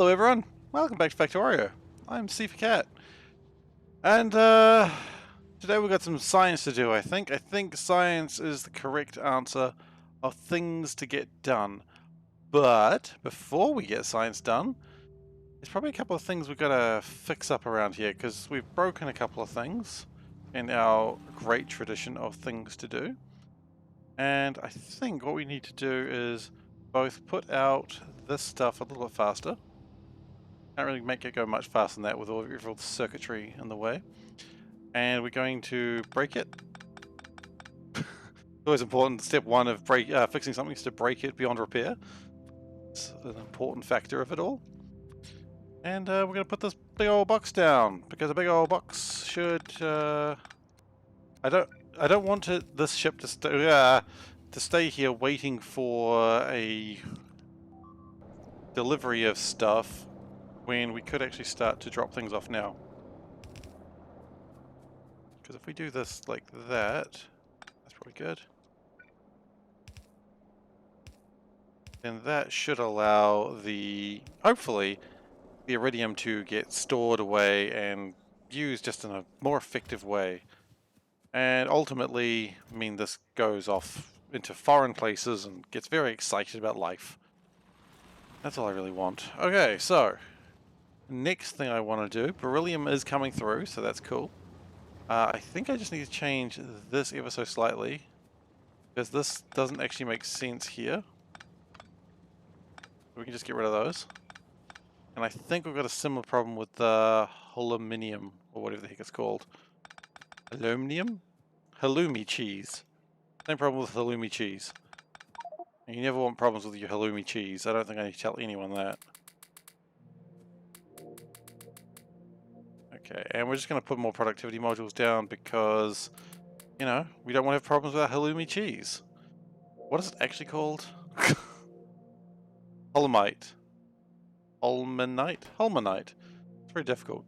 Hello everyone, welcome back to Factorio. I'm SeiferKatt. And today we've got some science to do, I think. I think science is the correct answer of things to get done. But before we get science done, there's probably a couple of things we've got to fix up around here, because we've broken a couple of things in our great tradition of things to do. And I think what we need to do is both put out this stuff a little bit faster. Can't really make it go much faster than that with all the circuitry in the way. And we're going to break it. It's always important. Step one of fixing something is to break it beyond repair. It's an important factor of it all. And we're going to put this big old box down, because a big old box should. I don't want this ship to stay here waiting for a delivery of stuff when we could actually start to drop things off now. Because if we do this like that, that's probably good. Then that should allow hopefully, the iridium to get stored away and used just in a more effective way. And ultimately, I mean, this goes off into foreign places and gets very excited about life. That's all I really want. Okay, so next thing I want to do, beryllium is coming through, so that's cool. I think I just need to change this ever so slightly, because this doesn't actually make sense here. We can just get rid of those. And I think we've got a similar problem with the aluminium, or whatever the heck it's called. Aluminium? Halloumi cheese. Same problem with halloumi cheese. And you never want problems with your halloumi cheese. I don't think I need to tell anyone that. Okay, and we're just going to put more productivity modules down because, you know, we don't want to have problems with our halloumi cheese. What is it actually called? Holmite. Holmanite? Holmanite. It's very difficult.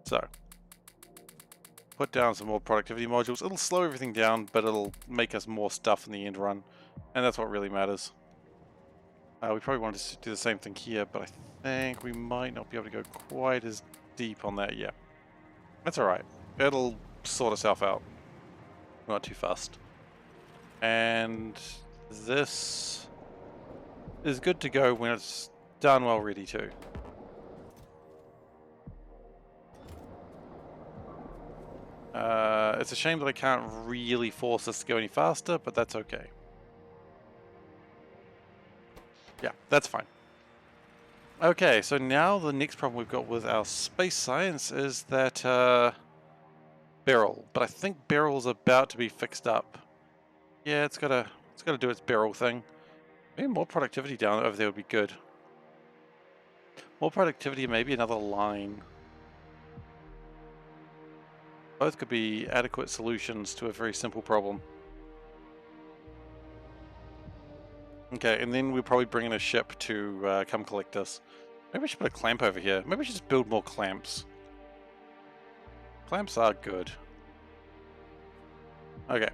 So, put down some more productivity modules. It'll slow everything down, but it'll make us more stuff in the end run. And that's what really matters. We probably want to do the same thing here, but I think we might not be able to go quite as deep on that yet. That's alright. It'll sort itself out. Not too fast. And this is good to go when it's done well ready too. It's a shame that I can't really force this to go any faster, but that's okay. Yeah, that's fine. Okay, so now the next problem we've got with our space science is that barrel. But I think barrel's about to be fixed up. Yeah, it's gotta do its barrel thing. Maybe more productivity down over there would be good. More productivity, maybe another line. Both could be adequate solutions to a very simple problem. Okay, and then we'll probably bring in a ship to come collect us. Maybe we should put a clamp over here. Maybe we should just build more clamps. Clamps are good. Okay.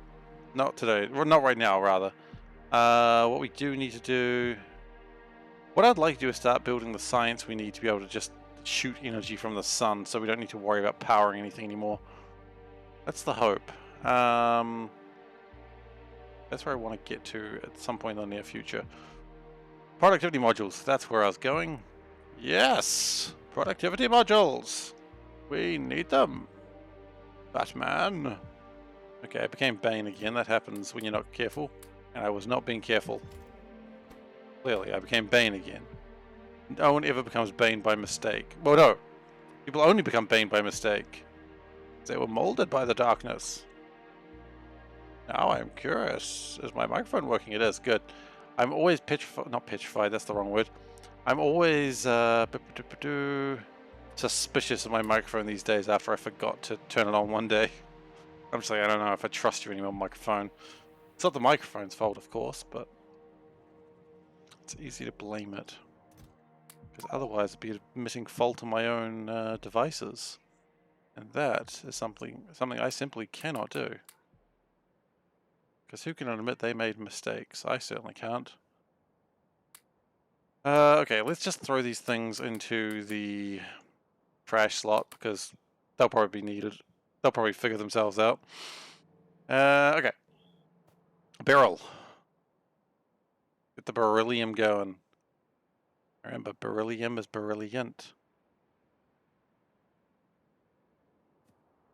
Not today. Well, not right now, rather. What we do need to do... What I'd like to do is start building the science we need to be able to just shoot energy from the sun, so we don't need to worry about powering anything anymore. That's the hope. That's where I want to get to at some point in the near future. Productivity modules. That's where I was going. Yes! Productivity modules! We need them. Batman. Okay, I became Bane again. That happens when you're not careful. And I was not being careful. Clearly, I became Bane again. No one ever becomes Bane by mistake. Well, no. People only become Bane by mistake. They were molded by the darkness. Now I'm curious. Is my microphone working? It is. Good. I'm always not petrified, that's the wrong word. I'm always suspicious of my microphone these days after I forgot to turn it on one day. I'm just like, I don't know if I trust you anymore, microphone. It's not the microphone's fault, of course, but it's easy to blame it. Because otherwise it'd be admitting fault on my own devices. And that is something I simply cannot do. Because who can admit they made mistakes? I certainly can't. Okay, let's just throw these things into the trash slot because they'll probably be needed. They'll probably figure themselves out. Okay. Barrel. Get the beryllium going. Remember, beryllium is brilliant.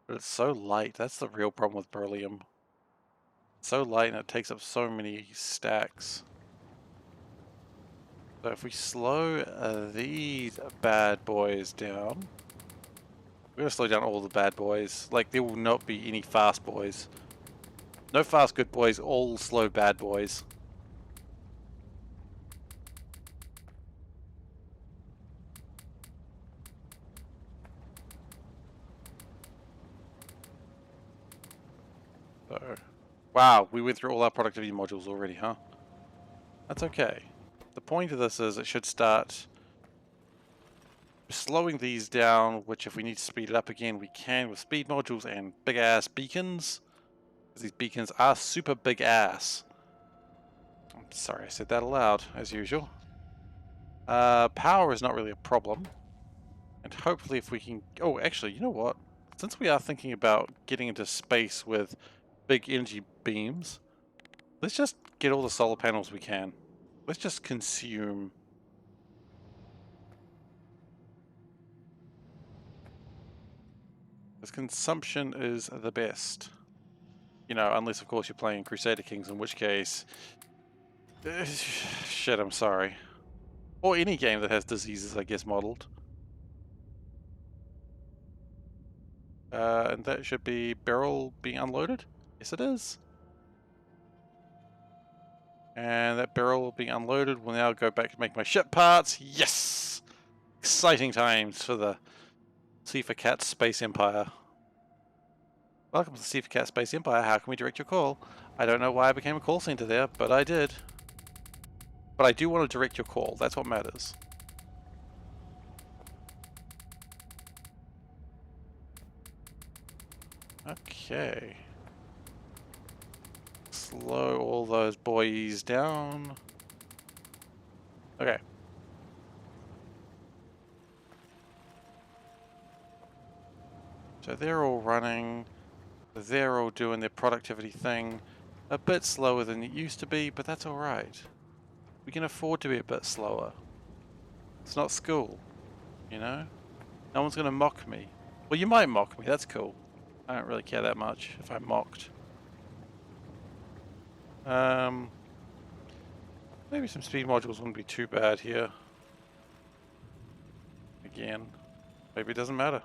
But it's so light. That's the real problem with beryllium. It's so light and it takes up so many stacks. So if we slow these bad boys down, we're going to slow down all the bad boys. Like, there will not be any fast boys. No fast good boys, all slow bad boys. So, wow, we went through all our productivity modules already, huh? That's okay. The point of this is it should start slowing these down, which if we need to speed it up again, we can with speed modules and big-ass beacons. These beacons are super big-ass. I'm sorry I said that aloud, as usual. Power is not really a problem. And hopefully if we can... Oh, actually, you know what? Since we are thinking about getting into space with big energy beams, let's just get all the solar panels we can. Let's just consume... Because consumption is the best. You know, unless of course you're playing Crusader Kings, in which case... shit, I'm sorry. Or any game that has diseases, I guess, modeled. And that should be barrel being unloaded? Yes, it is. And that barrel will be unloaded. We'll now go back to make my ship parts. Yes! Exciting times for the SeiferKatt Space Empire. Welcome to the SeiferKatt Space Empire. How can we direct your call? I don't know why I became a call center there, but I did. But I do want to direct your call. That's what matters. Okay. Slow all those boys down. Okay. So they're all running. They're all doing their productivity thing. A bit slower than it used to be, but that's alright. We can afford to be a bit slower. It's not school, you know? No one's going to mock me. Well, you might mock me, that's cool. I don't really care that much if I'm mocked. Maybe some speed modules wouldn't be too bad here. Again, maybe it doesn't matter.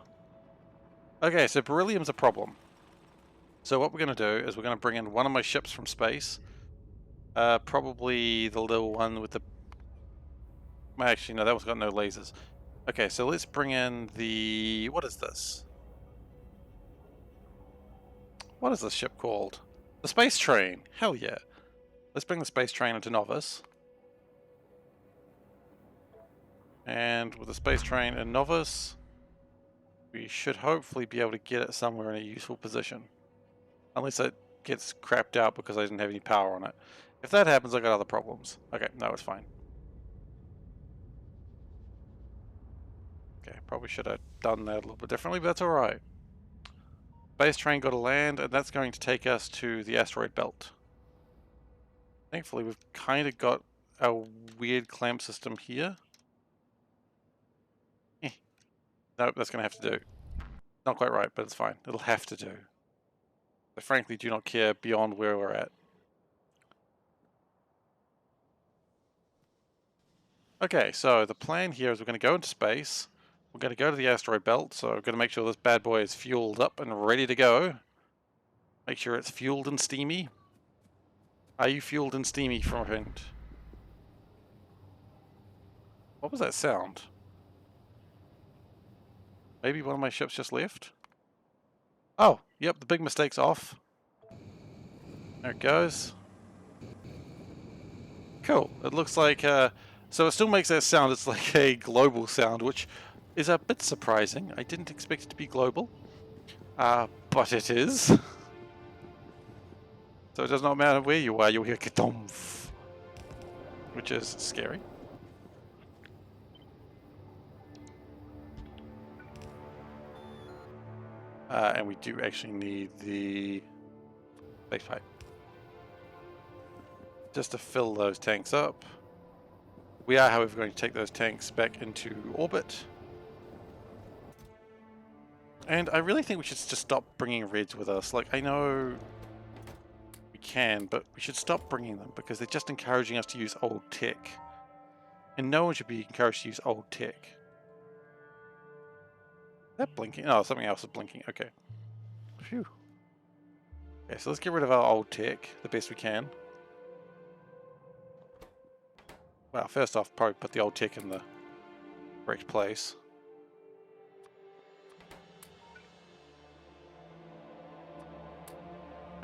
Okay, so beryllium's a problem. So what we're going to do is we're going to bring in one of my ships from space. Probably the little one with the... Actually, no, that one's got no lasers. Okay, so let's bring in the... What is this? What is this ship called? The space train. Hell yeah. Let's bring the space train into Novice. And with the space train in Novice, we should hopefully be able to get it somewhere in a useful position. Unless it gets crapped out because I didn't have any power on it. If that happens, I got other problems. Okay, no, it's fine. Okay, probably should have done that a little bit differently, but that's alright. Space train got to land, and that's going to take us to the asteroid belt. Thankfully, we've kind of got a weird clamp system here. Nope, that's going to have to do. Not quite right, but it's fine. It'll have to do. I frankly do not care beyond where we're at. Okay, so the plan here is we're going to go into space. We're going to go to the asteroid belt, so we're going to make sure this bad boy is fueled up and ready to go. Make sure it's fueled and steamy. Are you fueled and steamy, friend? What was that sound? Maybe one of my ships just left? Oh, yep, the big mistake's off. There it goes. Cool. It looks like, so it still makes that sound. It's like a global sound, which is a bit surprising. I didn't expect it to be global. But it is. So it does not matter where you are, you'll hear kadomph, which is scary. And we do actually need the base pipe just to fill those tanks up. We are, however, going to take those tanks back into orbit. And I really think we should just stop bringing reds with us. Like, I know we can, but we should stop bringing them because they're just encouraging us to use old tech. And no one should be encouraged to use old tech. Is that blinking? Oh, something else is blinking. Okay. Phew. Okay, so let's get rid of our old tech the best we can. Well, first off, probably put the old tech in the correct place.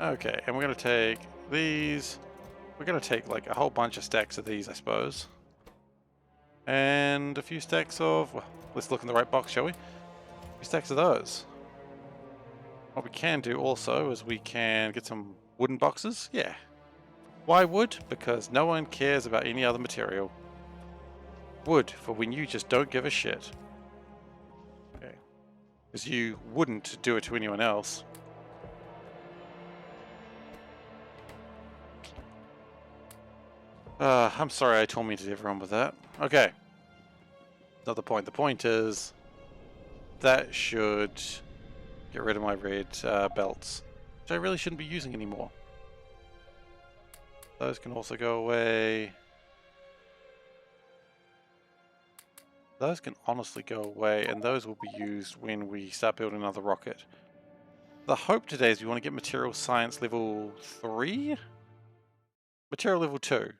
Okay, and we're going to take these. We're going to take like a whole bunch of stacks of these, I suppose. And a few stacks of... Well, let's look in the right box, shall we? A few stacks of those. What we can do also is we can get some wooden boxes. Yeah. Why wood? Because no one cares about any other material. Wood, for when you just don't give a shit. Okay. Because you wouldn't do it to anyone else. I'm sorry I tormented everyone with that. Okay. Not the point. The point is that should get rid of my red belts, which I really shouldn't be using anymore. Those can also go away. Those can honestly go away, and those will be used when we start building another rocket. The hope today is we want to get material science level 3? Material level 2.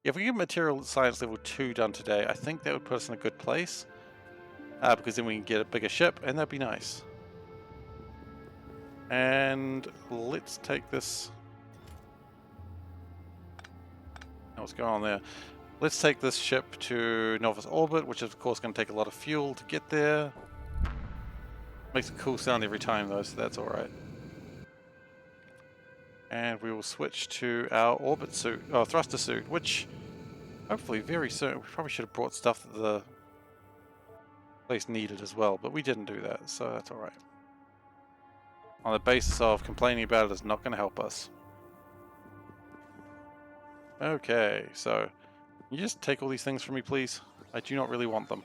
If we get material science level 2 done today, I think that would put us in a good place. Because then we can get a bigger ship, and that'd be nice. And let's take this... What's going on there? Let's take this ship to Novice Orbit, which is of course going to take a lot of fuel to get there. Makes a cool sound every time though, so that's alright. And we will switch to our orbit suit, or thruster suit, which hopefully very soon. We probably should have brought stuff that the place needed as well, but we didn't do that, so that's alright. On the basis of complaining about it is not going to help us. Okay, so can you just take all these things from me, please? I do not really want them.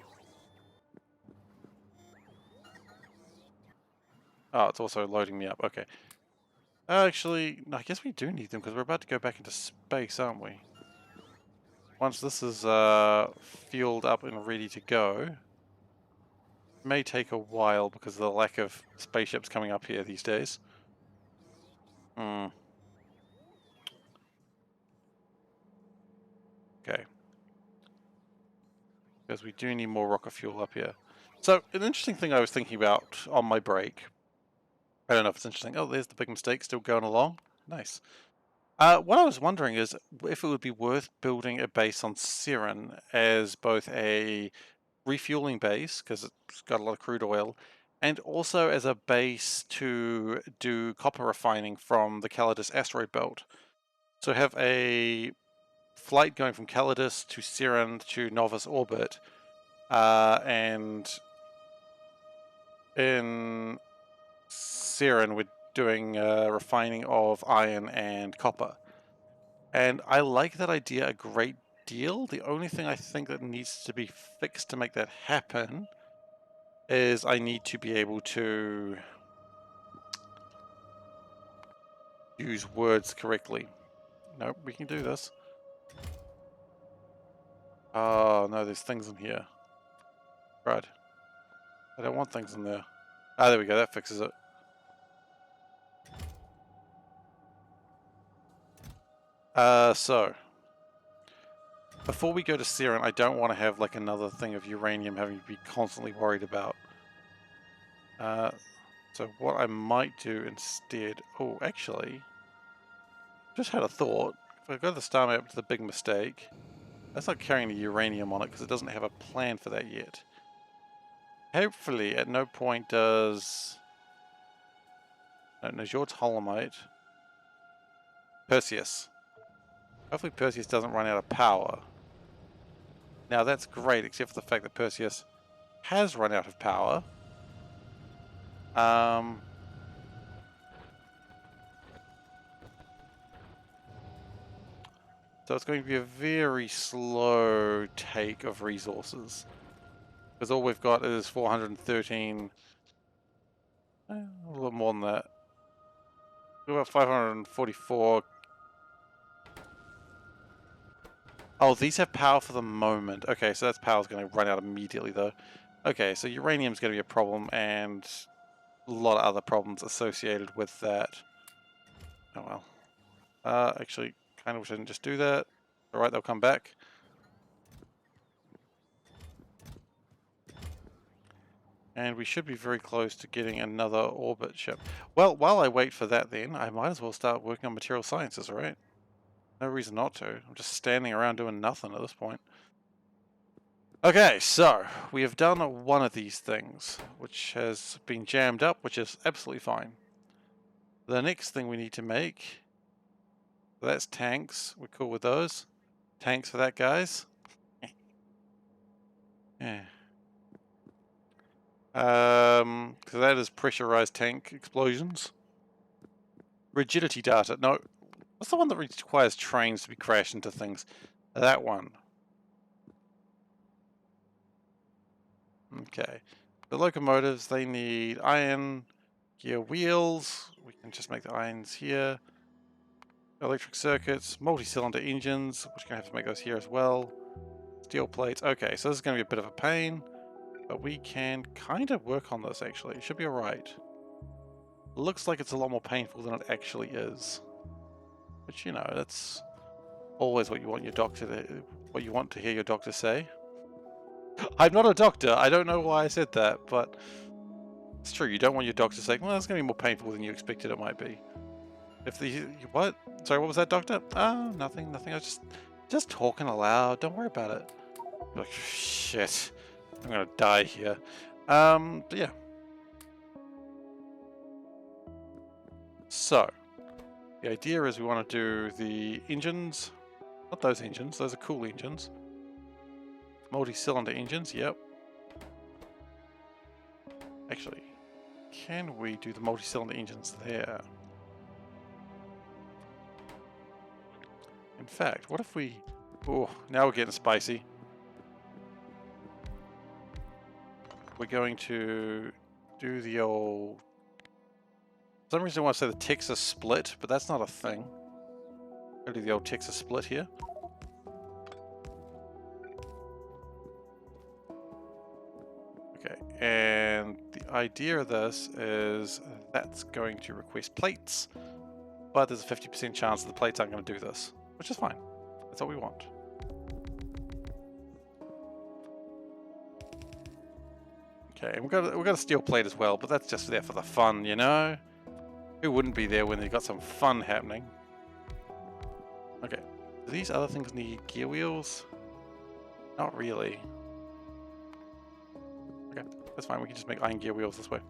Oh, it's also loading me up. Okay. Actually, no, I guess we do need them because we're about to go back into space, aren't we? Once this is fueled up and ready to go, it may take a while because of the lack of spaceships coming up here these days. Okay. Because we do need more rocket fuel up here. So, an interesting thing I was thinking about on my break. I don't know if it's interesting. Oh, there's the big mistake still going along. Nice. What I was wondering is if it would be worth building a base on Seren as both a refueling base, because it's got a lot of crude oil, and also as a base to do copper refining from the Calidus asteroid belt. So have a flight going from Calidus to Seren to Novus orbit, and in Seren we're doing refining of iron and copper. And I like that idea a great deal. The only thing I think that needs to be fixed to make that happen is I need to be able to use words correctly. Nope, we can do this. Oh no, there's things in here. Right. I don't want things in there. Ah, there we go, that fixes it. So before we go to Seren, I don't want to have like another thing of uranium having to be constantly worried about. So what I might do instead... Oh, actually, just had a thought. If I go to the star map to the big mistake, that's not carrying the uranium on it because it doesn't have a plan for that yet. Hopefully at no point does... No, Najord's Holomite. Perseus. Hopefully Perseus doesn't run out of power. Now that's great, except for the fact that Perseus has run out of power. Um, so it's going to be a very slow take of resources. Because all we've got is 413, a little more than that. We've got 544. Oh, these have power for the moment. Okay, so that power's going to run out immediately though. Okay, so uranium's going to be a problem and a lot of other problems associated with that. Oh well. Actually, kind of wish I didn't just do that. Alright, they'll come back. And we should be very close to getting another orbit ship. Well, while I wait for that then, I might as well start working on material sciences, right? No reason not to. I'm just standing around doing nothing at this point. Okay, so we have done one of these things, which has been jammed up, which is absolutely fine. The next thing we need to make, that's tanks. We're cool with those. Tanks for that, guys. Yeah. So that is pressurized tank explosions. Rigidity data. No, what's the one that requires trains to be crashed into things? That one. Okay. The locomotives, they need iron gear wheels. We can just make the irons here. Electric circuits, multi-cylinder engines, which we're going to have to make those here as well. Steel plates. Okay, so this is going to be a bit of a pain, but we can kind of work on this actually. It should be alright. Looks like it's a lot more painful than it actually is. But you know, that's always what you want your doctor to, what you want to hear your doctor say. I'm not a doctor. I don't know why I said that, but it's true. You don't want your doctor saying, well, it's going to be more painful than you expected it might be. If the... What? Sorry, what was that, doctor? Oh, nothing, nothing. I was just talking aloud. Don't worry about it. You're like, shit. I'm going to die here. But yeah. So, the idea is we want to do the engines. Not those engines. Those are cool engines. Multi-cylinder engines, yep. Actually, can we do the multi-cylinder engines there? In fact, what if we... Oh, now we're getting spicy. We're going to do the old... For some reason I want to say the Texas split, but that's not a thing. Go do the old Texas split here. Okay, and the idea of this is that's going to request plates, but there's a 50% chance that the plates aren't going to do this, which is fine. That's what we want. Okay, and we've got a steel plate as well, but that's just there for the fun, you know? Who wouldn't be there when they've got some fun happening? Okay, do these other things need gear wheels? Not really. Okay, that's fine, we can just make iron gear wheels this way.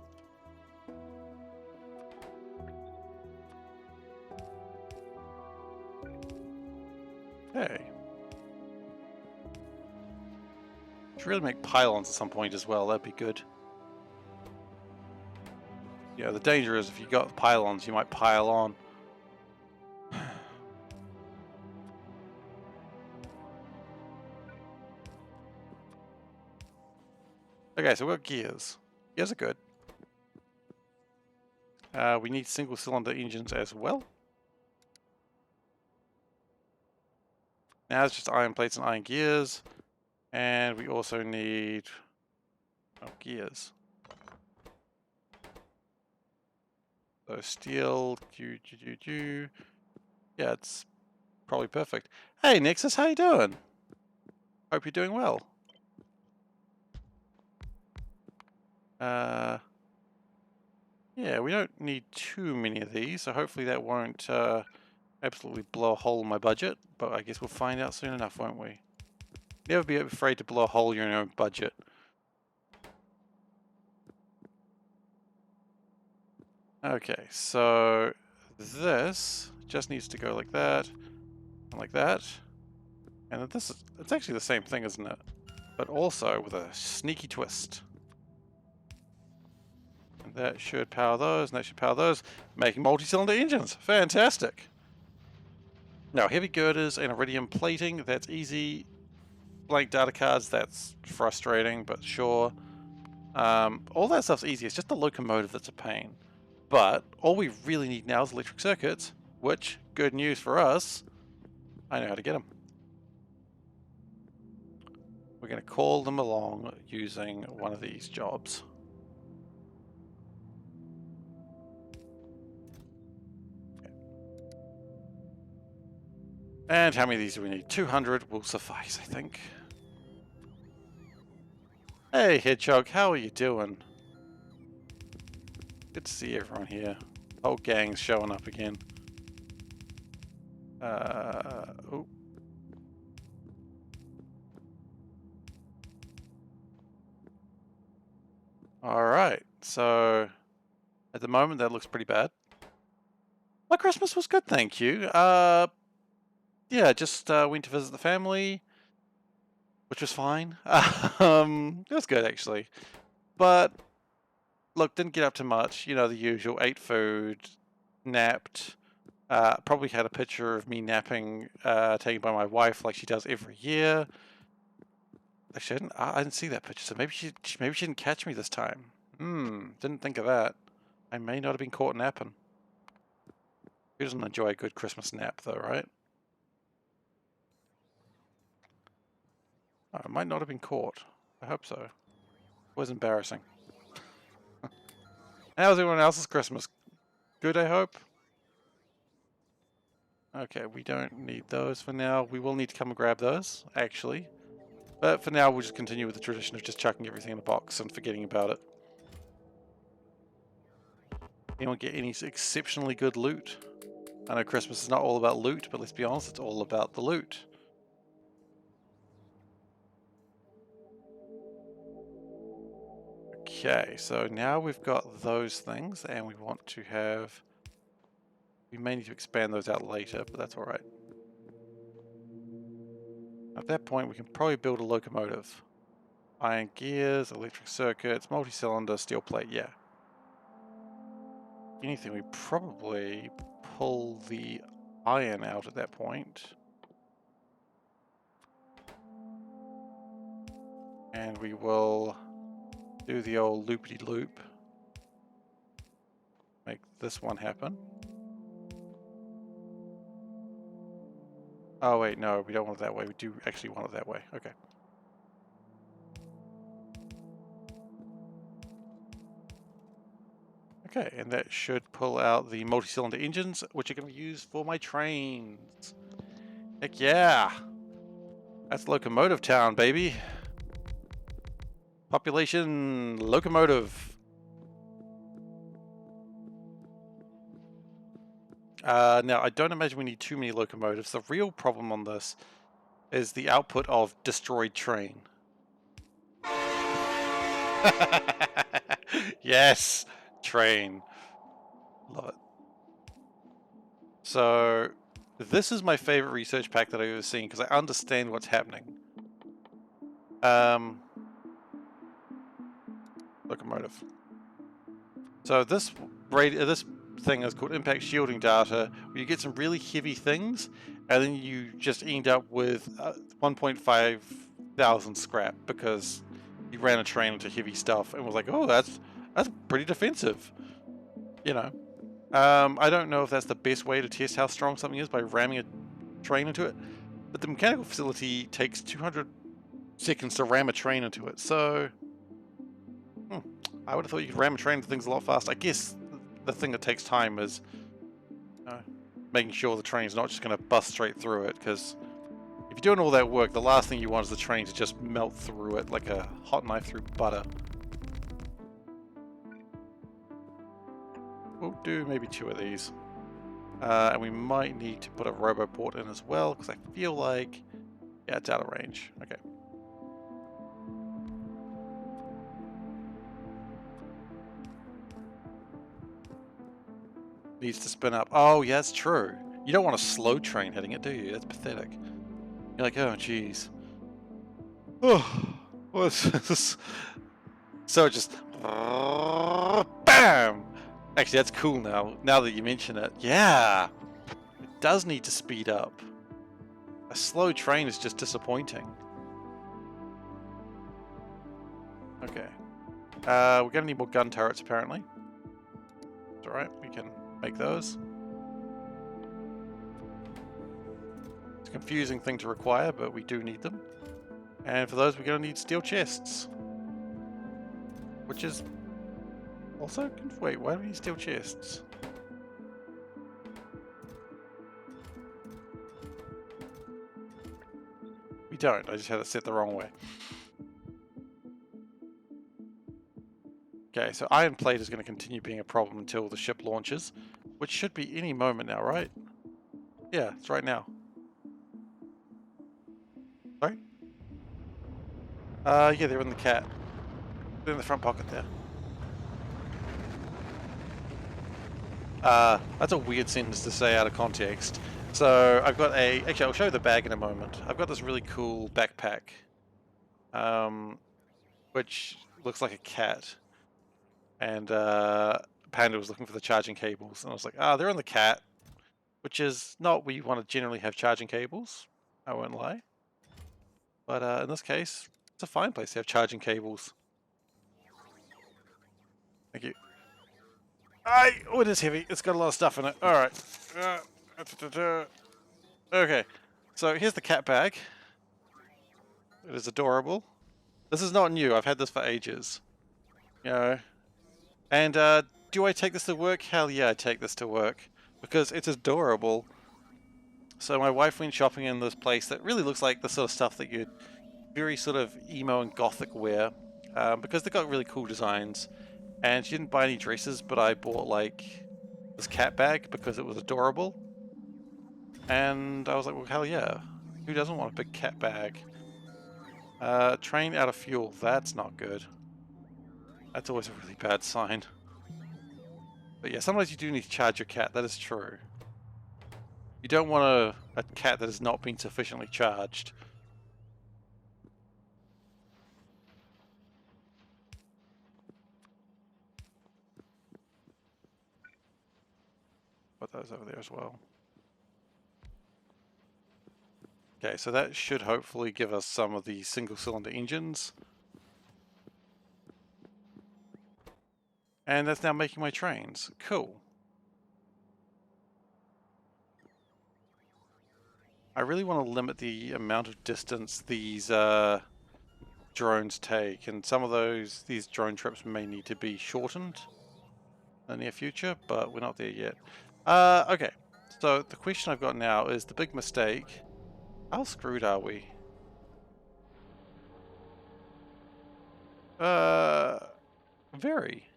Okay. Should really make pylons at some point as well, that'd be good. Yeah, the danger is if you got pylons, you might pile on. Okay, so we've got gears. Gears are good. We need single cylinder engines as well. Now it's just iron plates and iron gears. And we also need gears. So steel, yeah, it's probably perfect. Hey Nexus, how you doing? Hope you're doing well. Yeah, we don't need too many of these, so hopefully that won't absolutely blow a hole in my budget, but I guess we'll find out soon enough, won't we? Never be afraid to blow a hole in your own budget. Okay, so this just needs to go like that, and like that. And this is, it's actually the same thing, isn't it? But also with a sneaky twist. And That should power those, and that should power those, making multi-cylinder engines. Fantastic. Now, heavy girders and iridium plating, that's easy. Blank data cards, that's frustrating, but sure. All that stuff's easy. It's just the locomotive that's a pain. But all we really need now is electric circuits, which, good news for us, I know how to get them. We're going to call them along using one of these jobs. And how many of these do we need? 200 will suffice, I think. Hey, Hedgehog, how are you doing? Good to see everyone here. Whole gang's showing up again. Oh. Alright, so at the moment that looks pretty bad. My Christmas was good, thank you. Yeah, just went to visit the family, which was fine. It was good actually. But look, didn't get up to much, you know, the usual. Ate food, napped, probably had a picture of me napping taken by my wife like she does every year. Actually, I didn't see that picture, so maybe she didn't catch me this time. Didn't think of that. I may not have been caught napping. Who doesn't enjoy a good Christmas nap, though, right? Oh, I might not have been caught. I hope so. It was embarrassing. How's everyone else's Christmas? Good, I hope? Okay, we don't need those for now. We will need to come and grab those, actually. But for now, we'll just continue with the tradition of just chucking everything in a box and forgetting about it. Anyone get any exceptionally good loot? I know Christmas is not all about loot, but let's be honest, it's all about the loot. Okay, so now we've got those things, and we want to have... We may need to expand those out later, but that's alright. At that point, we can probably build a locomotive. Iron gears, electric circuits, multi-cylinder, steel plate, yeah. Anything, we probably pull the iron out at that point. And we will do the old loopity-loop. Make this one happen. Oh wait, no, we don't want it that way. We do actually want it that way. Okay. Okay, and that should pull out the multi-cylinder engines, which are going to be used for my trains. Heck yeah! That's Locomotive Town, baby. Population locomotive. Now, I don't imagine we need too many locomotives. The real problem on this is the output of destroyed train. Yes! Train. Love it. So, this is my favorite research pack that I've ever seen because I understand what's happening. Locomotive. So this thing is called impact shielding data, where you get some really heavy things, and then you just end up with 1.5 thousand scrap because you ran a train into heavy stuff and was like, oh, that's pretty defensive, you know. I don't know if that's the best way to test how strong something is by ramming a train into it, but the mechanical facility takes 200 seconds to ram a train into it, so I would have thought you could ram a train into things a lot faster. I guess the thing that takes time is making sure the train's not just going to bust straight through it, because if you're doing all that work, the last thing you want is the train to just melt through it like a hot knife through butter. We'll do maybe 2 of these. And we might need to put a roboport in as well, because I feel like... Yeah, it's out of range. Okay. Needs to spin up. Oh, yeah, that's true. You don't want a slow train hitting it, do you? That's pathetic. You're like, oh, jeez. Oh, what's this? So it just... Bam! Bam! Actually, that's cool now that you mention it. Yeah! It does need to speed up. A slow train is just disappointing. Okay. We're gonna need more gun turrets, apparently. It's alright, we can make those. It's a confusing thing to require, but we do need them. And for those, we're gonna need steel chests. Which is also... Wait, why do we need steel chests? We don't, I just had it set the wrong way. Okay, so iron plate is going to continue being a problem until the ship launches, which should be any moment now, right? Yeah, it's right now. Sorry? Yeah, they're in the cat. They're in the front pocket there. That's a weird sentence to say out of context. So I've got actually I'll show you the bag in a moment. I've got this really cool backpack, which looks like a cat. And Panda was looking for the charging cables, and I was like, they're in the cat, which is not where you want to generally have charging cables, I won't lie. But in this case, it's a fine place to have charging cables. Thank you. Oh, it is heavy. It's got a lot of stuff in it. Alright. Okay. So here's the cat bag. It is adorable. This is not new. I've had this for ages. You know. And do I take this to work? Hell yeah, I take this to work. Because it's adorable. So my wife went shopping in this place that really looks like the sort of stuff that you'd very sort of emo and gothic wear. Because they've got really cool designs. And she didn't buy any dresses, but I bought like this cat bag because it was adorable. And I was like, well, hell yeah. Who doesn't want a big cat bag? Train out of fuel. That's not good. That's always a really bad sign. But yeah, sometimes you do need to charge your cat. That is true. You don't want a cat that has not been sufficiently charged. Put those over there as well. Okay, so that should hopefully give us some of the single-cylinder engines. And that's now making my trains. Cool. I really want to limit the amount of distance these drones take, and some of these drone trips may need to be shortened in the near future, but we're not there yet. Okay, so the question I've got now is the big mistake. How screwed are we? Very.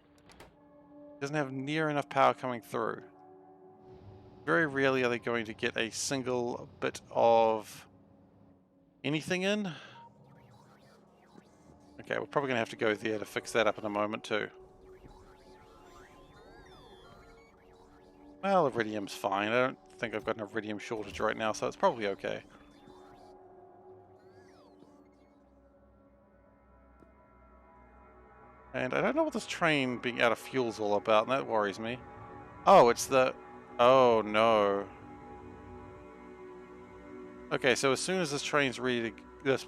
Doesn't have near enough power coming through. Very rarely are they going to get a single bit of anything in. Okay, we're probably going to have to go there to fix that up in a moment too. Well, iridium's fine. I don't think I've got an iridium shortage right now, so it's probably okay. And I don't know what this train being out of fuel is all about, and that worries me. Oh, it's the... Oh, no. Okay, so as soon as this train's ready to... This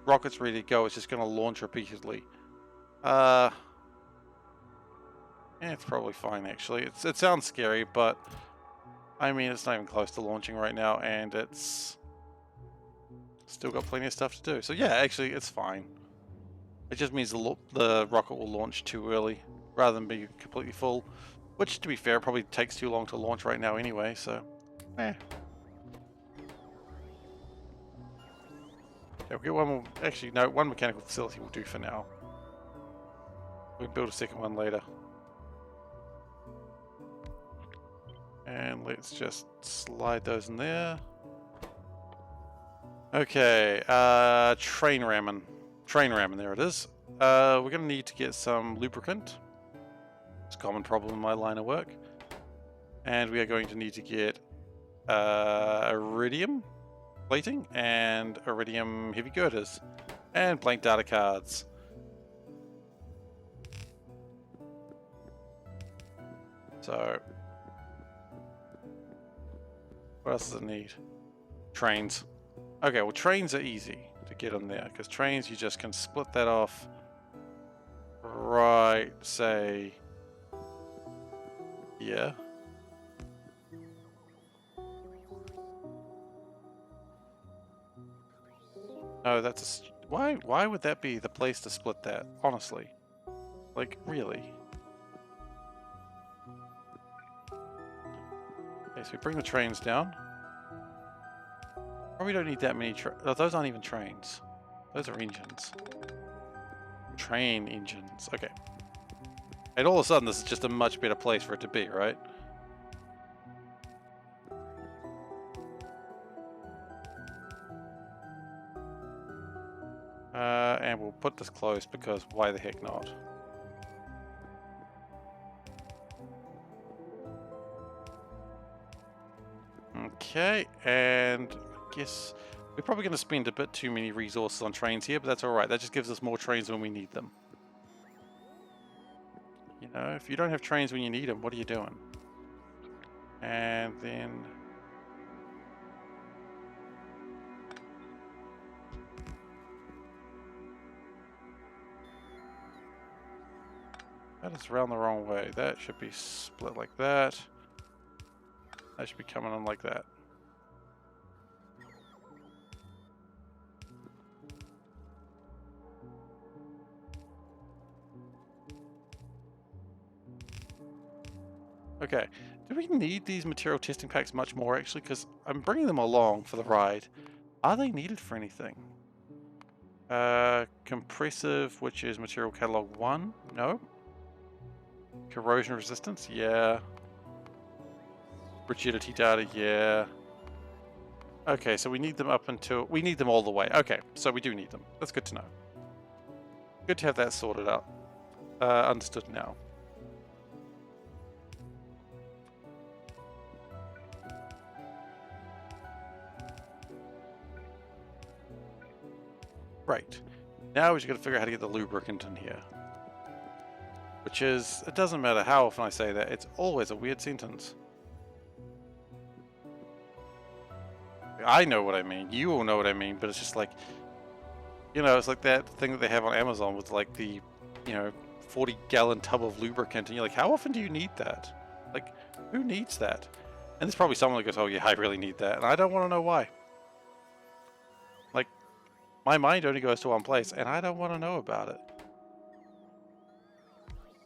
rocket's ready to go, it's just going to launch repeatedly. Yeah, it's probably fine, actually. It sounds scary, but... I mean, it's not even close to launching right now, and it's... Still got plenty of stuff to do. So yeah, actually, it's fine. It just means the rocket will launch too early, rather than be completely full. Which, to be fair, probably takes too long to launch right now anyway, so... Eh. Okay, we'll get one more... Actually, no, one mechanical facility will do for now. We'll build a second one later. And let's just slide those in there. Okay, train ramming. Train ramming, there it is. We're going to need to get some lubricant. It's a common problem in my line of work. And we are going to need to get iridium plating and iridium heavy girders. And blank data cards. So, what else does it need? Trains. Okay, well trains are easy to get on there, because trains you just can split that off right, say, here. No, that's a... Why would that be the place to split that? Honestly. Like, really? Okay, so we bring the trains down. Probably don't need that many oh, those aren't even trains. Those are engines. Train engines. Okay. And all of a sudden, this is just a much better place for it to be, right? And we'll put this close because why the heck not? Okay, and I guess we're probably going to spend a bit too many resources on trains here, but that's alright. That just gives us more trains when we need them. You know, if you don't have trains when you need them, what are you doing? And then... that is round the wrong way. That should be split like that. That should be coming on like that. Okay, do we need these material testing packs much more actually? Because I'm bringing them along for the ride. Are they needed for anything? Compressive, which is material catalog 1? No. Corrosion resistance? Yeah. Rigidity data? Yeah. Okay, so we need them up until... we need them all the way. Okay, so we do need them. That's good to know. Good to have that sorted out. Understood now. Right. Now we just got to figure out how to get the lubricant in here. Which is... it doesn't matter how often I say that, it's always a weird sentence. I know what I mean, you all know what I mean, but it's just like... you know, it's like that thing that they have on Amazon with like the, you know, 40-gallon tub of lubricant, and you're like, how often do you need that? Like, who needs that? And there's probably someone that goes, oh yeah, I really need that, and I don't want to know why. Like, my mind only goes to one place, and I don't want to know about it.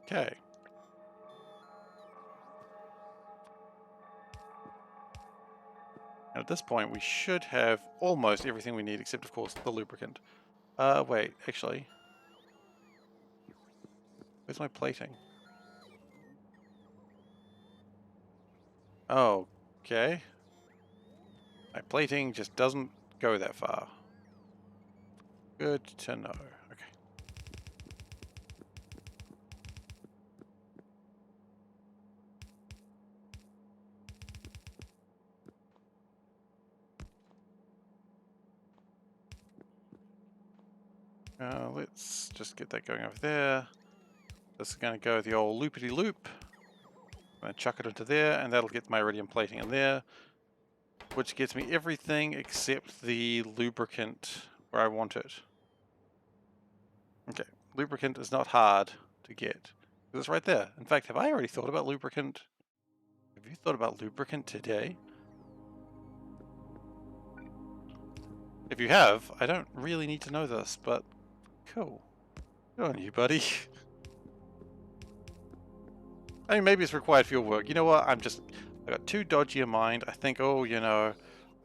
Okay. And at this point, we should have almost everything we need, except of course the lubricant. Wait, actually. Where's my plating? Oh, okay. My plating just doesn't go that far. Good to know. Okay. Let's just get that going over there. This is going to go the old loopity-loop. I'm going to chuck it into there, and that'll get my iridium plating in there, which gets me everything except the lubricant where I want it. Okay, lubricant is not hard to get. It's right there. In fact, have I already thought about lubricant? Have you thought about lubricant today? If you have, I don't really need to know this, but cool. Good on you, buddy. I mean, maybe it's required for your work. You know what? I got too dodgy a mind. I think, oh, you know,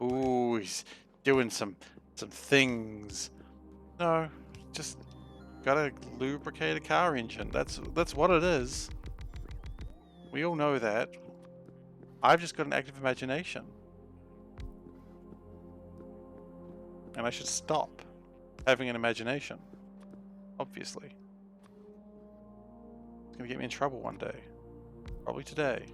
ooh, he's doing some things. No, just gotta lubricate a car engine. That's what it is. We all know that. I've just got an active imagination. And I should stop having an imagination. Obviously. It's gonna get me in trouble one day. Probably today.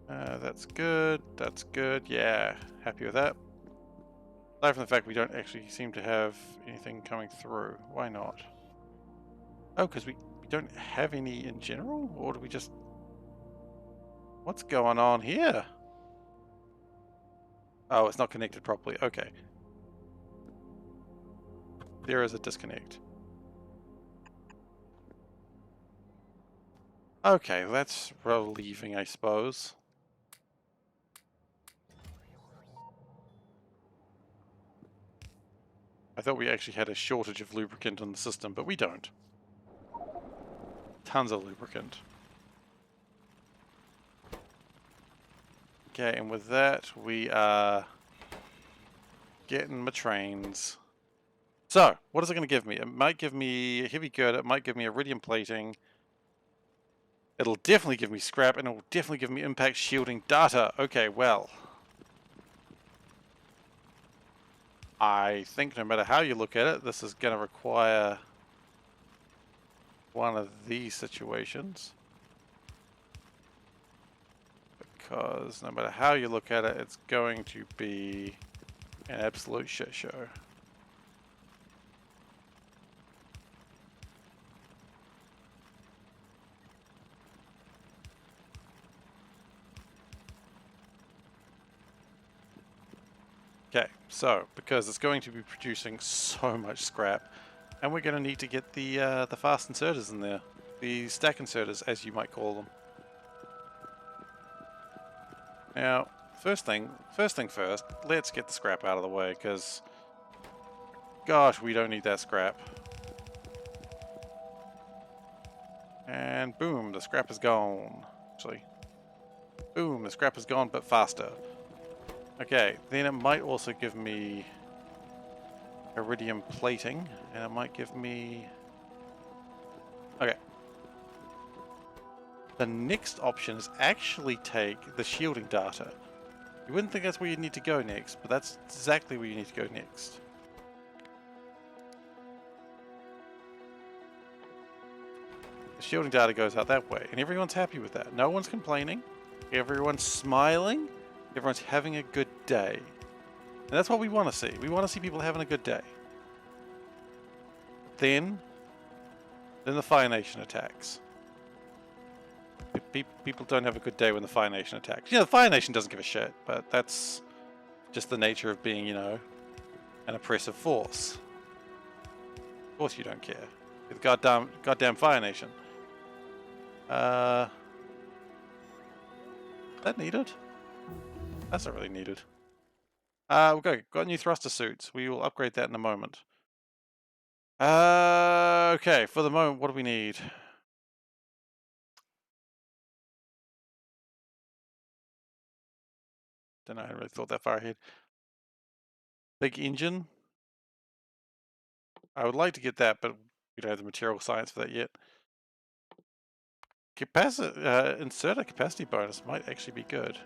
That's good. That's good. Yeah, happy with that. Aside from the fact we don't actually seem to have anything coming through. Why not? Oh, because we don't have any in general? Or do we just... What's going on here? Oh, it's not connected properly. Okay. There is a disconnect. Okay, that's relieving, I suppose. I thought we actually had a shortage of lubricant in the system, but we don't. Tons of lubricant. Okay, and with that, we are getting my trains. So, what is it going to give me? It might give me a heavy girder, it might give me iridium plating. It'll definitely give me scrap, and it will definitely give me impact shielding data. Okay, well. I think no matter how you look at it, this is going to require one of these situations. Because no matter how you look at it, it's going to be an absolute shit show. Okay, so because it's going to be producing so much scrap, and we're going to need to get the fast inserters in there, the stack inserters, as you might call them. Now, first thing first, let's get the scrap out of the way, because, gosh, we don't need that scrap. And boom, the scrap is gone. Actually, boom, the scrap is gone, but faster. Okay, then it might also give me iridium plating, and it might give me... Okay. The next option is actually take the shielding data. You wouldn't think that's where you need to go next, but that's exactly where you need to go next. The shielding data goes out that way, and everyone's happy with that. No one's complaining. Everyone's smiling. Everyone's having a good day. And that's what we want to see. We want to see people having a good day. Then the Fire Nation attacks. People don't have a good day when the Fire Nation attacks. You know, the Fire Nation doesn't give a shit, but that's just the nature of being, you know, an oppressive force. Of course you don't care. You're the goddamn Fire Nation. Is that needed? That's not really needed. Got new thruster suits. We will upgrade that in a moment. Okay, for the moment, what do we need? Don't know, I hadn't really thought that far ahead. Big engine. I would like to get that, but we don't have the material science for that yet. Insert a capacity bonus might actually be good.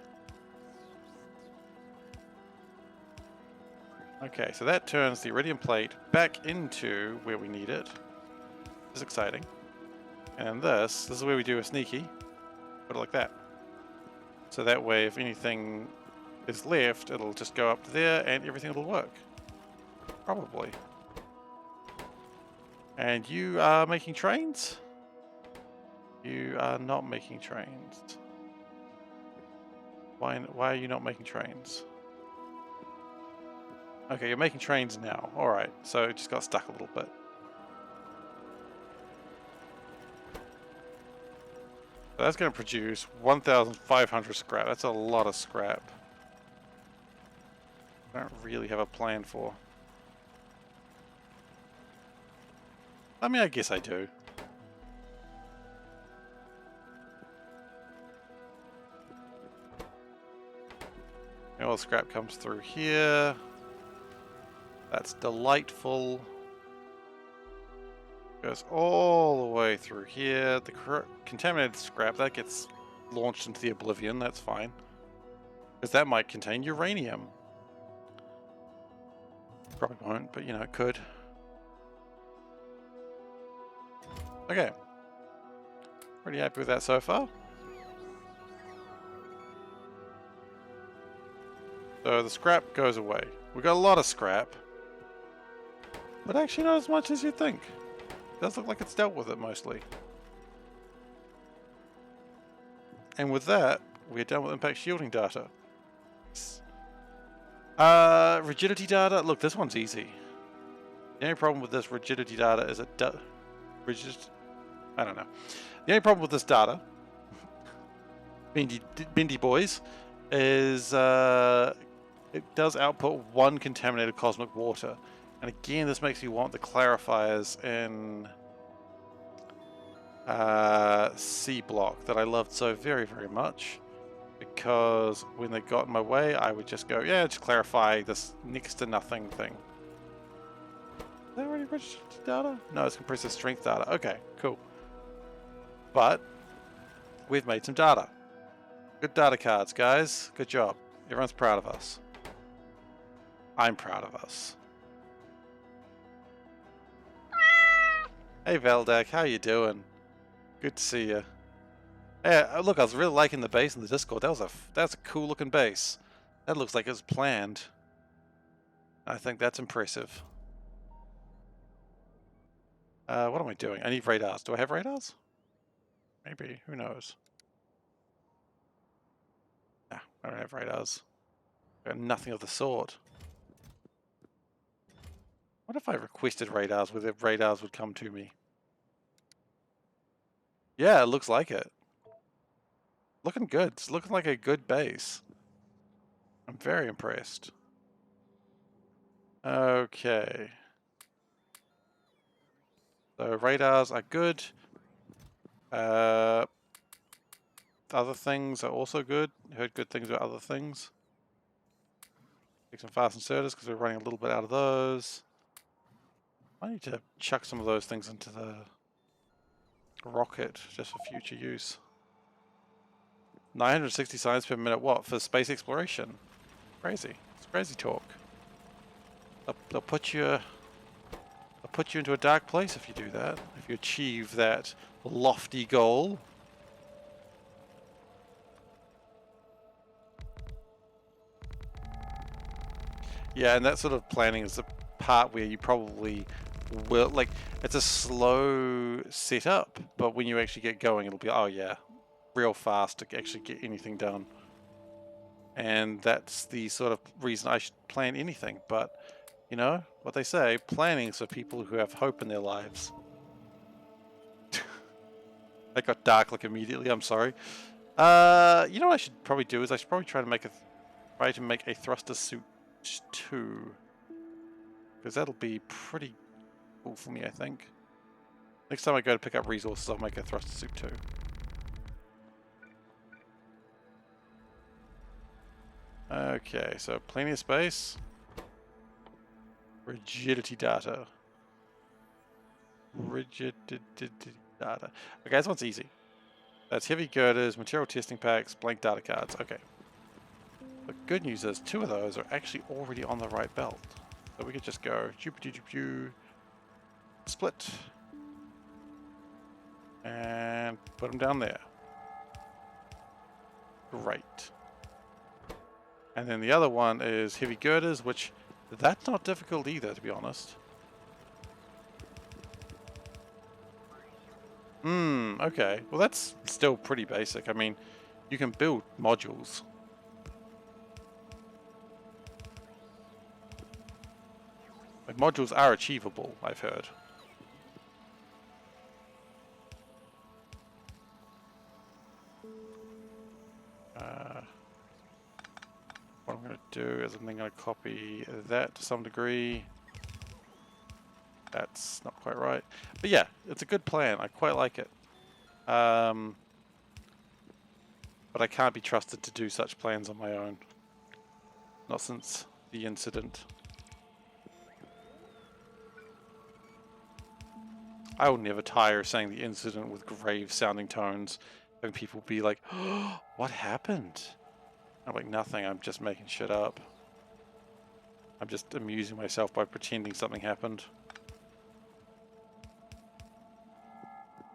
Okay, so that turns the iridium plate back into where we need it. This is exciting. And this is where we do a sneaky. Put it like that. So that way, if anything is left, it'll just go up there and everything will work. Probably. And you are making trains? You are not making trains. Why are you not making trains? Okay, you're making trains now. Alright, so it just got stuck a little bit. So that's going to produce 1,500 scrap. That's a lot of scrap. I don't really have a plan for. I mean, I guess I do. And all the scrap comes through here. That's delightful. Goes all the way through here. The contaminated scrap, that gets launched into the oblivion. That's fine. Because that might contain uranium. Probably won't, but you know, it could. Okay. Pretty happy with that so far. So the scrap goes away. We got a lot of scrap. But actually not as much as you'd think. It does look like it's dealt with it mostly. And with that, we're done with impact shielding data. Rigidity data. Look, this one's easy. The only problem with this rigidity data is it does... I don't know. The only problem with this data, Bendy boys, is it does output 1 contaminated cosmic water. And again, this makes you want the clarifiers in C block that I loved so very, very much. Because when they got in my way, I would just go, yeah, just clarify this next to nothing thing. Is that already registered data? No, it's compressive strength data. Okay, cool. But we've made some data. Good data cards, guys. Good job. Everyone's proud of us. I'm proud of us. Hey Veldak, how you doing? Good to see you. Hey, look, I was really liking the base in the Discord. That's a cool looking base. That looks like it was planned. I think that's impressive. What am I doing? I need radars. Do I have radars? Maybe. Who knows? Nah, I don't have radars. I got nothing of the sort. What if I requested radars, whether radars would come to me? Yeah, it looks like it. Looking good. It's looking like a good base. I'm very impressed. Okay. So radars are good. Other things are also good. Heard good things about other things. Take some fast inserters because we're running a little bit out of those. I need to chuck some of those things into the rocket just for future use. 960 science per minute. What? For space exploration? Crazy. It's crazy talk. They'll put you into a dark place if you do that. If you achieve that lofty goal. Yeah, and that sort of planning is the part where you probably will, like, it's a slow setup, but when you actually get going, it'll be, oh yeah, real fast to actually get anything done. And that's the sort of reason I should plan anything, but you know what they say, planning is for people who have hope in their lives. That got dark like immediately, I'm sorry. You know what I should probably do is I should probably try to make a thruster suit 2. Because that'll be pretty cool for me, I think. Next time I go to pick up resources, I'll make a thruster suit 2. Okay, so plenty of space. Rigidity data. Rigidity data. Okay, this one's easy. That's heavy girders, material testing packs, blank data cards. Okay. The good news is 2 of those are actually already on the right belt. So we could just go split and put them down there. Great. And then the other one is heavy girders, which that's not difficult either, to be honest. Okay. Well, that's still pretty basic. I mean, you can build modules. Like, modules are achievable, I've heard. What I'm going to do is I'm then going to copy that to some degree. That's not quite right. But yeah, it's a good plan. I quite like it. But I can't be trusted to do such plans on my own. Not since the incident. I will never tire of saying the incident with grave sounding tones. When people be like, oh, what happened? I'm like, nothing, I'm just making shit up. I'm just amusing myself by pretending something happened.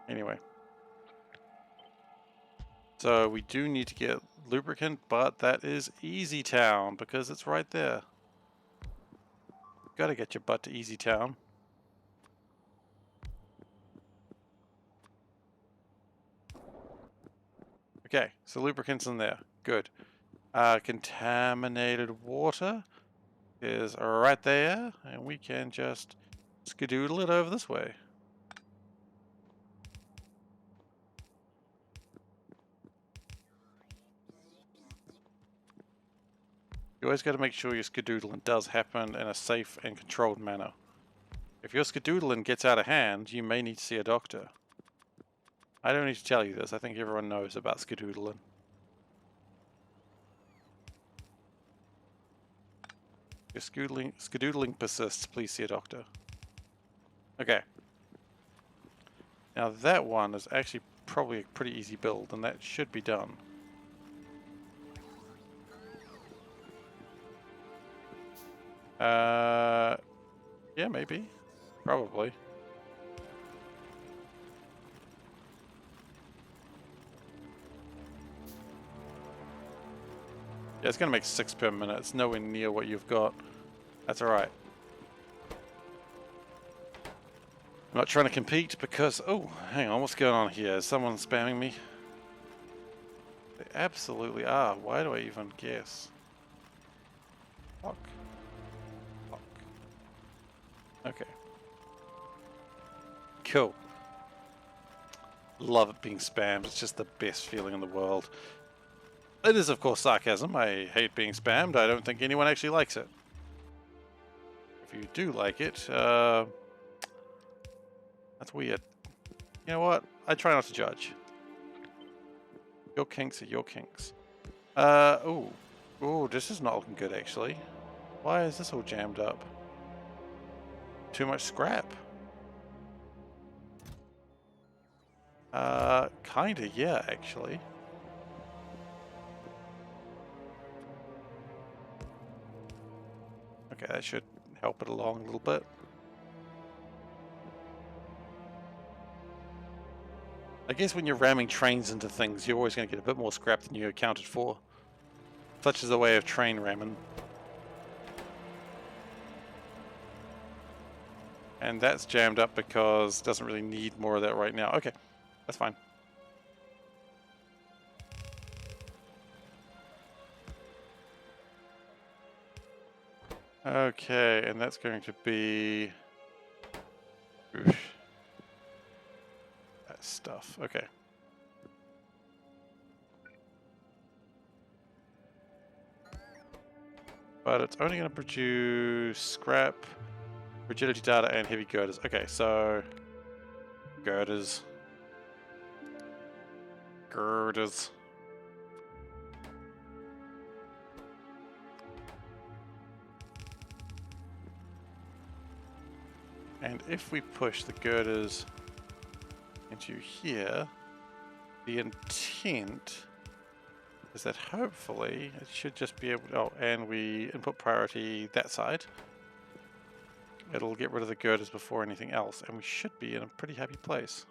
Anyway. So we do need to get lubricant, but that is Easy Town because it's right there. Gotta get your butt to Easy Town. Okay, so lubricant's in there. Good. Contaminated water is right there, and we can just skedoodle it over this way. You always got to make sure your skedoodling does happen in a safe and controlled manner. If your skedoodling gets out of hand, you may need to see a doctor. I don't need to tell you this, I think everyone knows about skedoodling. If skedoodling persists, please see a doctor. Okay. Now that one is actually probably a pretty easy build, and that should be done. Yeah, maybe. Probably. Yeah, it's gonna make 6 per minute. It's nowhere near what you've got. That's alright. I'm not trying to compete because... Oh, hang on, what's going on here? Is someone spamming me? They absolutely are. Why do I even guess? Fuck. Fuck. Okay. Cool. Love it being spammed. It's just the best feeling in the world. It is, of course, sarcasm. I hate being spammed. I don't think anyone actually likes it. If you do like it, that's weird. You know what? I try not to judge. Your kinks are your kinks. Ooh. Ooh, this is not looking good, actually. Why is this all jammed up? Too much scrap? Kinda, yeah, actually. Okay, that should help it along a little bit. I guess when you're ramming trains into things, you're always going to get a bit more scrap than you accounted for. Such is the way of train ramming. And that's jammed up because it doesn't really need more of that right now. Okay, that's fine. Okay, and that's going to be... Oof. That stuff, okay. But it's only going to produce scrap, fragility data, and heavy girders. Okay, so... Girders. Girders. And if we push the girders into here, the intent is that hopefully it should just be able to, oh, and we input priority that side. It'll get rid of the girders before anything else, and we should be in a pretty happy place.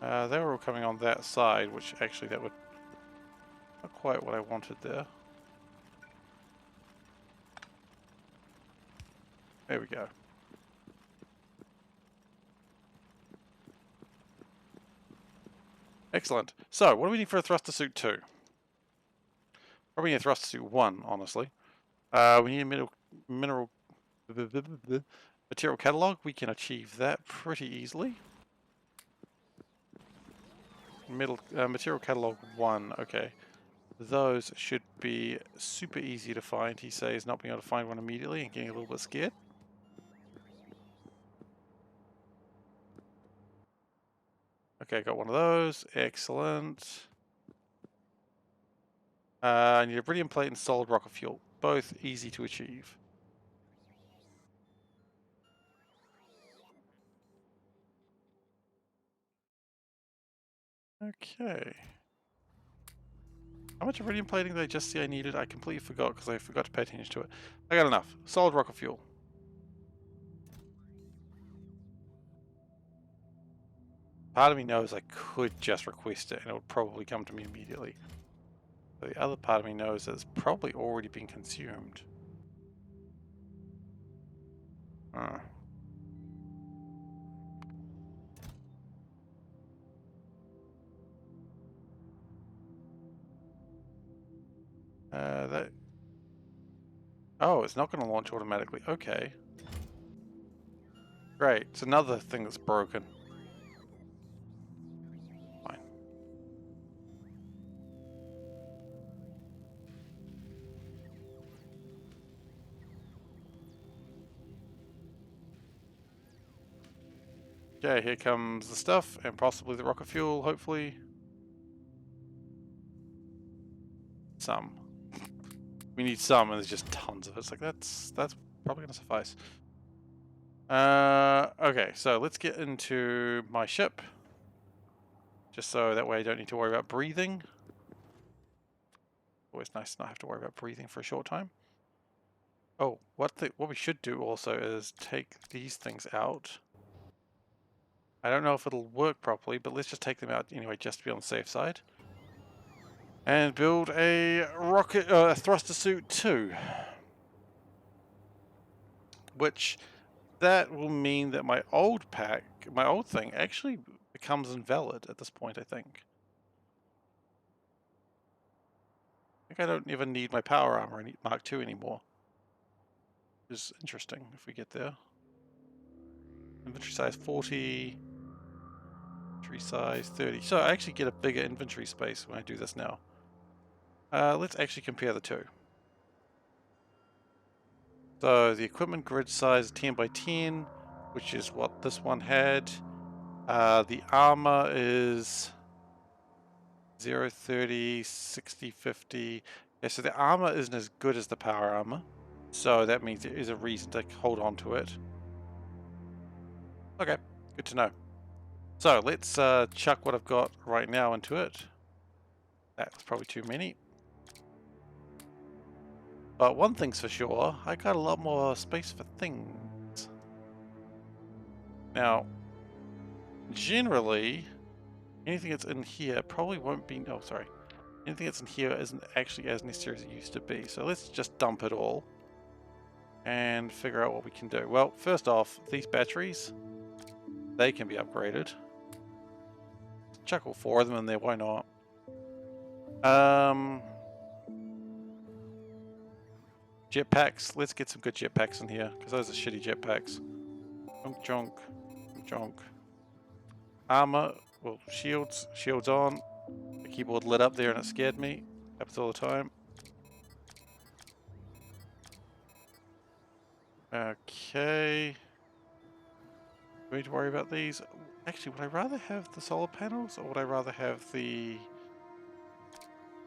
They were all coming on that side, which actually that would... Not quite what I wanted there. There we go. Excellent. So, what do we need for a thruster suit 2? Probably need a thruster suit 1, honestly. We need a material catalog. We can achieve that pretty easily. Material catalog 1, okay. Those should be super easy to find. He says not being able to find one immediately and getting a little bit scared. Okay, got one of those. Excellent. I need a iridium plate and solid rocket fuel. Both easy to achieve. Okay. How much iridium plating did I just see I needed? I completely forgot because I forgot to pay attention to it. I got enough. Solid rocket fuel. Part of me knows I could just request it and it would probably come to me immediately. But the other part of me knows that it's probably already been consumed. That... Oh, it's not going to launch automatically. Okay. Great. It's another thing that's broken. Fine. Okay, here comes the stuff and possibly the rocket fuel, hopefully. Some. We need some, and there's just tons of it. It's like, that's probably going to suffice. Okay, so let's get into my ship. Just so that way I don't need to worry about breathing. Always nice to not have to worry about breathing for a short time. Oh, what we should do also is take these things out. I don't know if it'll work properly, but let's just take them out anyway, just to be on the safe side. And build a rocket, thruster suit 2. Which, that will mean that my old thing actually becomes invalid at this point, I think. I don't even need my power armor Mark II anymore. Which is interesting if we get there. Inventory size 40. Inventory size 30. So I actually get a bigger inventory space when I do this now. Let's actually compare the two. So the equipment grid size 10 by 10, which is what this one had. The armor is 0, 30, 60, 50. Yeah, so the armor isn't as good as the power armor. So that means there is a reason to hold on to it. Okay, good to know. So let's chuck what I've got right now into it. That was probably too many. But one thing's for sure, I got a lot more space for things. Now, generally, anything that's in here probably won't be... Oh, sorry. Anything that's in here isn't actually as necessary as it used to be. So let's just dump it all and figure out what we can do. Well, first off, these batteries, they can be upgraded. Chuck all 4 of them in there, why not? Jetpacks, let's get some good jetpacks in here, because those are shitty jetpacks. Junk, junk, junk. Armor, well, shields on. The keyboard lit up there and it scared me. Happens all the time. Okay. Do we need to worry about these? Actually, would I rather have the solar panels, or would I rather have the...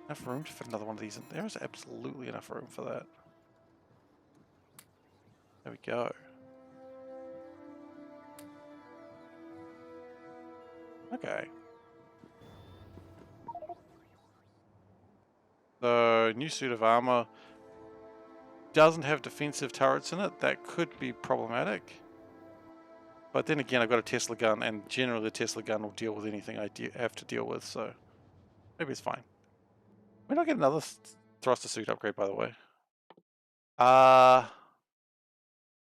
Enough room to fit another one of these in? There is absolutely enough room for that. There we go. Okay. The new suit of armor doesn't have defensive turrets in it. That could be problematic. But then again, I've got a Tesla gun, and generally the Tesla gun will deal with anything I have to deal with, so maybe it's fine. When do I get another thruster suit upgrade, by the way?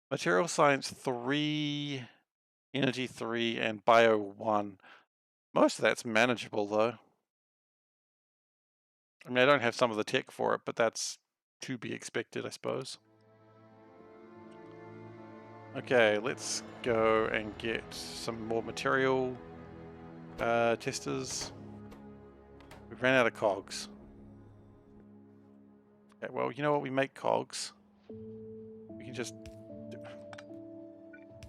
Material Science 3, Energy 3, and Bio 1. Most of that's manageable, though. I mean, I don't have some of the tech for it, but that's to be expected, I suppose. Okay, let's go and get some more material testers. We ran out of cogs. Okay, well, you know what? We make cogs. We can just...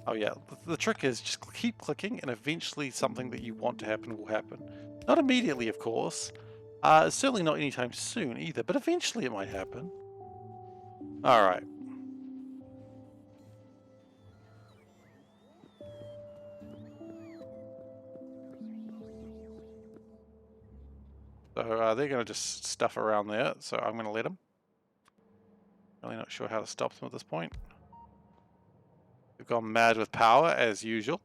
Oh yeah, the trick is just keep clicking and eventually something that you want to happen will happen. Not immediately, of course. Certainly not anytime soon either, but eventually it might happen. Alright. So they're going to just stuff around there, so I'm going to let them. Really not sure how to stop them at this point. They've gone mad with power, as usual.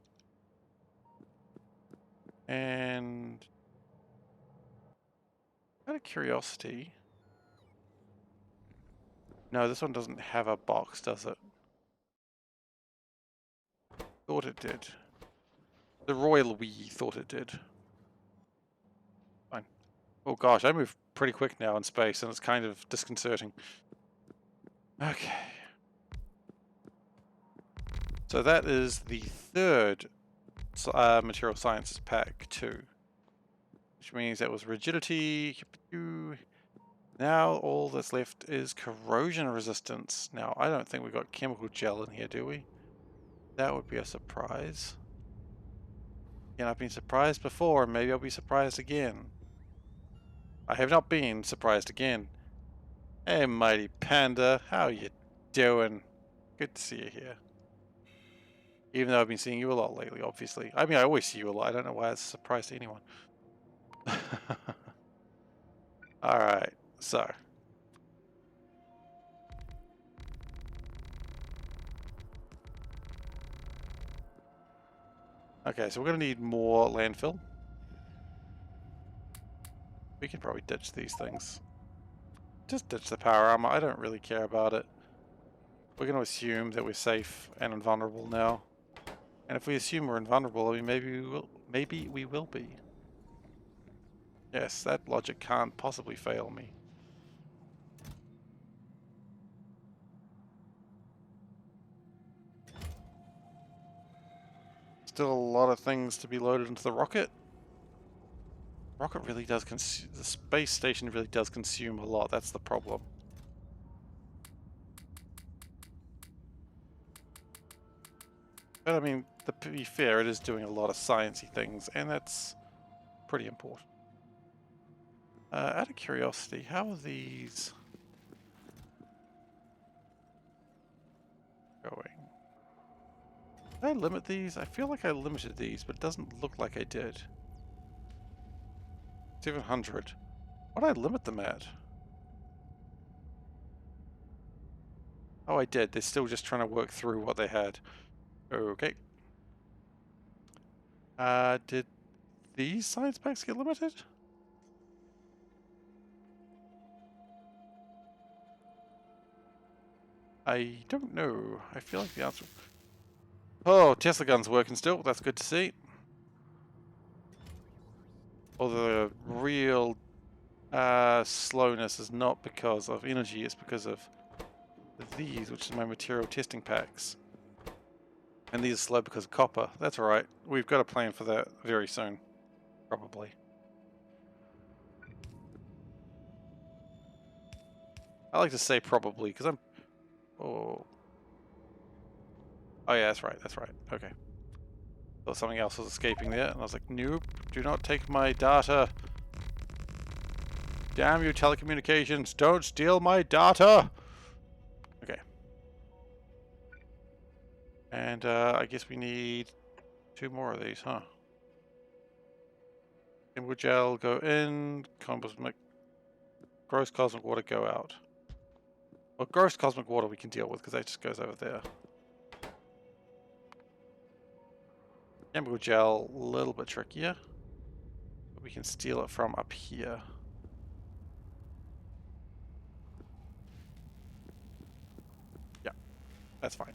And out of curiosity, no, this one doesn't have a box, does it? Thought it did. The royal we thought it did. Fine. Oh gosh, I move pretty quick now in space, and it's kind of disconcerting. Okay. So that is the third material sciences pack 2. Which means that was rigidity. Now all that's left is corrosion resistance. Now I don't think we got chemical gel in here, do we? That would be a surprise. Again, I've been surprised before, and maybe I'll be surprised again. I have not been surprised again. Hey, mighty panda, how you doing? Good to see you here. Even though I've been seeing you a lot lately, obviously. I mean, I always see you a lot. I don't know why it's a surprise to anyone. Alright, so. Okay, so we're going to need more landfill. We can probably ditch these things. Just ditch the power armor. I don't really care about it. We're going to assume that we're safe and invulnerable now. And if we assume we're invulnerable, I mean, maybe we will be. Yes, that logic can't possibly fail me. Still a lot of things to be loaded into the rocket. Rocket really does consume, the space station really does consume a lot, that's the problem. But I mean, to be fair, it is doing a lot of sciencey things, and that's pretty important. Out of curiosity, how are these going? Did I limit these? I feel like I limited these, but it doesn't look like I did. 700. What did I limit them at? Oh, I did. They're still just trying to work through what they had. Okay. Did these science packs get limited? I don't know. I feel like the answer... Oh, Tesla gun's working still. That's good to see. Although the real slowness is not because of energy, it's because of these, which is my material testing packs. And these are slow because of copper. That's alright. We've got a plan for that very soon. Probably. I like to say probably, because I'm... Oh. Oh yeah, that's right, that's right. Okay. Thought something else was escaping there, and I was like, nope, do not take my data. Damn you, telecommunications, don't steal my data! Okay. And I guess we need 2 more of these, huh? Chemical gel go in, gross cosmic water go out. Well, gross cosmic water we can deal with because that just goes over there. Chemical gel, a little bit trickier. But we can steal it from up here. Yeah, that's fine.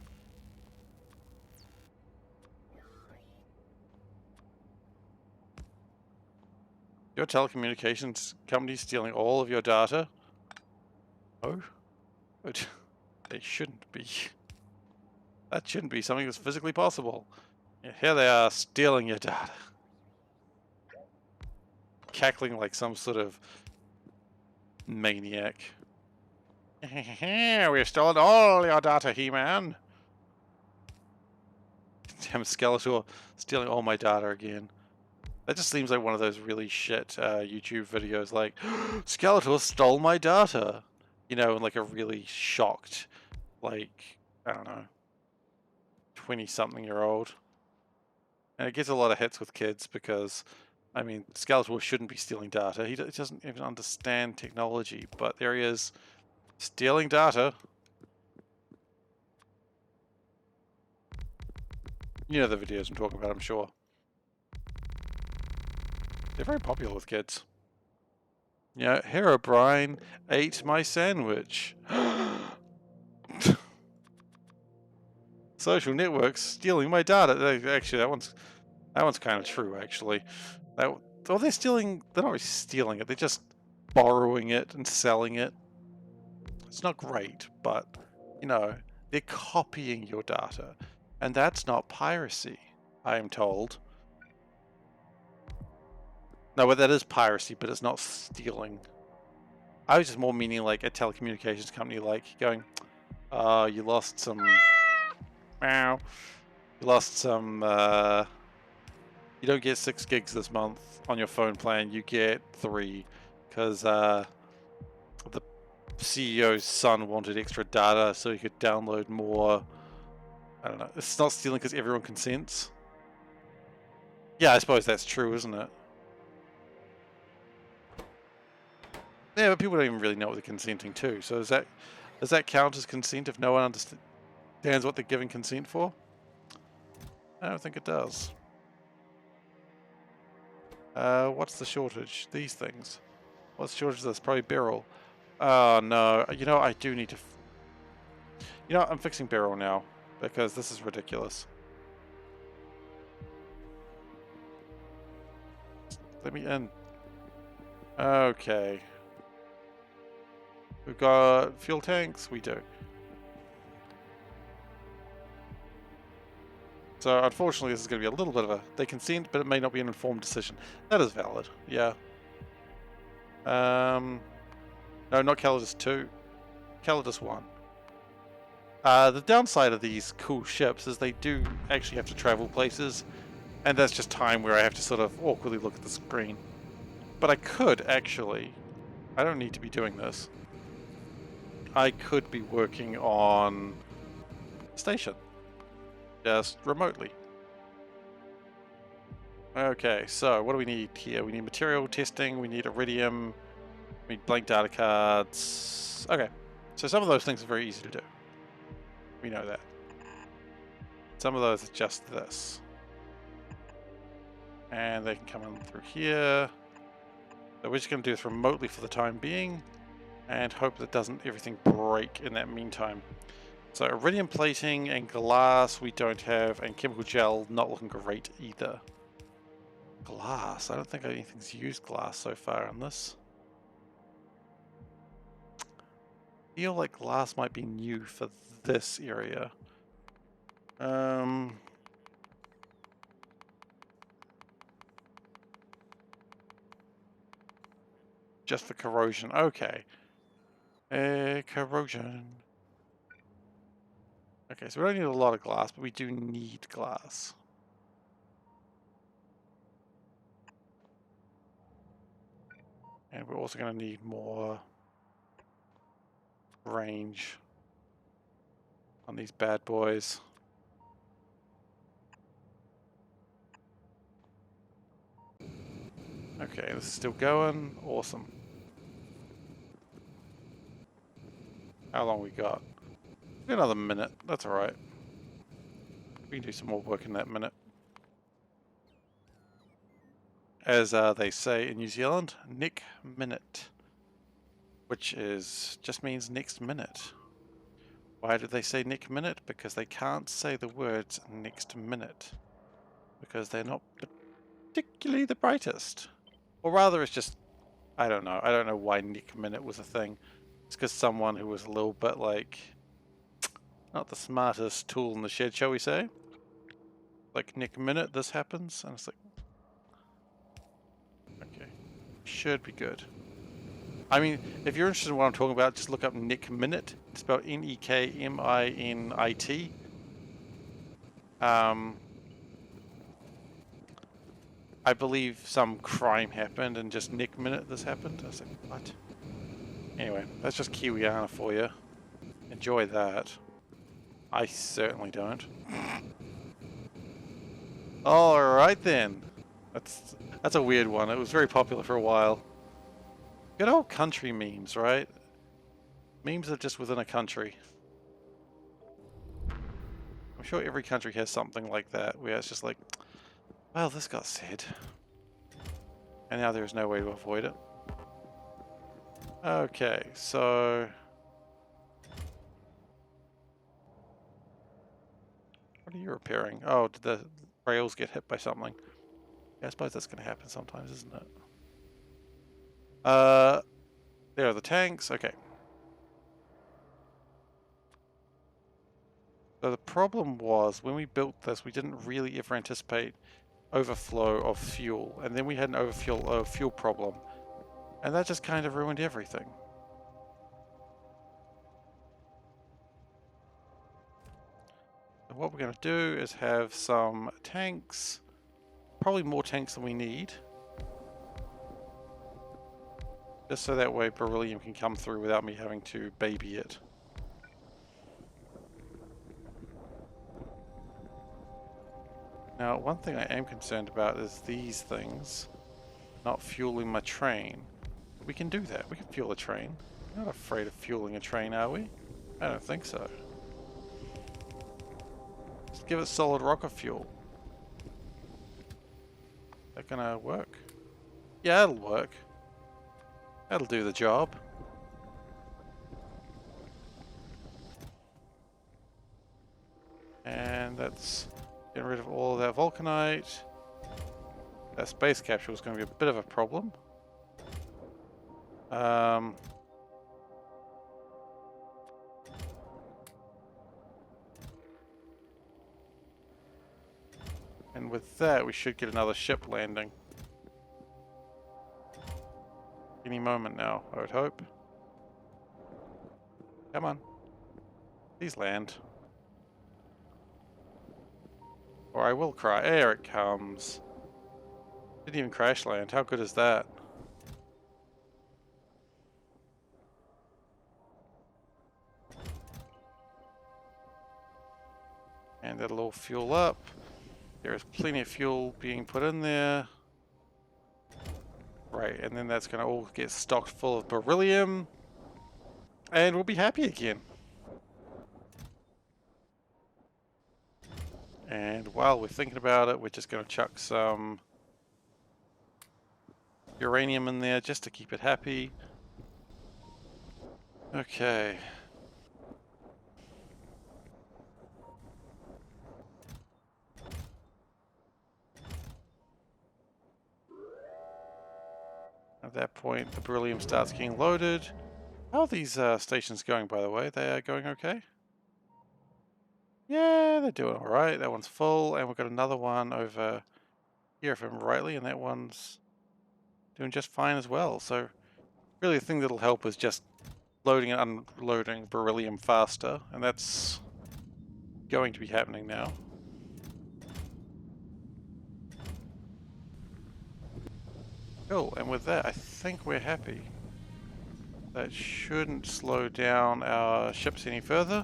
Your telecommunications company stealing all of your data? Oh? But they shouldn't be. That shouldn't be something that's physically possible. Yeah, here they are, stealing your data. Cackling like some sort of maniac. We've stolen all your data, He-Man. Damn Skeletor stealing all my data again. That just seems like one of those really shit YouTube videos like, Skeletor stole my data. You know, like a really shocked, like, I don't know, 20-something-year-old. And it gets a lot of hits with kids because, I mean, Skeletor shouldn't be stealing data. He doesn't even understand technology, but there he is, stealing data. You know the videos I'm talking about, I'm sure. They're very popular with kids. Yeah, Herobrine ate my sandwich. Social networks stealing my data. Actually, that one's kind of true. Actually, well, they're stealing. They're not really stealing it. They're just borrowing it and selling it. It's not great, but you know, they're copying your data, and that's not piracy. I am told. No, but that is piracy, but it's not stealing. I was just more meaning like a telecommunications company, like going, you lost some. Meow. You lost some. You don't get 6 gigs this month on your phone plan. You get 3, because the CEO's son wanted extra data so he could download more. I don't know. It's not stealing because everyone consents. Yeah, I suppose that's true, isn't it? Yeah, but people don't even really know what they're consenting to. So does that count as consent if no one understands what they're giving consent for? I don't think it does. What's the shortage? These things. What's the shortage of this? Probably beryl. Oh no. You know, I do need to... You know, I'm fixing beryl now, because this is ridiculous. Let me in. Okay. We've got fuel tanks? We do. So unfortunately this is going to be a little bit of a... They consent, but it may not be an informed decision. That is valid, yeah. No, not Calidus 2. Calidus 1. The downside of these cool ships is they do actually have to travel places, and that's just time where I have to sort of awkwardly look at the screen. But I could actually... I don't need to be doing this. I could be working on station. Just remotely. Okay, so what do we need here? We need material testing, we need iridium, we need blank data cards. Okay, so some of those things are very easy to do. We know that. Some of those are just this. And they can come in through here. So we're just going to do this remotely for the time being, and hope that doesn't everything break in that meantime. So iridium plating and glass we don't have, and chemical gel not looking great either. Glass, I don't think anything's used glass so far on this. I feel like glass might be new for this area. Just for corrosion, okay. Corrosion. Okay, so we don't need a lot of glass, but we do need glass. And we're also going to need more range on these bad boys. Okay, this is still going. Awesome. How long we got? Another minute. That's alright. We can do some more work in that minute. As they say in New Zealand, Nick minute. Which just means next minute. Why do they say Nick minute? Because they can't say the words next minute. Because they're not particularly the brightest. Or rather, it's just, I don't know. I don't know why Nick minute was a thing. It's because someone who was a little bit like, not the smartest tool in the shed, shall we say? Like, Nick minute, this happens. And it's like, okay, should be good. I mean, if you're interested in what I'm talking about, just look up Nick Minute. It's spelled N-E-K-M-I-N-I-T. I believe some crime happened and just Nick Minute this happened. I was like, what? Anyway, that's just Kiwiana for you. Enjoy that. I certainly don't. Alright then. That's a weird one. It was very popular for a while. Good old country memes, right? Memes are just within a country. I'm sure every country has something like that, where it's just like, well, this got said. And now there is no way to avoid it. Okay, so... What are you repairing? Oh, did the rails get hit by something? Yeah, I suppose that's going to happen sometimes, isn't it? There are the tanks. Okay. So the problem was, when we built this, we didn't really ever anticipate overflow of fuel. And then we had an fuel problem. And that just kind of ruined everything. So what we're going to do is have some tanks. Probably more tanks than we need. Just so that way beryllium can come through without me having to baby it. Now, one thing I am concerned about is these things not fueling my train. We can do that. We can fuel a train. We're not afraid of fueling a train, are we? I don't think so. Just give it solid rocket fuel. Is that gonna work? Yeah, it'll work. That'll do the job. And that's getting rid of all of that vulcanite. That space capsule is going to be a bit of a problem. And with that, we should get another ship landing. Any moment now, I would hope. Come on. Please land. Or I will cry. There it comes. Didn't even crash land. How good is that? And that'll all fuel up. There is plenty of fuel being put in there. Right, and then that's going to all get stocked full of beryllium. And we'll be happy again. And while we're thinking about it, we're just going to chuck some uranium in there just to keep it happy. Okay. At that point, the beryllium starts getting loaded. How are these stations going, by the way? They are going okay? Yeah, they're doing alright. That one's full, and we've got another one over here, if I remember rightly, and that one's doing just fine as well. So, really the thing that'll help is just loading and unloading beryllium faster, and that's going to be happening now. Cool, and with that, I think we're happy. That shouldn't slow down our ships any further.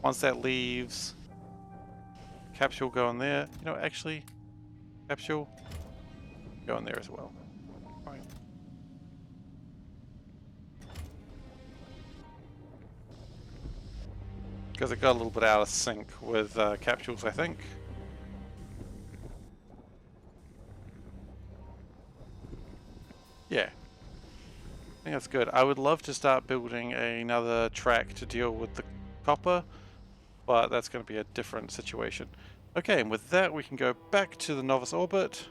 Once that leaves, capsule go in there. You know, actually, capsule go in there as well. Right. Because it got a little bit out of sync with capsules, I think. Yeah. I think that's good. I would love to start building another track to deal with the copper, but that's going to be a different situation. Okay, and with that we can go back to the novice orbit,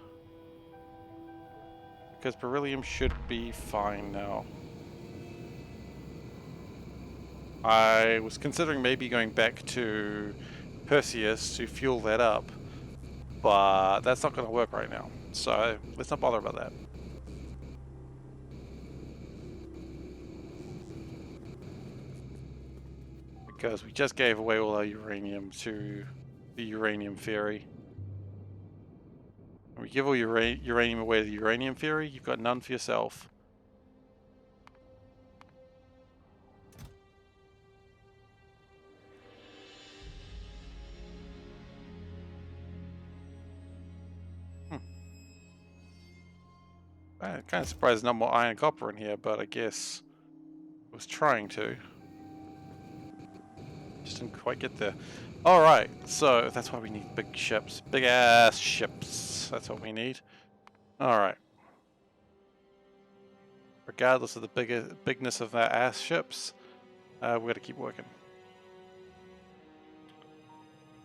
because beryllium should be fine now. I was considering maybe going back to Perseus to fuel that up, but that's not going to work right now, so let's not bother about that. Because we just gave away all our uranium to the uranium ferry. When we give all your uranium away to the uranium ferry, you've got none for yourself. I'm kind of surprised there's not more iron and copper in here, but I guess I was trying to. Just didn't quite get there. Alright, so that's why we need big ships. Big ass ships. That's what we need. Alright. Regardless of the bigness of our ass ships, we're going to keep working.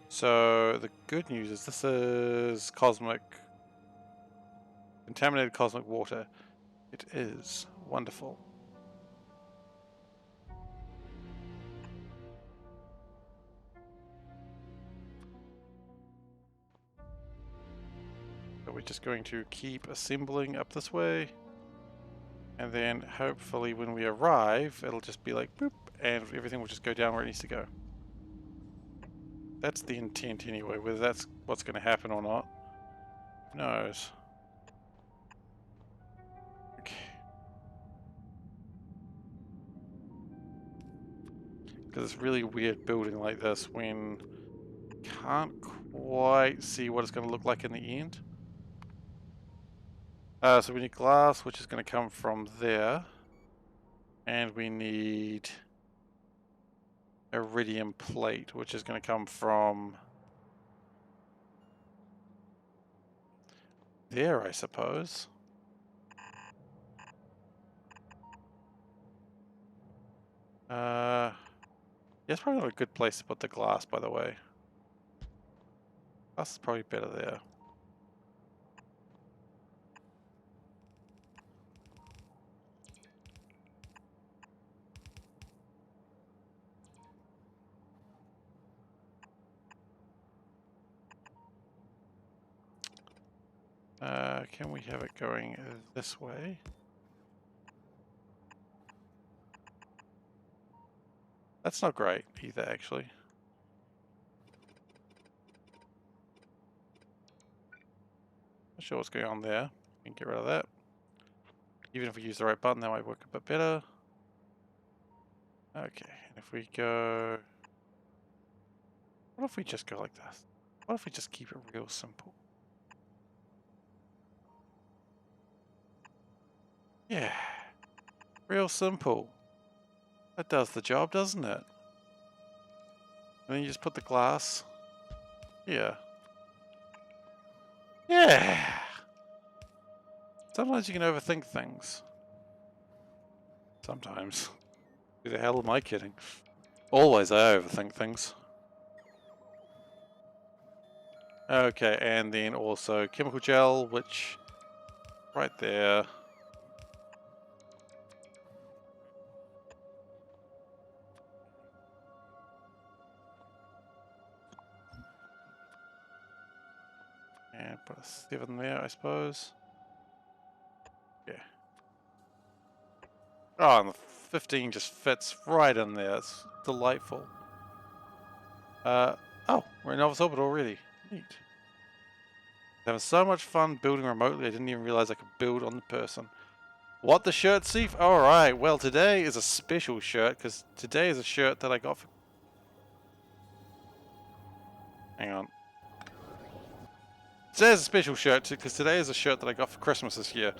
So the good news is this is contaminated cosmic water. It is wonderful. So we're just going to keep assembling up this way. And then hopefully when we arrive, it'll just be like boop, and everything will just go down where it needs to go. That's the intent anyway, whether that's what's going to happen or not. Who knows? Okay. Because it's really weird building like this when you can't quite see what it's going to look like in the end. So we need glass, which is going to come from there. And we need iridium plate, which is going to come from there, I suppose. Yeah, it's probably not a good place to put the glass, by the way. Glass is probably better there. Can we have it going this way? That's not great either, actually. Not sure what's going on there. We can get rid of that. Even if we use the right button, that might work a bit better. Okay, and if we go... What if we just go like this? What if we just keep it real simple? Yeah, real simple. That does the job, doesn't it? And then you just put the glass here. Yeah! Sometimes you can overthink things. Sometimes. Who the hell am I kidding? Always I overthink things. Okay, and then also chemical gel, which... right there. And put a 7 there, I suppose. Yeah. Oh, and the 15 just fits right in there. It's delightful. Oh, we're in Novice Orbit already. Neat. Having so much fun building remotely, I didn't even realize I could build on the person. What the shirt, Seif? Alright, well today is a special shirt, because today is a shirt that I got for... Hang on. Today is a special shirt, because today is a shirt that I got for Christmas this year.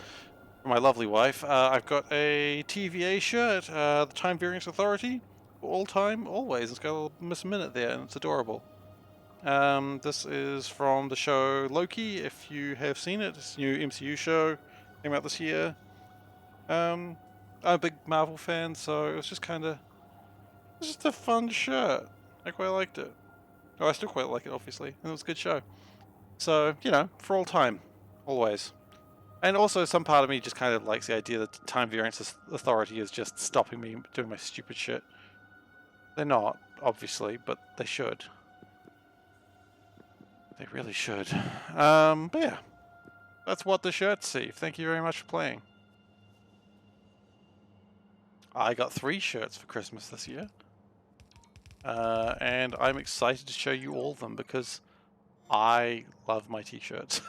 For my lovely wife. I've got a TVA shirt, the Time Variance Authority. All time, always. It's got a little Miss Minute there, and it's adorable. This is from the show Loki, if you have seen it. It's a new MCU show, came out this year. I'm a big Marvel fan, so it was just kind of... It was just a fun shirt. I quite liked it. Oh, I still quite like it, obviously. And it was a good show. So, you know, for all time. Always. And also, some part of me just kind of likes the idea that Time Variance Authority is just stopping me doing my stupid shit. They're not, obviously, but they should. They really should. But yeah. That's what the shirts see. Thank you very much for playing. I got 3 shirts for Christmas this year. And I'm excited to show you all of them because I love my t-shirts.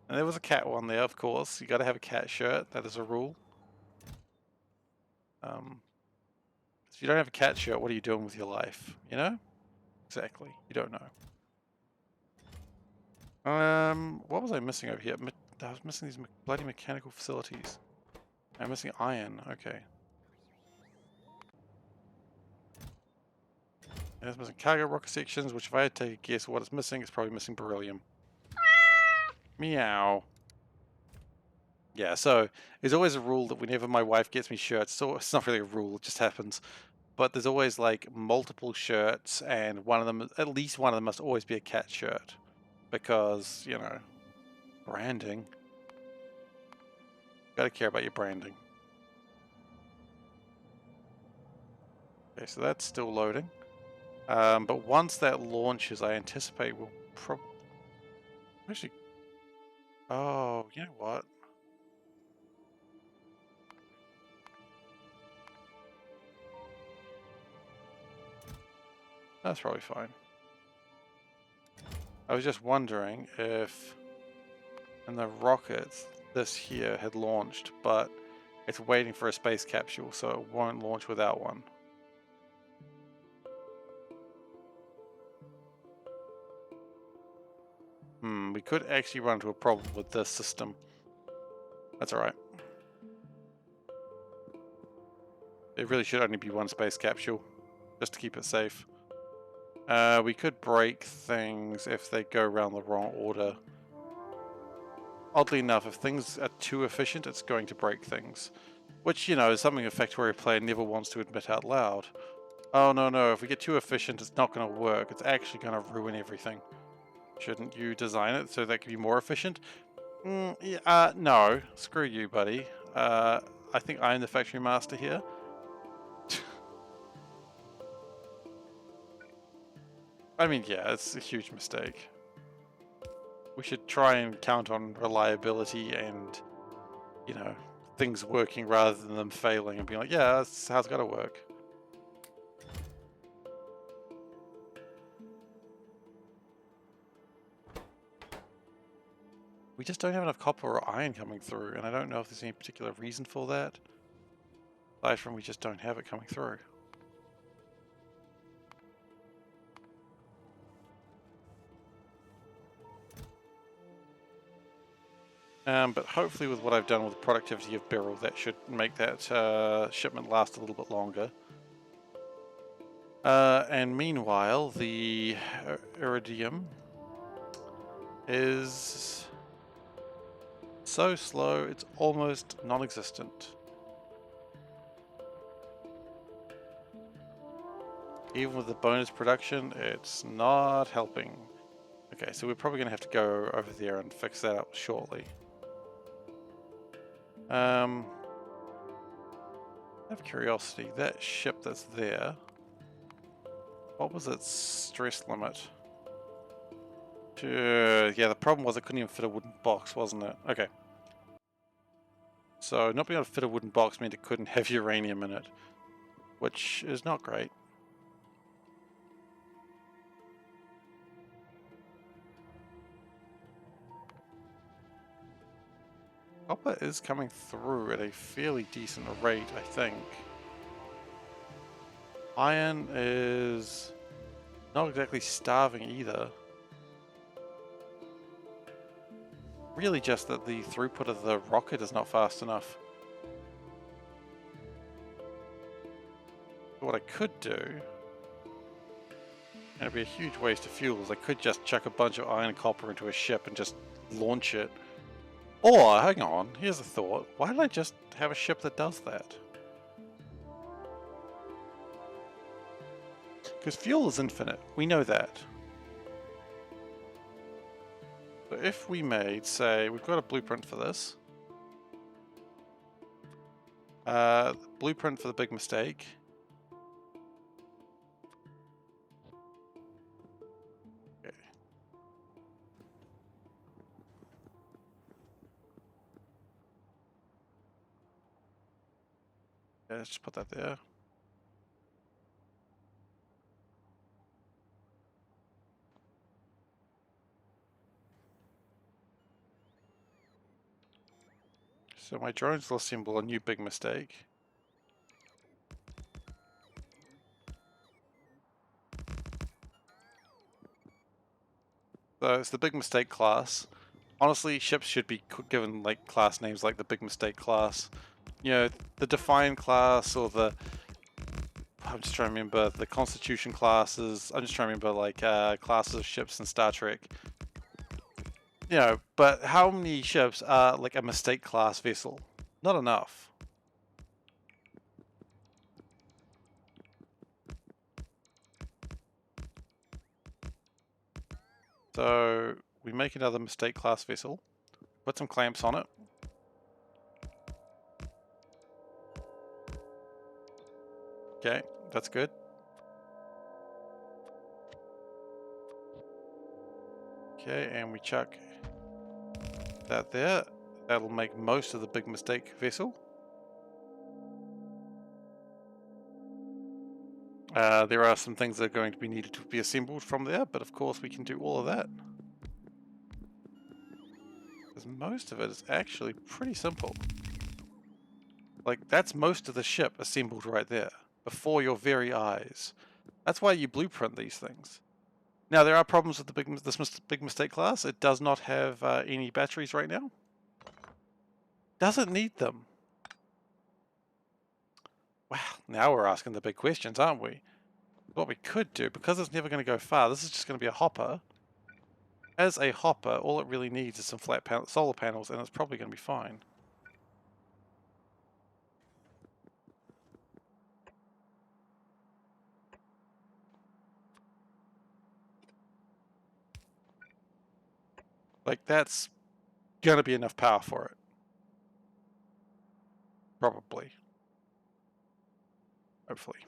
And there was a cat one there, of course. You gotta have a cat shirt. That is a rule. If you don't have a cat shirt, what are you doing with your life? You know? Exactly. You don't know. What was I missing over here? I was missing these bloody mechanical facilities. I'm missing iron. Okay. It's missing cargo rocket sections, which if I had to take a guess what it's missing, it's probably missing beryllium. Meow. Yeah, so there's always a rule that whenever my wife gets me shirts, so it's not really a rule, it just happens. But there's always like multiple shirts, and one of them, at least one of them, must always be a cat shirt. Because, you know, branding. Gotta care about your branding. Okay, so that's still loading. But once that launches, I anticipate we'll probably... Actually... Oh, you know what? That's probably fine. I was just wondering if in the rockets this here had launched, but it's waiting for a space capsule, so it won't launch without one. We could actually run into a problem with this system. That's alright. It really should only be one space capsule, just to keep it safe. We could break things if they go around the wrong order. Oddly enough, if things are too efficient, it's going to break things. Which, you know, is something a Factorio player never wants to admit out loud. Oh no, if we get too efficient, it's not going to work. It's actually going to ruin everything. Shouldn't you design it so that can be more efficient? No. Screw you, buddy. I think I'm the factory master here. I mean, yeah, it's a huge mistake. We should try and count on reliability and, you know, things working rather than them failing and being like, yeah, that's how it's got to work. We just don't have enough copper or iron coming through, and I don't know if there's any particular reason for that. Aside from we just don't have it coming through. But hopefully with what I've done with the productivity of Beryl, that should make that shipment last a little bit longer. And meanwhile, the iridium is so slow, it's almost non-existent. Even with the bonus production, it's not helping. Okay, so we're probably going to have to go over there and fix that up shortly. Out of curiosity, that ship that's there, what was its stress limit? Yeah, the problem was it couldn't even fit a wooden box, wasn't it? Okay. So not being able to fit a wooden box meant it couldn't have uranium in it, which is not great. Copper is coming through at a fairly decent rate, I think. Iron is not exactly starving either. Really just that the throughput of the rocket is not fast enough. What I could do, and it'd be a huge waste of fuel, is I could just chuck a bunch of iron and copper into a ship and just launch it. Or, hang on, here's a thought. Why don't I just have a ship that does that? Because fuel is infinite, we know that. So if we made, say, we've got a blueprint for this. Blueprint for the big mistake. Okay. Yeah, let's just put that there. So my drones will assemble a new big mistake. So it's the big mistake class. Honestly, ships should be given like class names like the big mistake class. You know, the Defiant class or the I'm just trying to remember the Constitution classes. I'm just trying to remember like classes of ships in Star Trek. You know, but how many ships are like a mistake class vessel? Not enough. So we make another mistake class vessel, put some clamps on it. Okay, that's good. Okay, and we chuck that there. That'll make most of the big mistake vessel. There are some things that are going to be needed to be assembled from there, but of course we can do all of that. Because most of it is actually pretty simple. Like, that's most of the ship assembled right there, before your very eyes. That's why you blueprint these things. Now, there are problems with this big mistake class. It does not have any batteries right now. Doesn't need them. Wow, now we're asking the big questions, aren't we? What we could do, because it's never going to go far, this is just going to be a hopper. As a hopper, all it really needs is some flat solar panels, and it's probably going to be fine. Like, that's going to be enough power for it. Probably. Hopefully.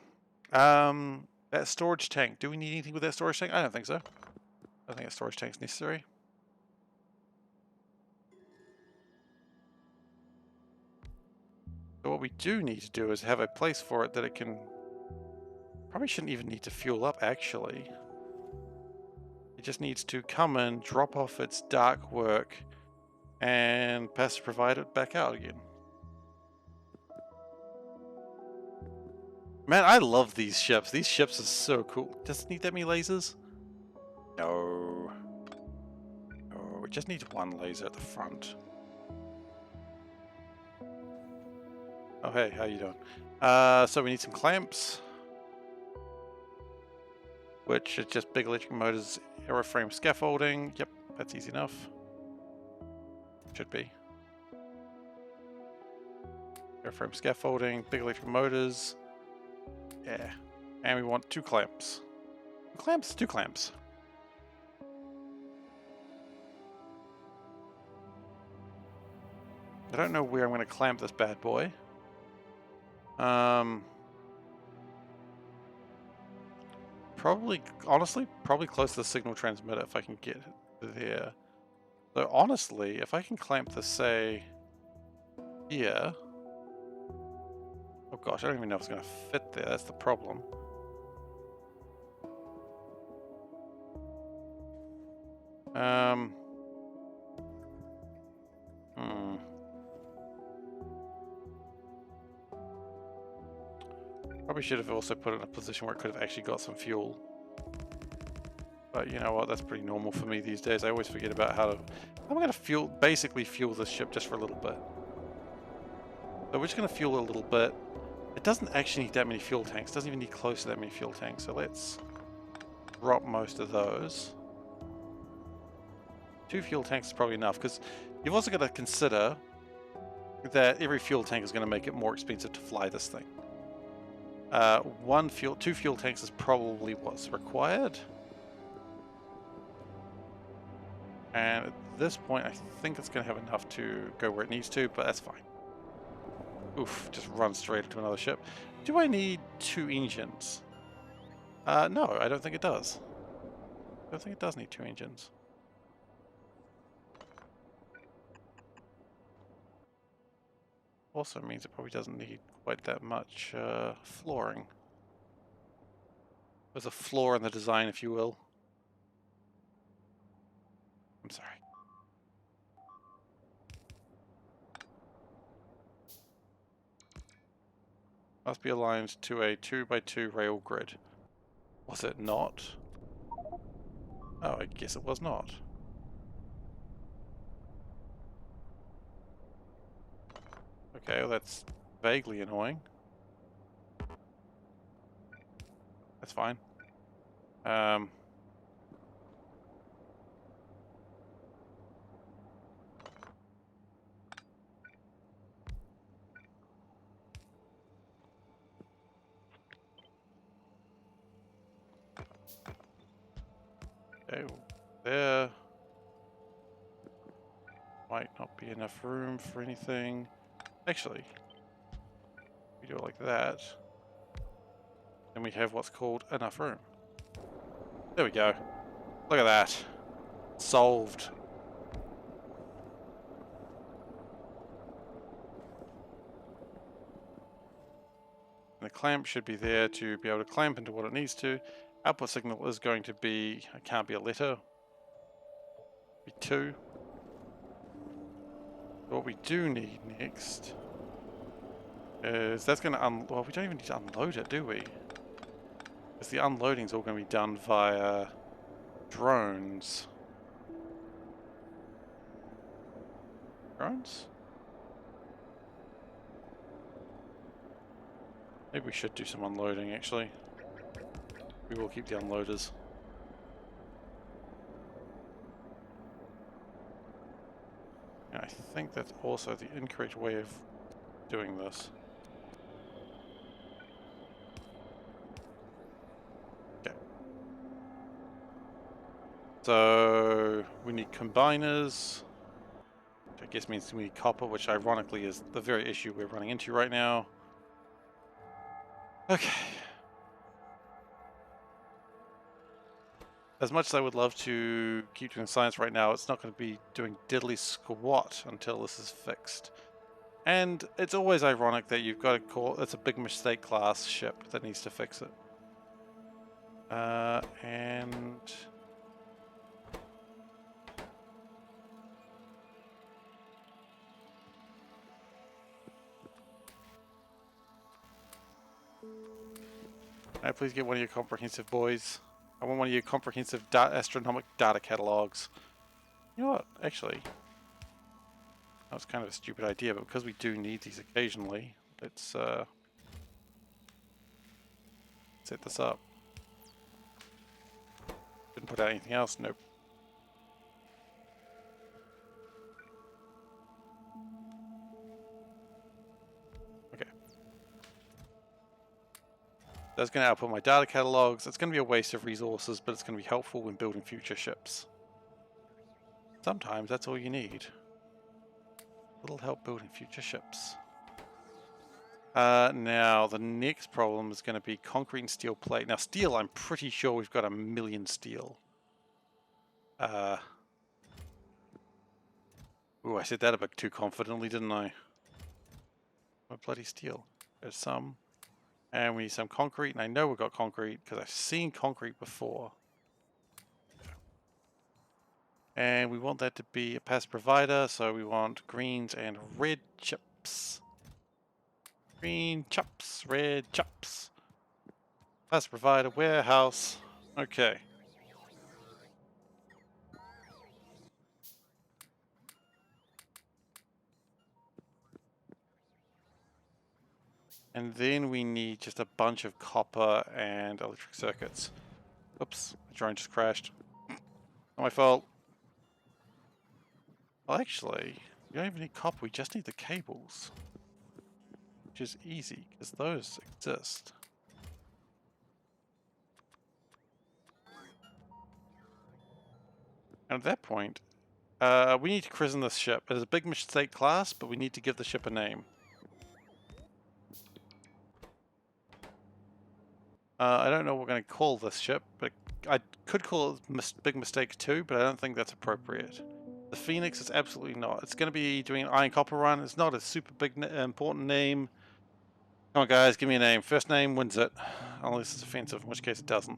That storage tank. Do we need anything with that storage tank? I don't think so. I don't think a storage tank is necessary. So what we do need to do is have a place for it that it can... Probably shouldn't even need to fuel up, actually. It just needs to come in, drop off its dark work, and passive provide it back out again. Man, I love these ships. These ships are so cool. Does it need that many lasers? No. No, it just needs one laser at the front. Oh, hey, how you doing? So we need some clamps. Which is just big electric motors, aeroframe scaffolding. Yep, that's easy enough. Should be. Airframe scaffolding, big electric motors. Yeah. And we want 2 clamps. 2 clamps? 2 clamps. I don't know where I'm going to clamp this bad boy. Probably, honestly, probably close to the signal transmitter if I can get there. So honestly, if I can clamp this, say, here. Oh gosh, I don't even know if it's going to fit there. That's the problem. Probably should have also put it in a position where it could have actually got some fuel. But you know what, that's pretty normal for me these days. I always forget about how to... I'm going to basically fuel this ship just for a little bit. So we're just going to fuel it a little bit. It doesn't actually need that many fuel tanks. It doesn't even need close to that many fuel tanks. So let's drop most of those. 2 fuel tanks is probably enough, because you've also got to consider that every fuel tank is going to make it more expensive to fly this thing. 2 fuel tanks is probably what's required. And at this point, I think it's going to have enough to go where it needs to, but that's fine. Oof, just run straight into another ship. Do I need 2 engines? No, I don't think it does. I don't think it does need 2 engines. Also means it probably doesn't need quite that much flooring. There's a flaw in the design, if you will. I'm sorry. Must be aligned to a 2x2 rail grid. Was it not? Oh, I guess it was not. Okay, well that's vaguely annoying. That's fine. Okay, there might not be enough room for anything. Actually, we do it like that, and we have what's called enough room. There we go. Look at that. Solved. And the clamp should be there to be able to clamp into what it needs to. Output signal is going to be, it can't be a letter, be 2. What we do need next is that's going to well, we don't even need to unload it, do we? Because the unloading is all going to be done via drones. Drones? Maybe we should do some unloading, actually. We will keep the unloaders. And I think that's also the incorrect way of doing this. Okay. So we need combiners, which I guess means we need copper, which ironically is the very issue we're running into right now. Okay. As much as I would love to keep doing science right now, it's not going to be doing diddly squat until this is fixed. And it's always ironic that you've got to call it's a big mistake class ship that needs to fix it. And can I please get one of your comprehensive boys? I want one of your comprehensive astronomic data catalogs. You know what? Actually, that was kind of a stupid idea, but because we do need these occasionally, let's set this up. Didn't put out anything else. Nope. Okay. That's going to output my data catalogs. It's going to be a waste of resources, but it's going to be helpful when building future ships. Sometimes that's all you need. A little help building future ships. Now, the next problem is going to be concrete and steel plate. Now, steel, I'm pretty sure we've got 1 million steel. Ooh, I said that a bit too confidently, didn't I? What bloody steel? There's some. And we need some concrete, and I know we've got concrete because I've seen concrete before. And we want that to be a pass provider, so we want greens and red chips. Green chops, red chops. Pass provider, warehouse. Okay. And then we need just a bunch of copper and electric circuits. Oops, the drone just crashed. Not my fault. Well, actually, we don't even need copper, we just need the cables. Which is easy, because those exist. And at that point, we need to christen this ship. It is a big mistake class, but we need to give the ship a name. I don't know what we're going to call this ship, but I could call it Big Mistake 2, but I don't think that's appropriate. The Phoenix is absolutely not. It's going to be doing an iron copper run. It's not a super big important name. Come on guys, give me a name. First name wins it. Unless it's offensive, in which case it doesn't.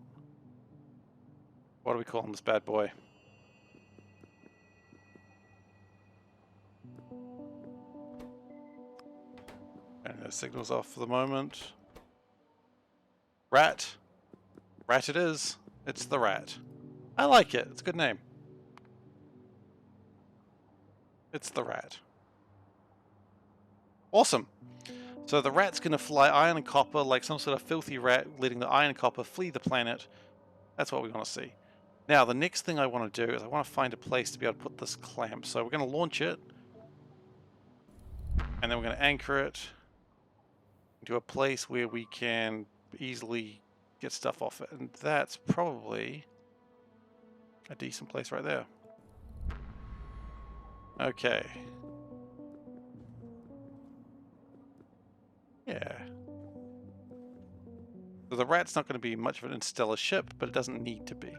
What do we call this bad boy? And the signal's off for the moment. Rat. Rat it is. It's the Rat. I like it. It's a good name. It's the Rat. Awesome. So the rat's going to fly iron and copper like some sort of filthy rat, letting the iron and copper flee the planet. That's what we want to see. Now, the next thing I want to do is I want to find a place to be able to put this clamp. So we're going to launch it, and then we're going to anchor it into a place where we can easily get stuff off it. And that's probably a decent place right there. Okay. Yeah. So the rat's not going to be much of an interstellar ship, but it doesn't need to be.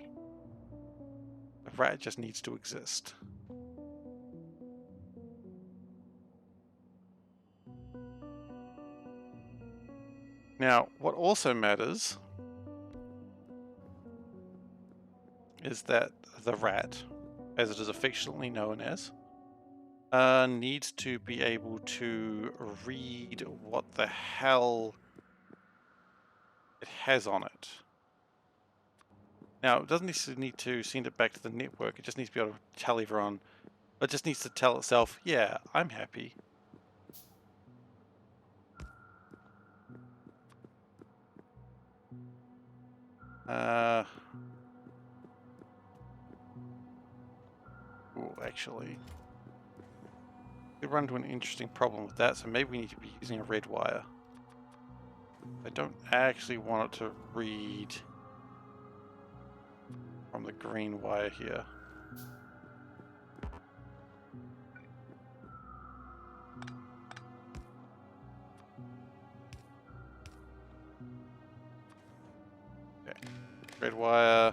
The rat just needs to exist. Now, what also matters is that the rat, as it is affectionately known as, needs to be able to read what the hell it has on it. Now, it doesn't necessarily need to send it back to the network, it just needs to be able to tell everyone, it just needs to tell itself, yeah, I'm happy. Actually, we run into an interesting problem with that, so maybe we need to be using a red wire. I don't actually want it to read from the green wire here. Okay, red wire.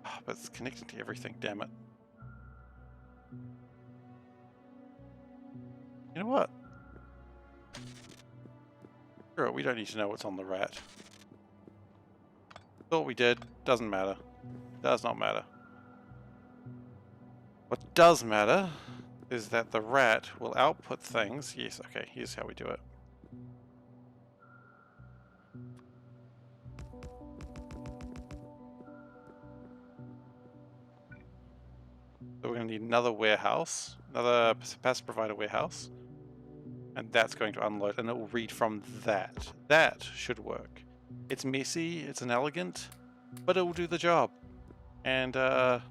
Oh, but it's connected to everything, damn it. You know what? Sure, we don't need to know what's on the rat. Thought we did, doesn't matter. Does not matter. What does matter is that the rat will output things. Yes, okay, here's how we do it. So we're going to need another warehouse, another passive provider warehouse, and that's going to unload, and it will read from that. That should work. It's messy, it's inelegant, but it will do the job. And as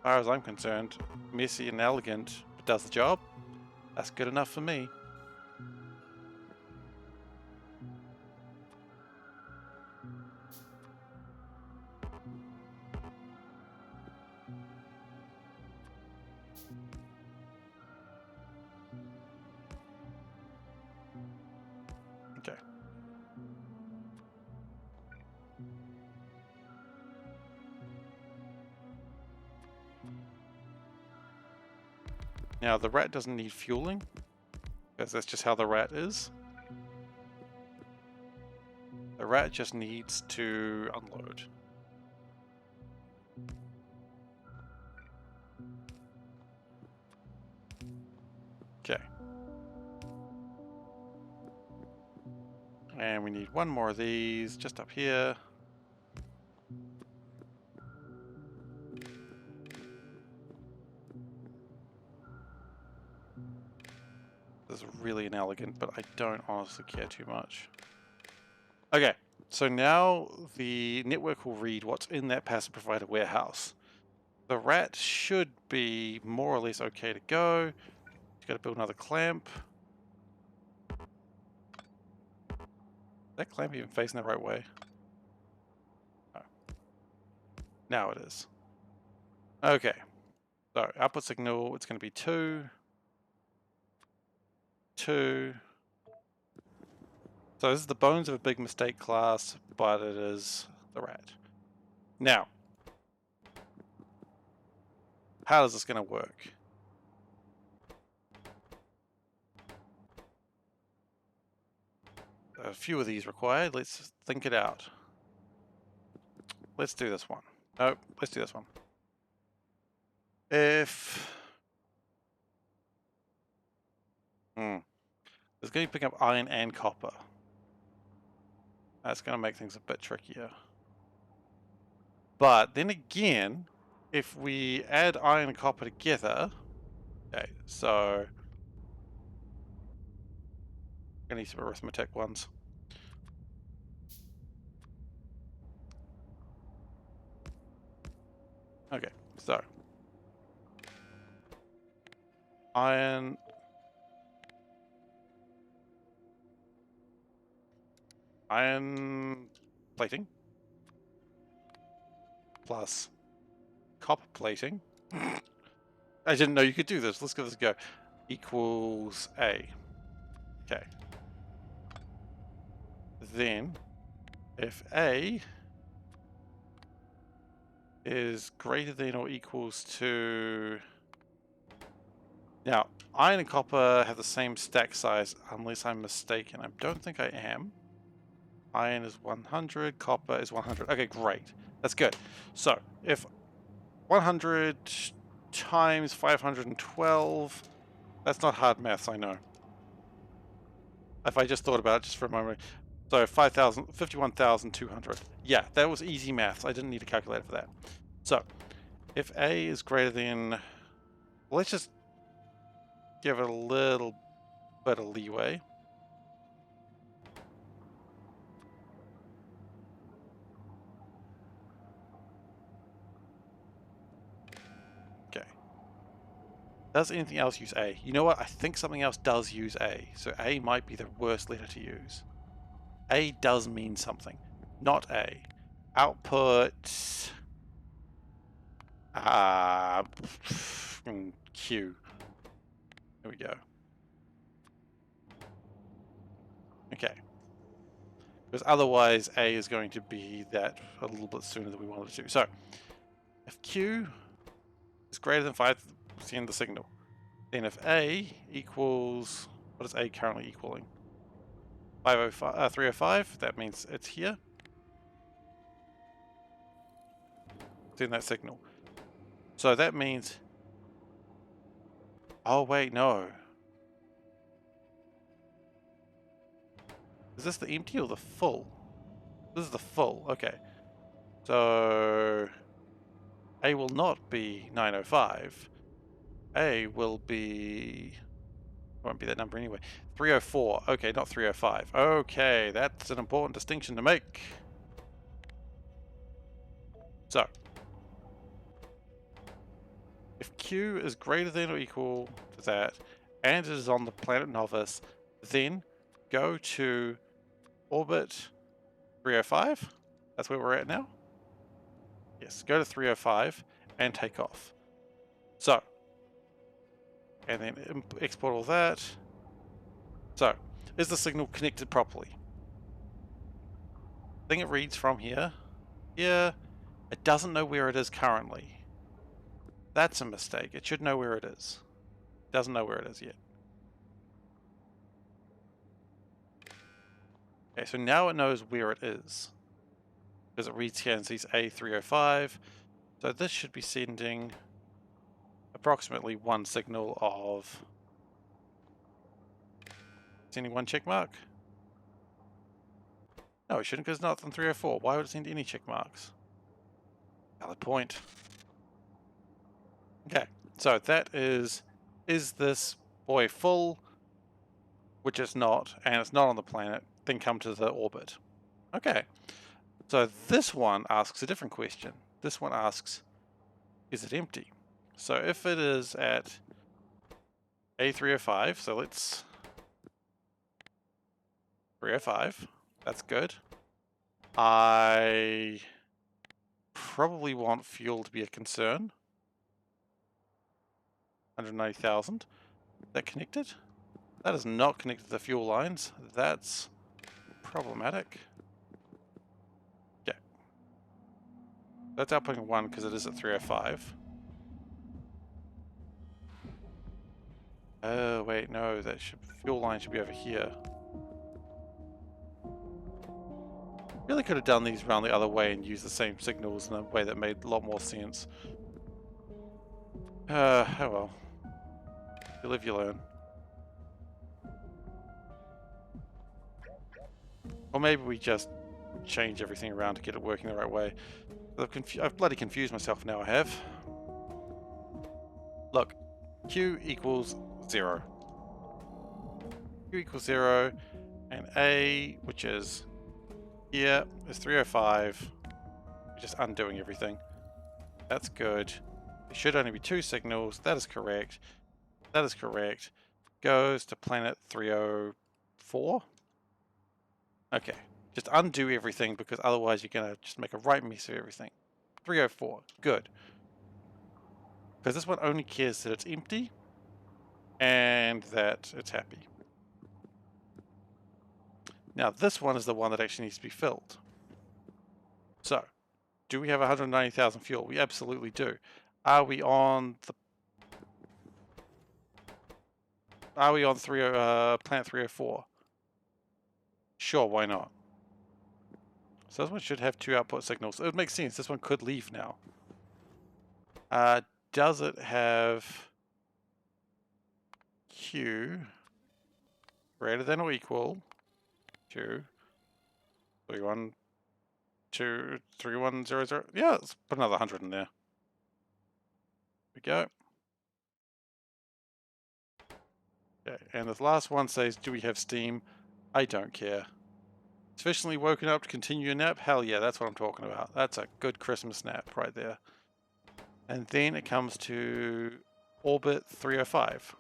far as I'm concerned, messy and elegant, but does the job. That's good enough for me. Okay. Now the rat doesn't need fueling, because that's just how the rat is. The rat just needs to unload. Okay. And we need one more of these just up here. This is really inelegant, but I don't honestly care too much. Okay, so now the network will read what's in that passive provider warehouse. The rat should be more or less okay to go. Just got to build another clamp. Is that clamp even facing the right way? No. Now it is. Okay. So output signal, it's going to be 2. 2. So this is the bones of a big mistake class, but it is the rat. Now, how is this going to work? A few of these required. Let's think it out. Let's do this one. No, let's do this one. If it's going to pick up iron and copper. That's going to make things a bit trickier. But then again, if we add iron and copper together, okay, so I need some arithmetic ones. Okay, so iron plating plus copper plating. I didn't know you could do this. Let's give this a go. Equals A. Okay. Then, if A is greater than or equals to... Now, iron and copper have the same stack size, unless I'm mistaken. I don't think I am. Iron is 100, copper is 100. Okay, great. That's good. So, if 100 times 512... That's not hard maths, I know. If I just thought about it just for a moment. So 51,200. Yeah, that was easy maths. I didn't need a calculator for that. So, if A is greater than... Let's just give it a little bit of leeway. Okay. Does anything else use A? You know what? I think something else does use A. So A might be the worst letter to use. A does mean something. Not A. Output... Q. There we go. Okay. Because otherwise A is going to be that a little bit sooner than we wanted it to. So, if Q is greater than 5, send the signal. Then if A equals... What is A currently equaling? 305, that means it's here. Send that signal. So that means... Oh wait, no. Is this the empty or the full? This is the full, okay. So... A will not be 905. A will be... Won't be that number anyway. 304. Okay, not 305. Okay, that's an important distinction to make. So, if Q is greater than or equal to that, and it is on the planet Novice, then go to orbit 305. That's where we're at now. Yes, go to 305 and take off. So, and then export all that. So, is the signal connected properly? I think it reads from here. Here, it doesn't know where it is currently. That's a mistake. It should know where it is. It doesn't know where it is yet. Okay, so now it knows where it is. Because it reads here and sees A305. So this should be sending approximately one signal of... Sending one check mark? No, it shouldn't because it's not on 304. Why would it send any check marks? Valid point. Okay, so that is this boy full? Which it's not, and it's not on the planet, then come to the orbit. Okay, so this one asks a different question. This one asks, is it empty? So if it is at A305, so let's... 305, that's good. I probably want fuel to be a concern. 190,000. Is that connected? That is not connected to the fuel lines. That's problematic. Okay. That's outputting 1 because it is at 305. Oh, wait, no. That fuel line should be over here. Really could have done these around the other way and used the same signals in a way that made a lot more sense. Oh well. You live, you learn. Or maybe we just change everything around to get it working the right way. I've bloody confused myself now, I have. Look, Q equals 0. Q equals 0. And A, which is here, is 305. We're just undoing everything. That's good. There should only be 2 signals. That is correct. That is correct. Goes to planet 304. Okay. Just undo everything because otherwise you're going to just make a right mess of everything. 304. Good. Because this one only cares that it's empty and that it's happy. Now this one is the one that actually needs to be filled. So, do we have 190,000 fuel? We absolutely do. Are we on the... Are we on planet 304? Sure, why not? So this one should have 2 output signals. It would make sense. This one could leave now. Does it have Q greater than or equal to 3100? Yeah, let's put another 100 in there. There we go. Okay, and this last one says, do we have steam? I don't care. Sufficiently woken up to continue your nap? Hell yeah, that's what I'm talking about. That's a good Christmas nap right there. And then it comes to orbit 305.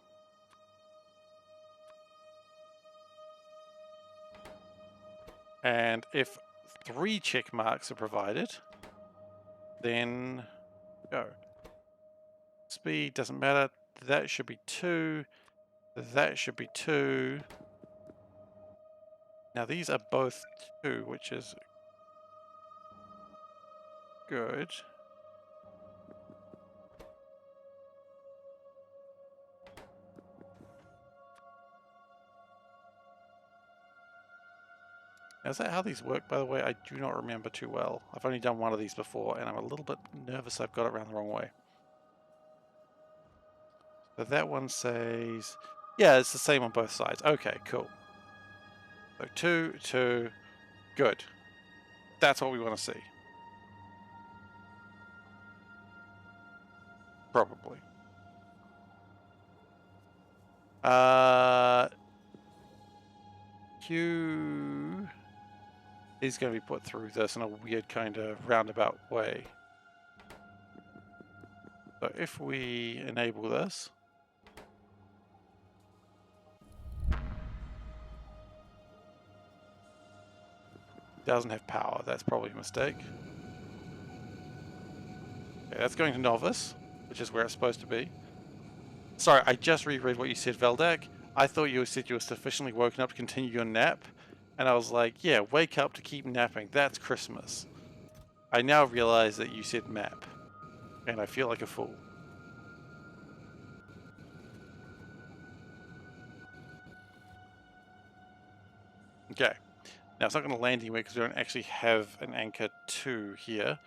And if 3 check marks are provided, then go. Speed doesn't matter. That should be 2. That should be 2. Now these are both 2, which is good. Now, is that how these work, by the way? I do not remember too well. I've only done one of these before, and I'm a little bit nervous I've got it around the wrong way. So that one says... Yeah, it's the same on both sides. Okay, cool. So 2, 2, good. That's what we want to see. Probably. Q is going to be put through this in a weird kind of roundabout way. So if we enable this, doesn't have power. That's probably a mistake. Okay, that's going to novice, which is where it's supposed to be. Sorry, I just reread what you said, Veldak. I thought you said you were sufficiently woken up to continue your nap. And I was like, yeah, wake up to keep napping. That's Christmas. I now realize that you said map. And I feel like a fool. Okay. Now, it's not going to land anywhere because we don't actually have an anchor 2 here.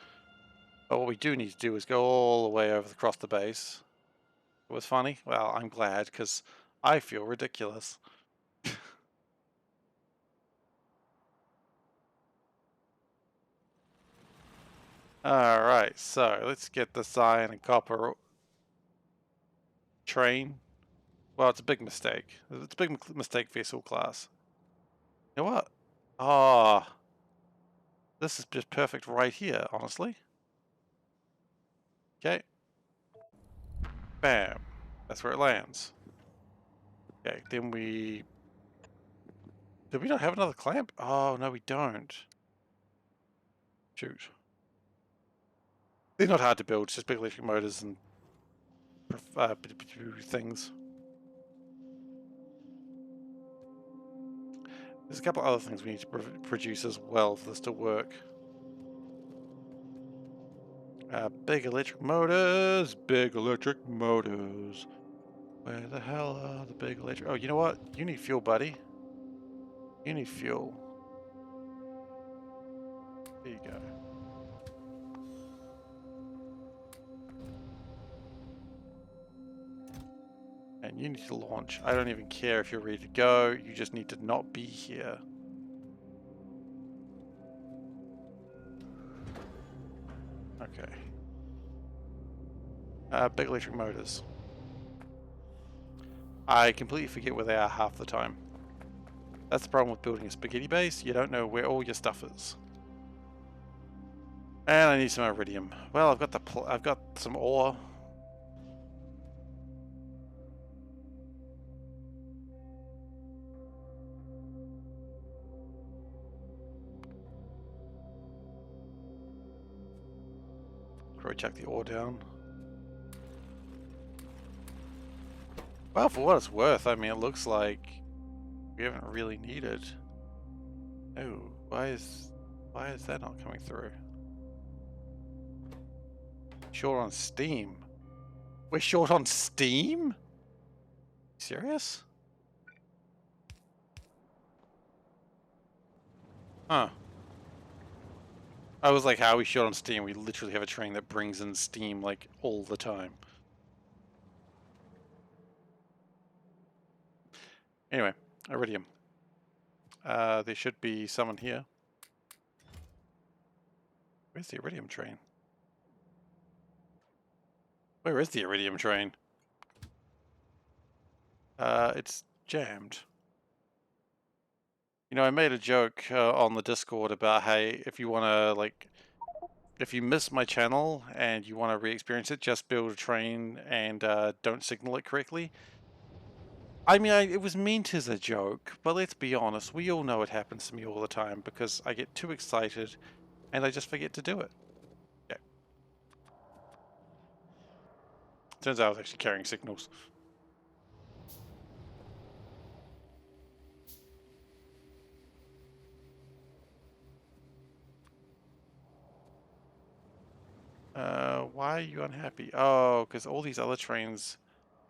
But what we do need to do is go all the way over across the base. It was funny? Well, I'm glad because I feel ridiculous. Alright, so let's get the iron and copper train. Well, it's a big mistake. It's a big mistake vessel class. You know what? Ah, this is just perfect right here, honestly. Okay. Bam. That's where it lands. Okay, then we... Did we not have another clamp? Oh, no, we don't. Shoot. They're not hard to build, it's just big electric motors and things. There's a couple other things we need to produce as well for this to work. Big electric motors, big electric motors. Where the hell are the big electric... Oh, you know what? You need fuel, buddy. You need fuel. There you go. And you need to launch. I don't even care if you're ready to go. You just need to not be here. Okay. Big electric motors. I completely forget where they are half the time. That's the problem with building a spaghetti base. You don't know where all your stuff is. And I need some iridium. Well, I've got some ore. Probably chuck the ore down. Well, for what it's worth, I mean, it looks like we haven't really needed. Oh, why is that not coming through? Short on steam. We're short on steam? Serious? Huh. I was like, how are we short on steam? We literally have a train that brings in steam like all the time. Anyway, iridium. There should be someone here. Where's the iridium train? Where is the iridium train? It's jammed. You know, I made a joke on the Discord about, hey, if you want to, like, if you miss my channel and you want to re-experience it, just build a train and don't signal it correctly. I mean, it was meant as a joke, but let's be honest, we all know it happens to me all the time because I get too excited and I just forget to do it. Okay. Turns out I was actually carrying signals. Why are you unhappy? Oh, because all these other trains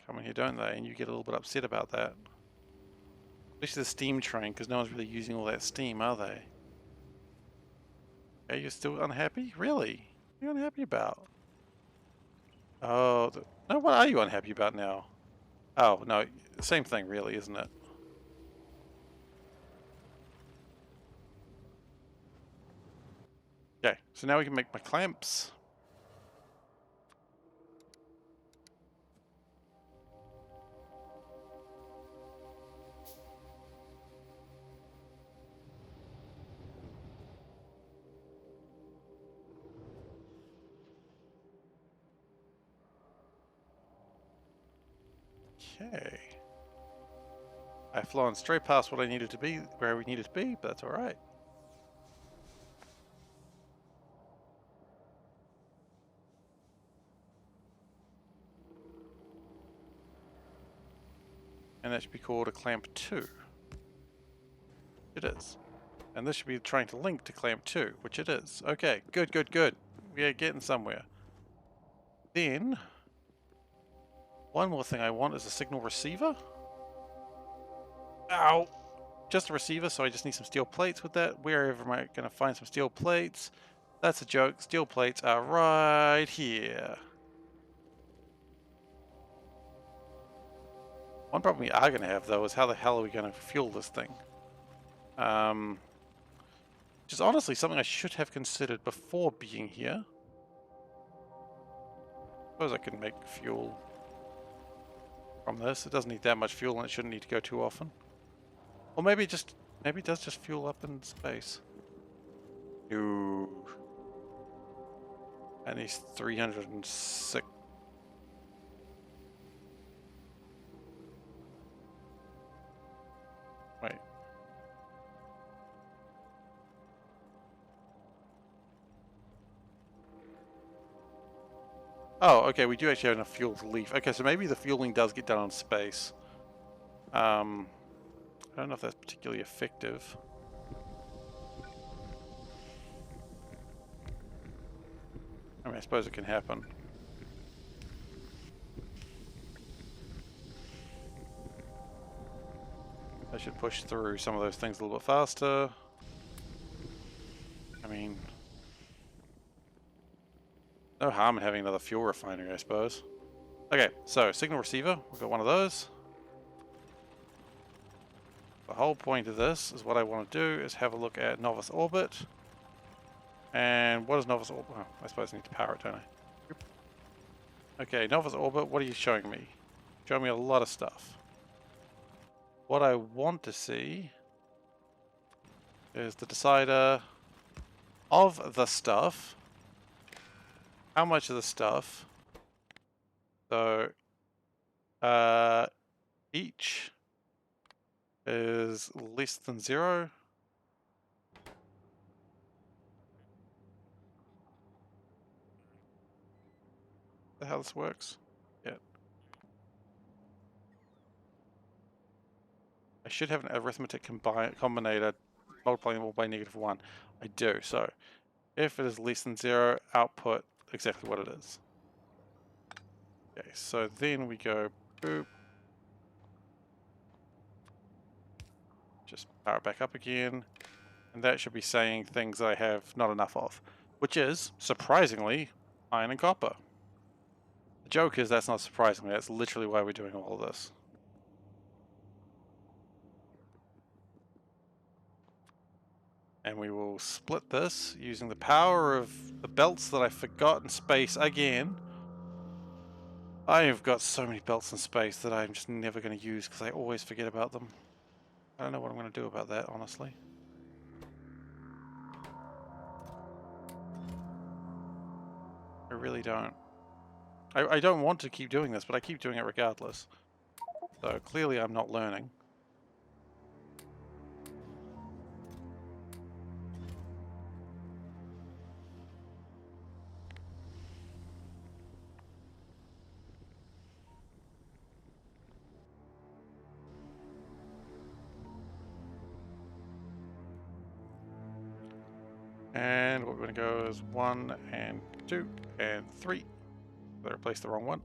come in here, don't they? And you get a little bit upset about that. Especially the steam train, because no one's really using all that steam, are they? Are you still unhappy? Really? What are you unhappy about? Oh, no, what are you unhappy about now? Oh, no, same thing really, isn't it? Okay, so now we can make my clamps. Okay. I've flown straight past what I needed to be, where we needed to be, but that's alright. And that should be called a clamp 2. It is. And this should be trying to link to clamp 2, which it is. Okay, good, good, good. We are getting somewhere. Then, one more thing I want is a signal receiver. Ow! Just a receiver, so I just need some steel plates with that. Wherever am I going to find some steel plates? That's a joke. Steel plates are right here. One problem we are going to have, though, is how the hell are we going to fuel this thing? Which is honestly something I should have considered before being here. Suppose I can make fuel from this. It doesn't need that much fuel, and it shouldn't need to go too often. Or maybe it does just fuel up in space. Ooh. And he's 306. Wait. Oh, okay, we do actually have enough fuel to leave. Okay, so maybe the fueling does get done on space. I don't know if that's particularly effective. I mean, I suppose it can happen. I should push through some of those things a little bit faster. I mean, no harm in having another fuel refinery, I suppose. Okay, so signal receiver, we've got one of those. The whole point of this is what I want to do is have a look at novice orbit. And what is novice orbit? Oh, I suppose I need to power it, don't I? Okay, novice orbit, what are you showing me? Showing me a lot of stuff. What I want to see is the decider of the stuff. How much of the stuff? So, each is less than 0. That's how this works. Yeah. I should have an arithmetic combinator multiplying them all by -1. I do. So, if it is less than 0, output exactly what it is. Okay, so then we go boop. Just power it back up again. And that should be saying things I have not enough of. Which is, surprisingly, iron and copper. The joke is that's not surprisingly, that's literally why we're doing all of this. And we will split this using the power of the belts that I forgot in space again. I have got so many belts in space that I'm just never going to use because I always forget about them. I don't know what I'm going to do about that, honestly. I really don't. I don't want to keep doing this, but I keep doing it regardless. So clearly I'm not learning. And what we're going to go is 1 and 2 and 3. I replaced the wrong one.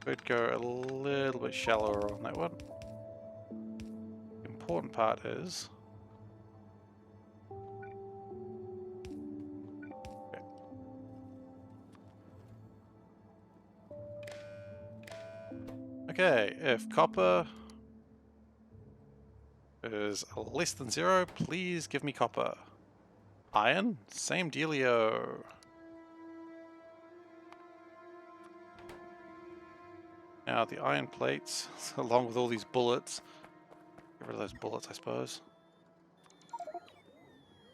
Could go a little bit shallower on that one. The important part is... Okay, if copper is less than 0, please give me copper. Iron, same dealio. Now the iron plates, along with all these bullets. Get rid of those bullets, I suppose.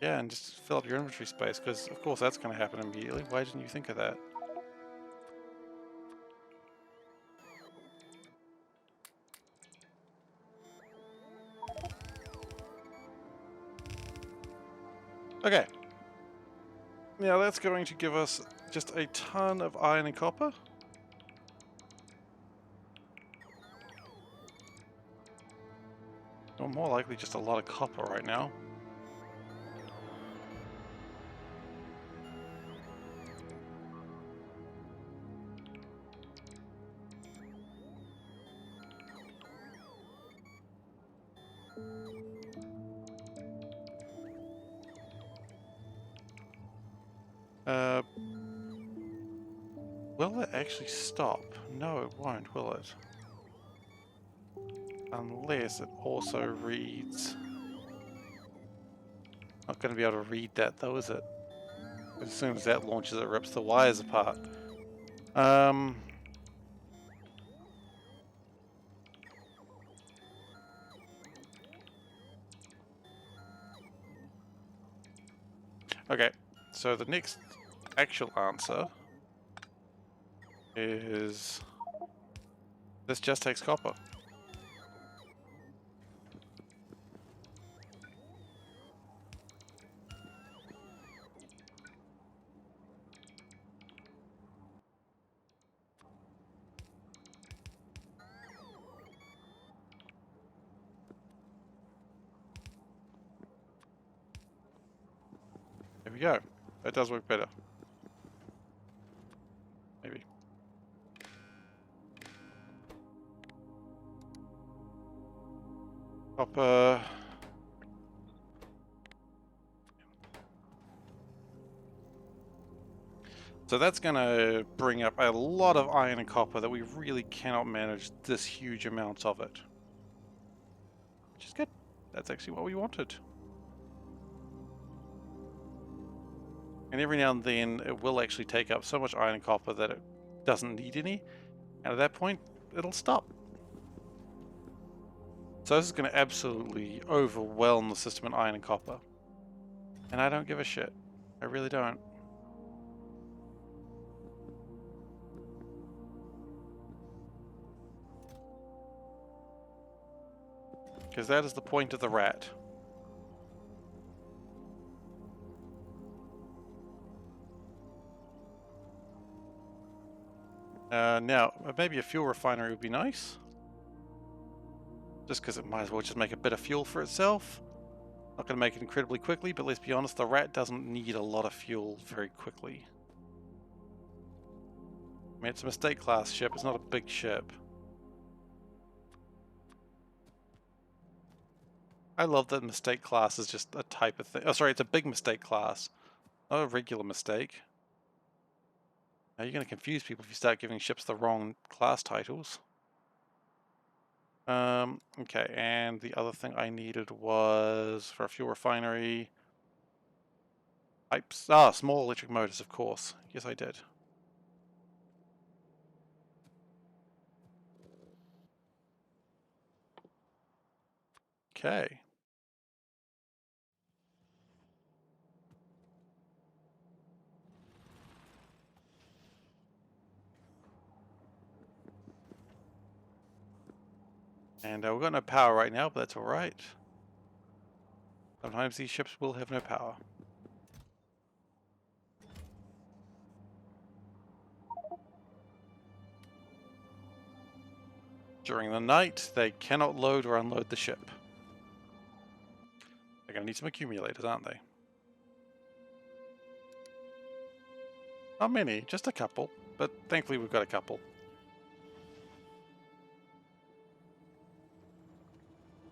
Yeah, and just fill up your inventory space, because of course that's going to happen immediately. Why didn't you think of that? Okay. Now that's going to give us just a ton of iron and copper. Or more likely just a lot of copper right now. Will it actually stop? No, it won't, will it? Unless it also reads... Not going to be able to read that though, is it? As soon as that launches, it rips the wires apart. Okay, so the next actual answer is... This just takes copper. There we go. That does work better. Maybe. Copper. So that's going to bring up a lot of iron and copper that we really cannot manage this huge amount of it. Which is good. That's actually what we wanted. And every now and then it will actually take up so much iron and copper that it doesn't need any. And at that point, it'll stop. So this is going to absolutely overwhelm the system in iron and copper. And I don't give a shit. I really don't. Because that is the point of the rat. Now, maybe a fuel refinery would be nice. Just because it might as well just make a bit of fuel for itself. Not going to make it incredibly quickly, but let's be honest, the rat doesn't need a lot of fuel very quickly. I mean, it's a mistake class ship, it's not a big ship. I love that mistake class is just a type of thing. Oh, sorry, it's a big mistake class, not a regular mistake. Now you're going to confuse people if you start giving ships the wrong class titles. Okay, and the other thing I needed was for a fuel refinery. Pipes. Ah, small electric motors, of course. Yes, I did. Okay. And we've got no power right now, but that's alright. Sometimes these ships will have no power. During the night, they cannot load or unload the ship. They're going to need some accumulators, aren't they? Not many, just a couple. But thankfully we've got a couple.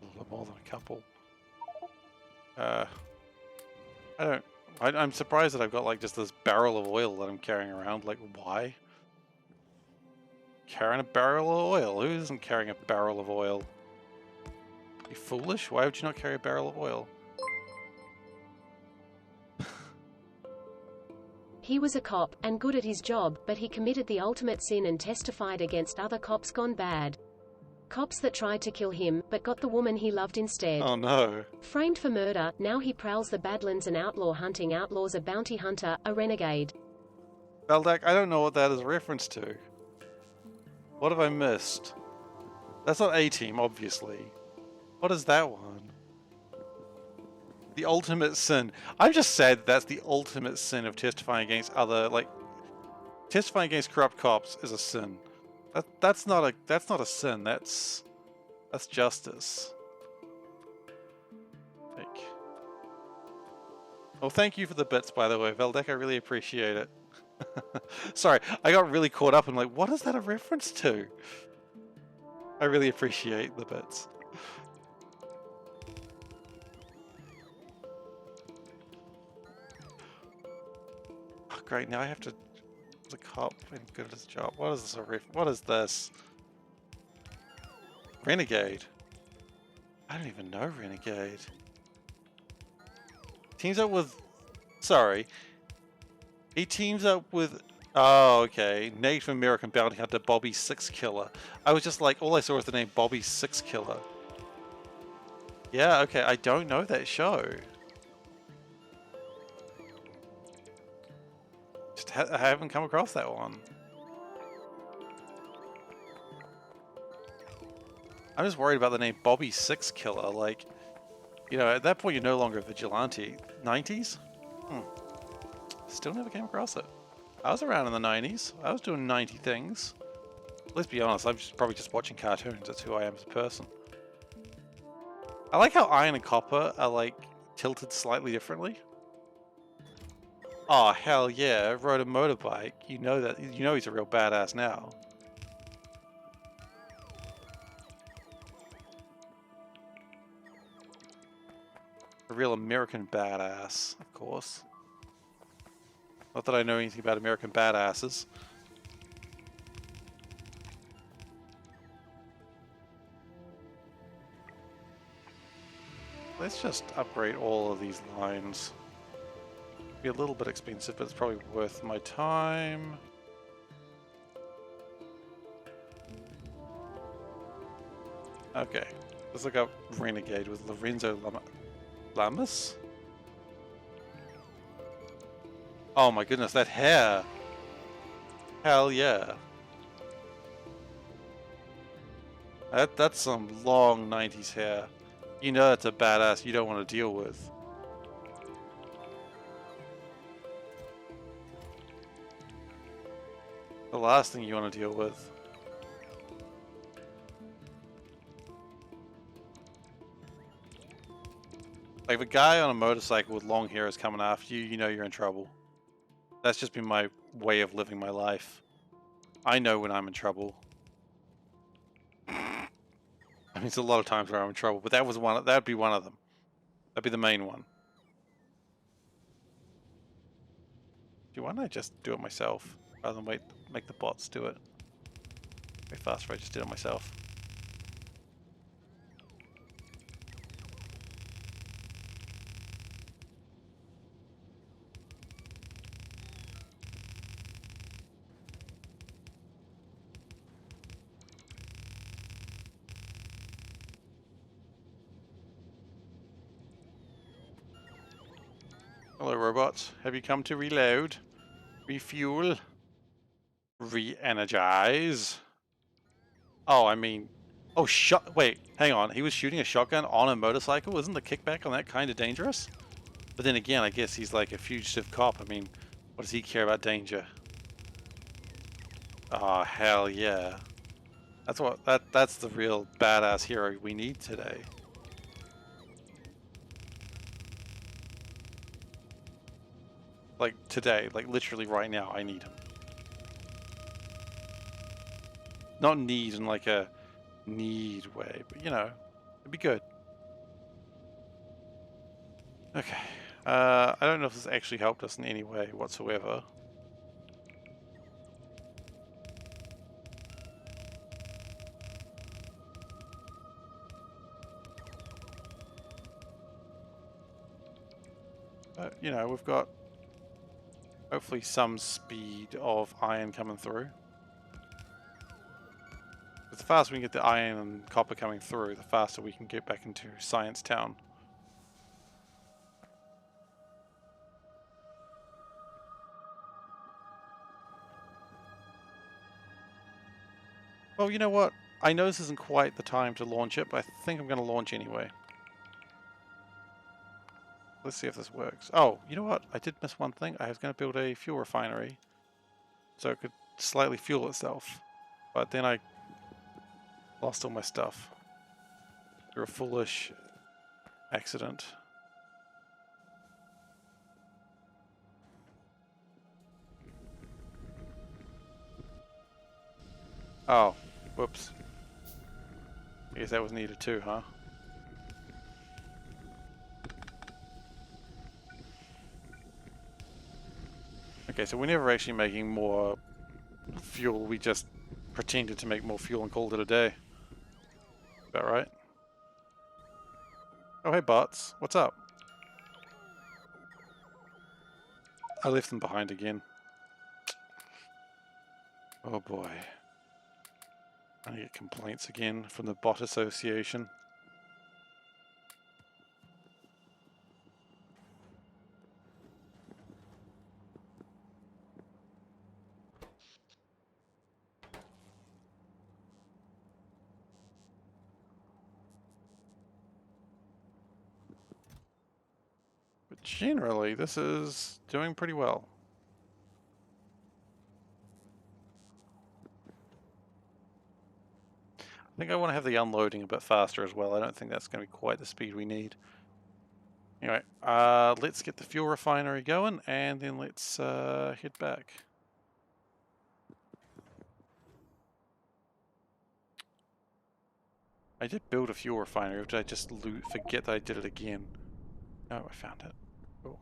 A little more than a couple. I'm surprised that I've got like just this barrel of oil that I'm carrying around. Like, why? Carrying a barrel of oil? Who isn't carrying a barrel of oil? You foolish? Why would you not carry a barrel of oil? He was a cop, and good at his job, but he committed the ultimate sin and testified against other cops gone bad. Cops that tried to kill him, but got the woman he loved instead. Oh no. Framed for murder, now he prowls the Badlands an outlaw hunting outlaws, a bounty hunter, a renegade. Veldak, I don't know what that is a reference to. What have I missed? That's not A-Team, obviously. What is that one? The ultimate sin. I'm just sad that's the ultimate sin of testifying against other, like, testifying against corrupt cops is a sin. That's not a sin. That's justice. Like, well, thank you for the bits, by the way, Veldek. I really appreciate it. Sorry, I got really caught up and like, what is that a reference to? I really appreciate the bits. Oh, great, now I have to the cop and good at his job. What is this what is this? Renegade. I don't even know Renegade. Teams up with sorry. He teams up with oh okay. Native American bounty hunter Bobby Sixkiller. I was just like all I saw was the name Bobby Sixkiller. Yeah, okay, I don't know that show. Just I haven't come across that one. I'm just worried about the name Bobby Sixkiller. Like, you know, at that point you're no longer a vigilante. 90s? Still never came across it. I was around in the 90s. I was doing 90 things. Let's be honest, I'm probably just watching cartoons. That's who I am as a person. I like how iron and copper are like tilted slightly differently. Oh hell yeah! Rode a motorbike. You know that. You know he's a real badass now. A real American badass, of course. Not that I know anything about American badasses. Let's just upgrade all of these lines. Be a little bit expensive, but it's probably worth my time. Okay, let's look up Renegade with Lorenzo Lamas. Oh my goodness, that hair! Hell yeah! That's some long 90s hair. You know that's a badass you don't want to deal with. The last thing you want to deal with. Like, if a guy on a motorcycle with long hair is coming after you, you know you're in trouble. That's just been my way of living my life. I know when I'm in trouble. I mean, it's a lot of times where I'm in trouble, but that'd be one of them. That'd be the main one. Why don't I just do it myself, rather than make the bots do it? Way faster if I just did it myself. Hello, robots. Have you come to reload? Refuel? Re-energize? Oh, I mean... Oh, wait, hang on. He was shooting a shotgun on a motorcycle? Isn't the kickback on that kind of dangerous? But then again, I guess he's like a fugitive cop. I mean, what does he care about danger? Oh, hell yeah. That's the real badass hero we need today. Like today, like literally right now, I need him. Not need in like a need way, but you know, it'd be good. Okay. I don't know if this actually helped us in any way whatsoever. But, you know, we've got hopefully some speed of iron coming through. But the faster we can get the iron and copper coming through, the faster we can get back into Science Town. Well, you know what? I know this isn't quite the time to launch it, but I think I'm going to launch anyway. Let's see if this works. Oh, you know what? I did miss one thing. I was going to build a fuel refinery so it could slightly fuel itself. But then I lost all my stuff through a foolish accident. Oh, whoops. I guess that was needed too, huh? Okay, so we're never actually making more fuel, we just pretended to make more fuel and called it a day. Is that right? Oh, hey bots, what's up? I left them behind again. Oh boy. I get complaints again from the bot association. But generally, this is doing pretty well. I think I want to have the unloading a bit faster as well. I don't think that's going to be quite the speed we need. Anyway, let's get the fuel refinery going, and then let's head back. I did build a fuel refinery, did I just forget that I did it again? Oh, I found it. Cool.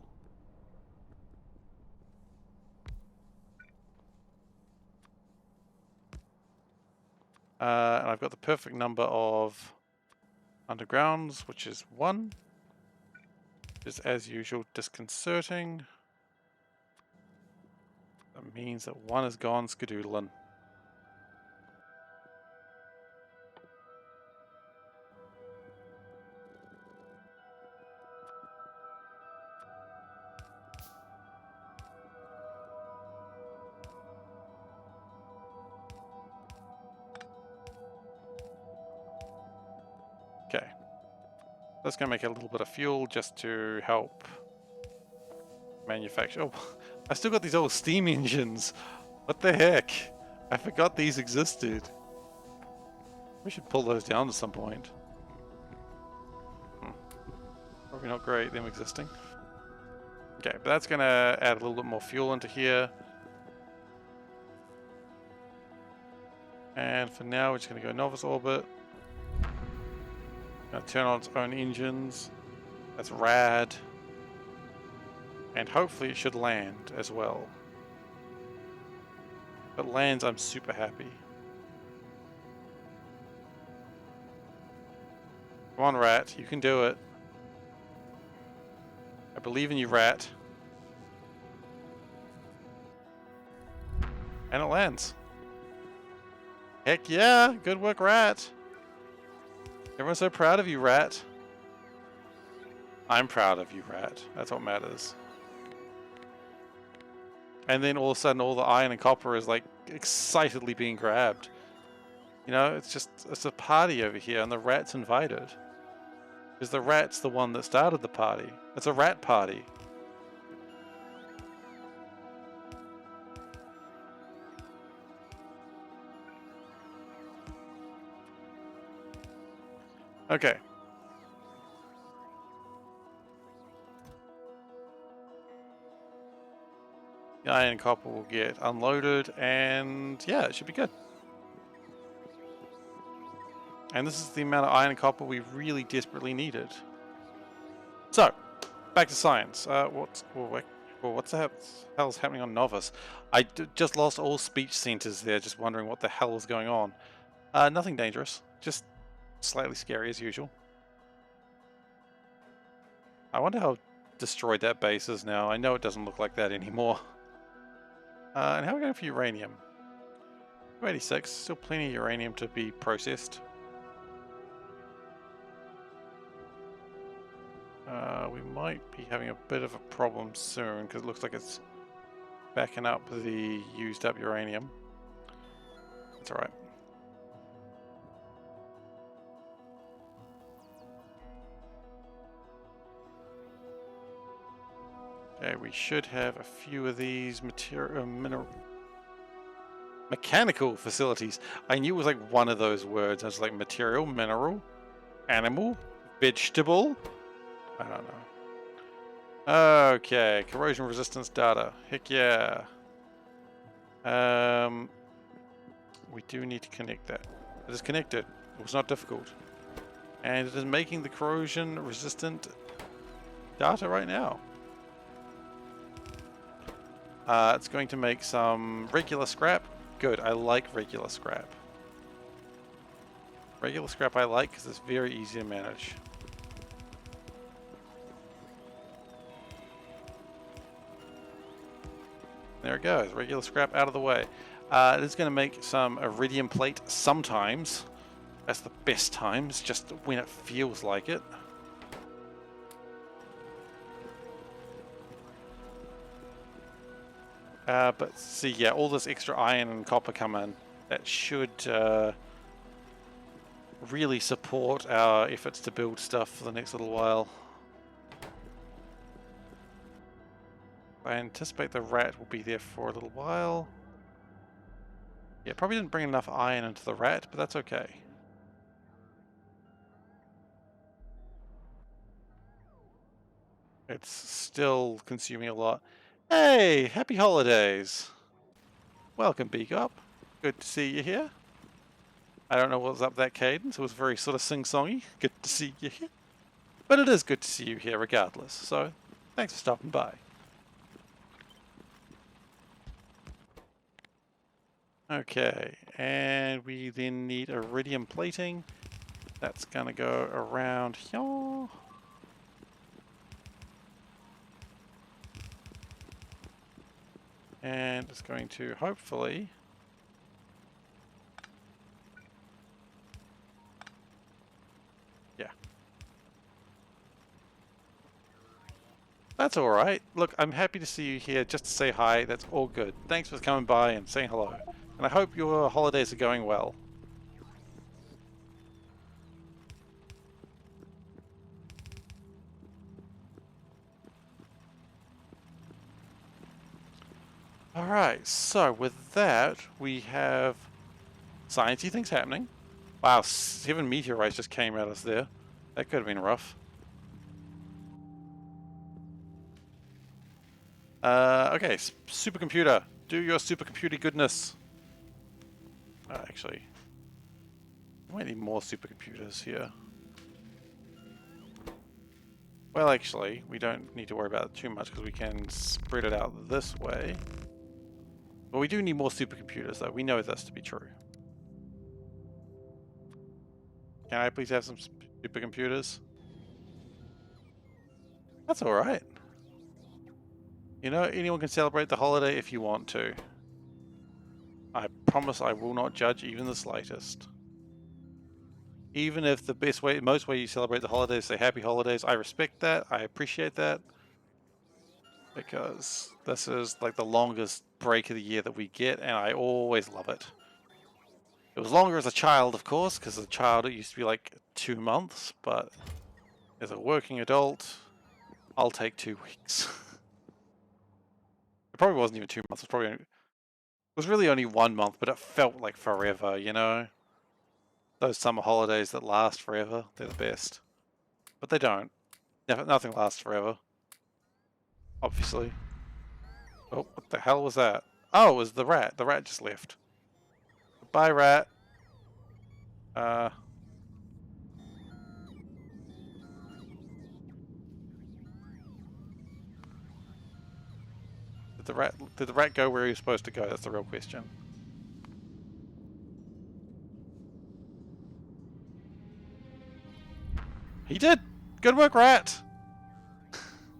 And I've got the perfect number of undergrounds, which is 1. Is as usual disconcerting. That means that one is gone skadoodling. Okay. That's going to make a little bit of fuel just to help manufacture. Oh, I still got these old steam engines. What the heck? I forgot these existed. We should pull those down at some point. Probably not great, them existing. Okay, but that's going to add a little bit more fuel into here. And for now, we're just going to go novice orbit. Going to turn on its own engines. That's rad. And hopefully it should land as well. If it lands, I'm super happy. Come on, Rat. You can do it. I believe in you, Rat. And it lands. Heck yeah! Good work, Rat. Everyone's so proud of you, Rat. I'm proud of you, Rat. That's what matters. And then all of a sudden, all the iron and copper is like excitedly being grabbed. You know, it's a party over here, and the Rat's invited. Because the Rat's the one that started the party. It's a rat party. Okay. The iron and copper will get unloaded, and yeah, it should be good. And this is the amount of iron and copper we really desperately needed. So, back to science. What's the hell's happening on Novice? I just lost all speech centers there, just wondering what the hell is going on. Nothing dangerous, just slightly scary as usual. I wonder how destroyed that base is now. I know it doesn't look like that anymore. And how are we going for uranium? 286, still plenty of uranium to be processed. We might be having a bit of a problem soon because it looks like it's backing up the used up uranium. That's alright. Okay, we should have a few of these mechanical facilities. I knew it was like one of those words. I was like material, mineral, animal, vegetable. I don't know. Okay, corrosion resistance data. Heck yeah. We do need to connect that. It is connected. It was not difficult. And it is making the corrosion resistant data right now. It's going to make some regular scrap. Good, I like regular scrap. Regular scrap I like because it's very easy to manage. There it goes, regular scrap out of the way. It is going to make some iridium plate sometimes. That's the best times, just when it feels like it. But see, yeah, all this extra iron and copper come in. That should really support our efforts to build stuff for the next little while. I anticipate the rat will be there for a little while. Yeah, probably didn't bring enough iron into the rat, but that's okay. It's still consuming a lot. Hey, happy holidays! Welcome, Beakup. Good to see you here. I don't know what was up that cadence. It was very sort of sing-songy. Good to see you here. But it is good to see you here regardless, so thanks for stopping by. Okay, and we then need iridium plating. That's gonna go around here. And it's going to hopefully... Yeah. That's alright. Look, I'm happy to see you here just to say hi. That's all good. Thanks for coming by and saying hello. And I hope your holidays are going well. Alright, so with that, we have sciencey things happening. Wow, 7 meteorites just came at us there. That could have been rough. Okay, supercomputer. Do your supercomputer goodness. Actually, we might need more supercomputers here. Well, actually, we don't need to worry about it too much because we can spread it out this way. But we do need more supercomputers, though. We know this to be true. Can I please have some supercomputers? That's alright. You know, anyone can celebrate the holiday if you want to. I promise I will not judge even the slightest. Even if the best way, most way you celebrate the holidays, say happy holidays, I respect that, I appreciate that. Because this is like the longest break of the year that we get, and I always love it. It was longer as a child, of course, because as a child it used to be like 2 months, but as a working adult, I'll take 2 weeks. It probably wasn't even 2 months, it was really only 1 month, but it felt like forever, you know? Those summer holidays that last forever, they're the best. But they don't. Nothing lasts forever. Obviously. Oh, what the hell was that? Oh, it was the rat. The rat just left. Goodbye, rat. Did the rat go where he was supposed to go? That's the real question. He did! Good work, rat!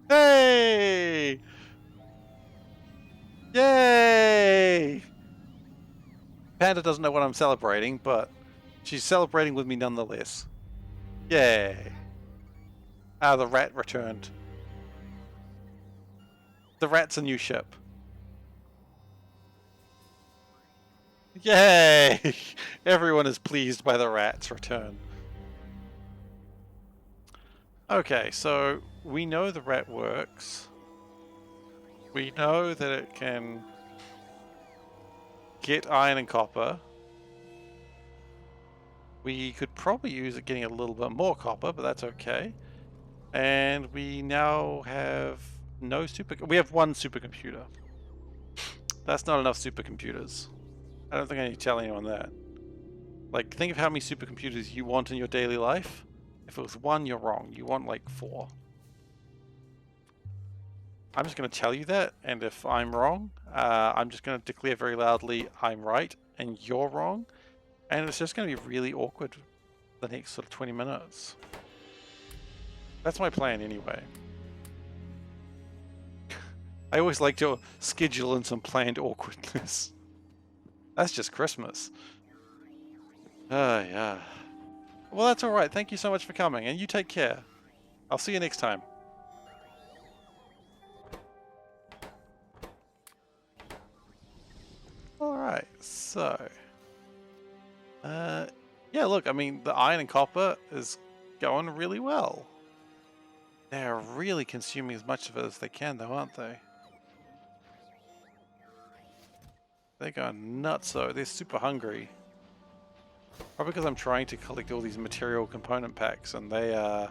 Hey! Yay! Panda doesn't know what I'm celebrating, but she's celebrating with me nonetheless. Yay! Ah, the rat returned. The rat's a new ship. Yay! Everyone is pleased by the rat's return. Okay, so we know the rat works. We know that it can get iron and copper. We could probably use it getting a little bit more copper, but that's okay. And we now have we have 1 supercomputer. That's not enough supercomputers. I don't think I need to tell anyone that. Like, think of how many supercomputers you want in your daily life. If it was 1, you're wrong. You want like 4. I'm just going to tell you that, and if I'm wrong, I'm just going to declare very loudly, I'm right, and you're wrong. And it's just going to be really awkward the next sort of 20 minutes. That's my plan anyway. I always like to schedule in some planned awkwardness. That's just Christmas. Yeah. Well, that's alright. Thank you so much for coming, and you take care. I'll see you next time. Alright, so... yeah, look, I mean, the iron and copper is going really well. They're really consuming as much of it as they can, though, aren't they? They're going nuts, though. They're super hungry. Probably because I'm trying to collect all these material component packs, and they are...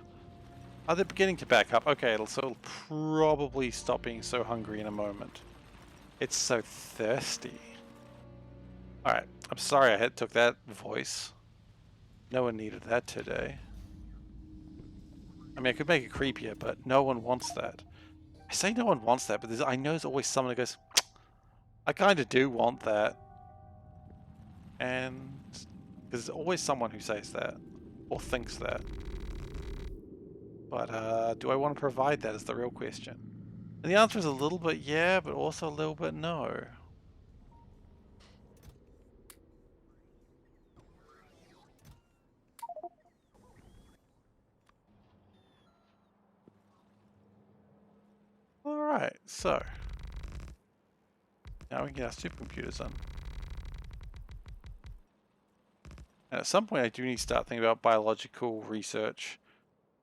Oh, they're beginning to back up. Okay, so it'll probably stop being so hungry in a moment. It's so thirsty. Alright, I'm sorry I took that voice. No one needed that today. I mean, I could make it creepier, but no one wants that. I say no one wants that, but I know there's always someone who goes, I kind of do want that. And there's always someone who says that, or thinks that. But do I want to provide that is the real question. And the answer is a little bit yeah, but also a little bit no. Alright, so now we can get our supercomputers in. And at some point I do need to start thinking about biological research.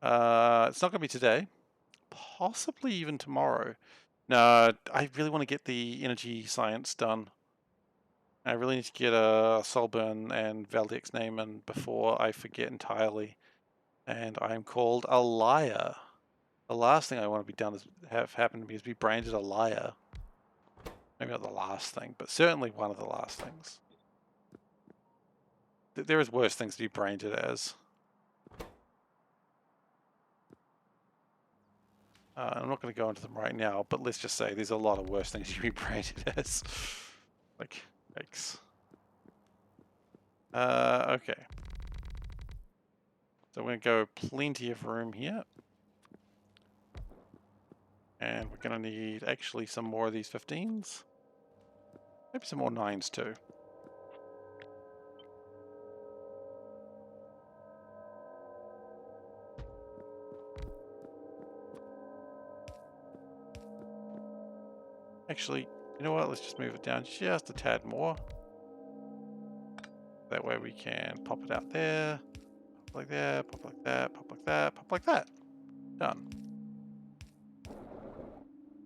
It's not going to be today. Possibly even tomorrow. No, I really want to get the energy science done. I really need to get a Solburn and Valdek's name in before I forget entirely. And I'm called a liar. The last thing I want to be done is have happen to me is be branded a liar. Maybe not the last thing, but certainly one of the last things. There is worse things to be branded as. I'm not going to go into them right now, but let's just say there's a lot of worse things you can be branded as. Like, yikes. Okay. So we're going to go plenty of room here. And we're going to need actually some more of these 15s. Maybe some more 9s too. Actually, you know what? Let's just move it down just a tad more. That way we can pop it out there. Pop like that, pop like that, pop like that, pop like that. Done.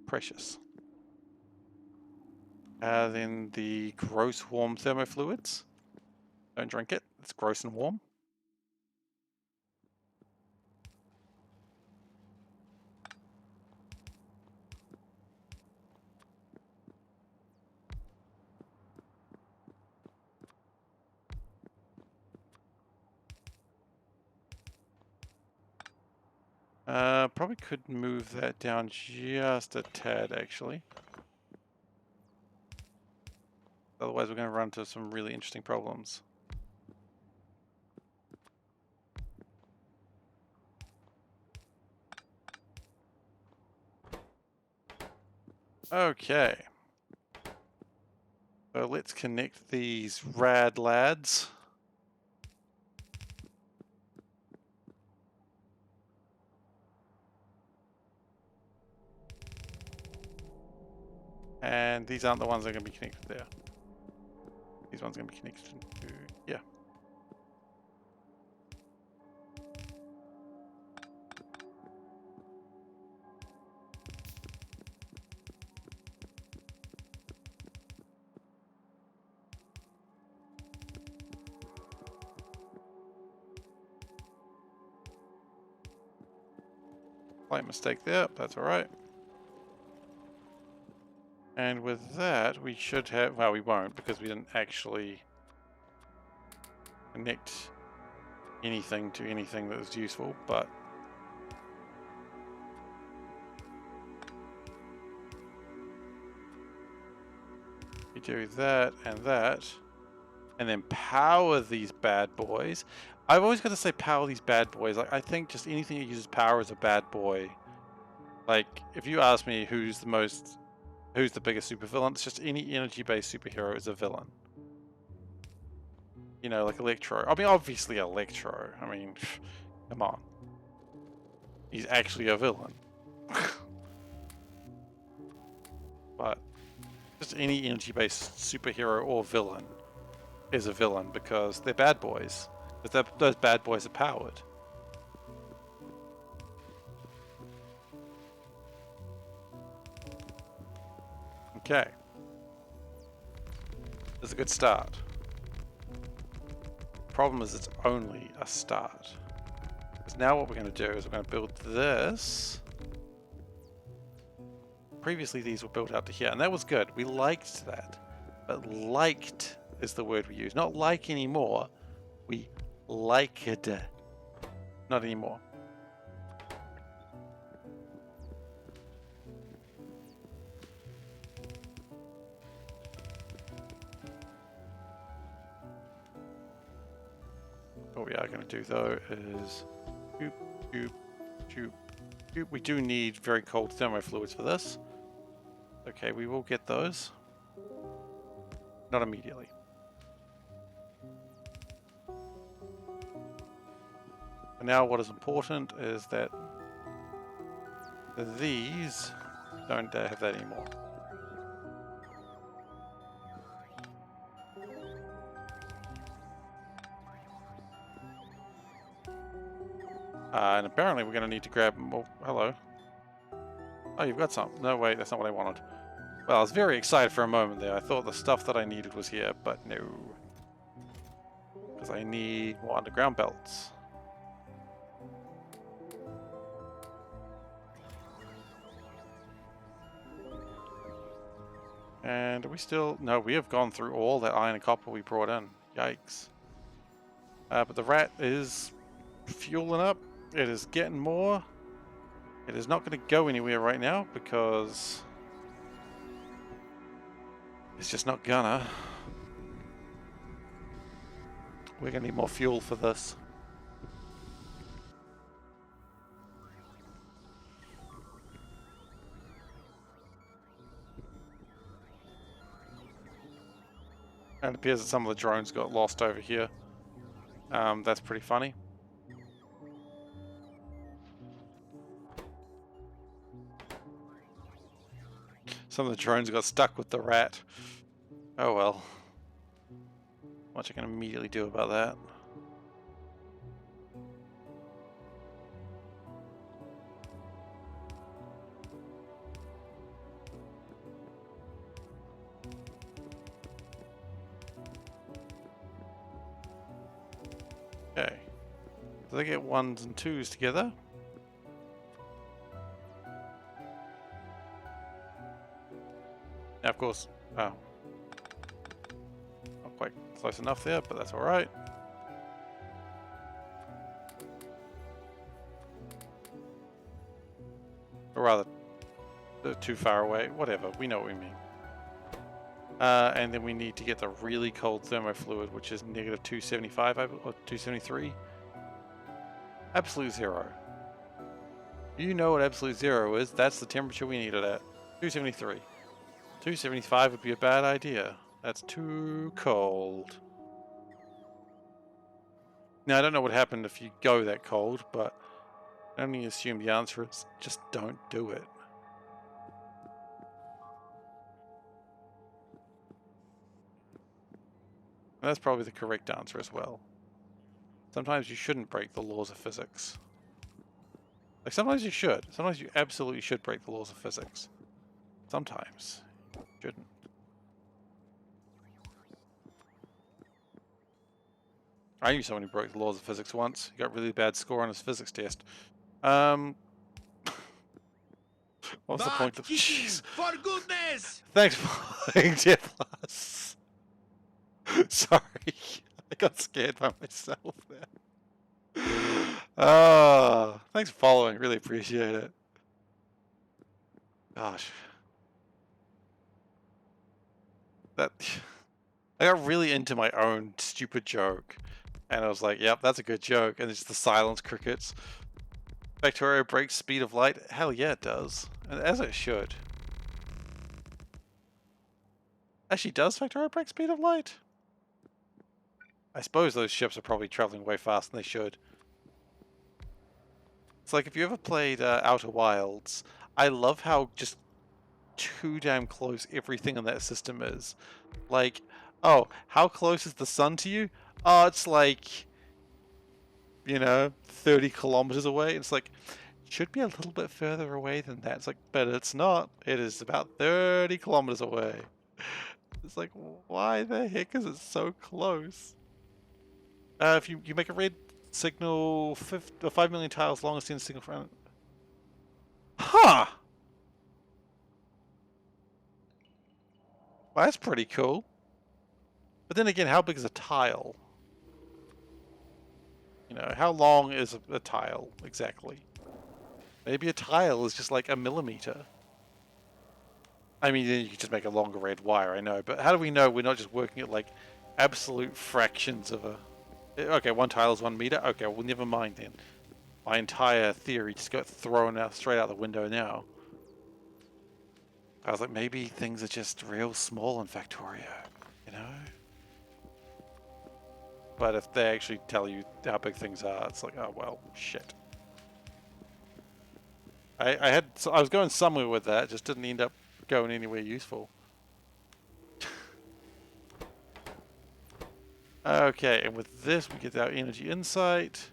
Precious. Then the gross warm thermofluids. Don't drink it. It's gross and warm. Probably could move that down just a tad, actually. Otherwise, we're going to run into some really interesting problems. Okay. So let's connect these rad lads. And these aren't the ones that are going to be connected there. These ones are going to be connected to, yeah. Slight mistake there, that's alright. And with that, we should have, well, we won't because we didn't actually connect anything to anything that was useful, but we do that, and then power these bad boys. I've always got to say power these bad boys. Like, I think just anything that uses power is a bad boy. Like, if you ask me who's the biggest supervillain, it's just any energy-based superhero is a villain. You know, like Electro. I mean, obviously Electro. I mean, come on. He's actually a villain. But just any energy-based superhero or villain is a villain because they're bad boys. Because those bad boys are powered. Okay. That's a good start. Problem is it's only a start. Because now what we're going to do is we're going to build this. Previously these were built out to here, and that was good. We liked that. But liked is the word we use. Not like anymore. We liked. Not anymore. What we are going to do though is shoop, shoop, shoop, We do need very cold thermofluids for this. Okay, we will get those. Not immediately. And now what is important is that these don't have that anymore. And apparently we're going to need to grab... Oh, hello. Oh, you've got some. No, wait, that's not what I wanted. Well, I was very excited for a moment there. I thought the stuff that I needed was here, but no. Because I need more underground belts. And are we still... No, we have gone through all that iron and copper we brought in. Yikes. But the rat is fueling up. It is getting more. It is not going to go anywhere right now because it's just not gonna. We're going to need more fuel for this. And it appears that some of the drones got lost over here. That's pretty funny. Some of the drones got stuck with the rat. Oh well. Not much I can immediately do about that. Okay. So they get 1s and 2s together. Now, of course, oh. Not quite close enough there, but that's alright. Or rather, they're too far away. Whatever, we know what we mean. And then we need to get the really cold thermofluid, which is negative 275 or 273. Absolute zero. You know what absolute zero is. That's the temperature we need it at. 273. 275 would be a bad idea. That's too cold. Now, I don't know what happened if you go that cold, but I only assume the answer is just don't do it. And that's probably the correct answer as well. Sometimes you shouldn't break the laws of physics. Like, sometimes you should. Sometimes you absolutely should break the laws of physics. Sometimes you shouldn't. I knew someone who broke the laws of physics once. He got a really bad score on his physics test. What's the point of... Jeez. For goodness! Thanks for playing Plus. Sorry. I got scared by myself there. Thanks for following. Really appreciate it. Gosh. That... I got really into my own stupid joke. And I was like, yep, that's a good joke. And it's the silence crickets. Factorio breaks speed of light? Hell yeah, it does. And as it should. Actually, does Factorio break speed of light? I suppose those ships are probably traveling way faster than they should. It's like if you ever played Outer Wilds, I love how just too damn close everything in that system is. Like, oh, how close is the sun to you? Oh, it's like, you know, 30 kilometers away. It's like, it should be a little bit further away than that. It's like, but it's not. It is about 30 kilometers away. It's like, why the heck is it so close? If you make a red signal 5 million tiles long, as in a single front. Huh! Well, that's pretty cool. But then again, how big is a tile? You know, how long is a tile exactly? Maybe a tile is just like a millimeter. I mean, then you could just make a longer red wire, I know. But how do we know we're not just working at like absolute fractions of a... Okay, one tile is 1 meter. Okay, well, never mind then. my entire theory just got thrown out straight out the window now. I was like, maybe things are just real small in Factorio, you know? But if they actually tell you how big things are, it's like, oh well, shit. I was going somewhere with that, just didn't end up going anywhere useful. Okay, and with this we get our energy insight,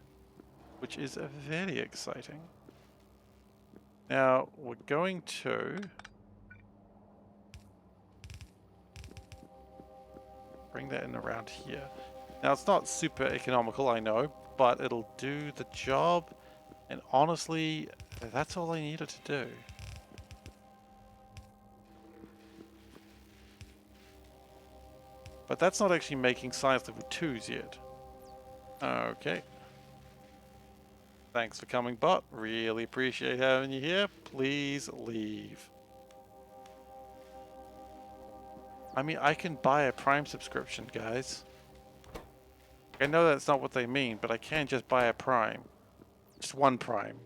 which is very exciting. Now we're going to bring that in around here. Now it's not super economical, I know, but it'll do the job, and honestly, that's all I needed to do. But that's not actually making science level 2s yet. Okay. Thanks for coming, bot. Really appreciate having you here. Please leave. I mean, I can buy a Prime subscription, guys. I know that's not what they mean, but I can just buy a Prime. Just one Prime.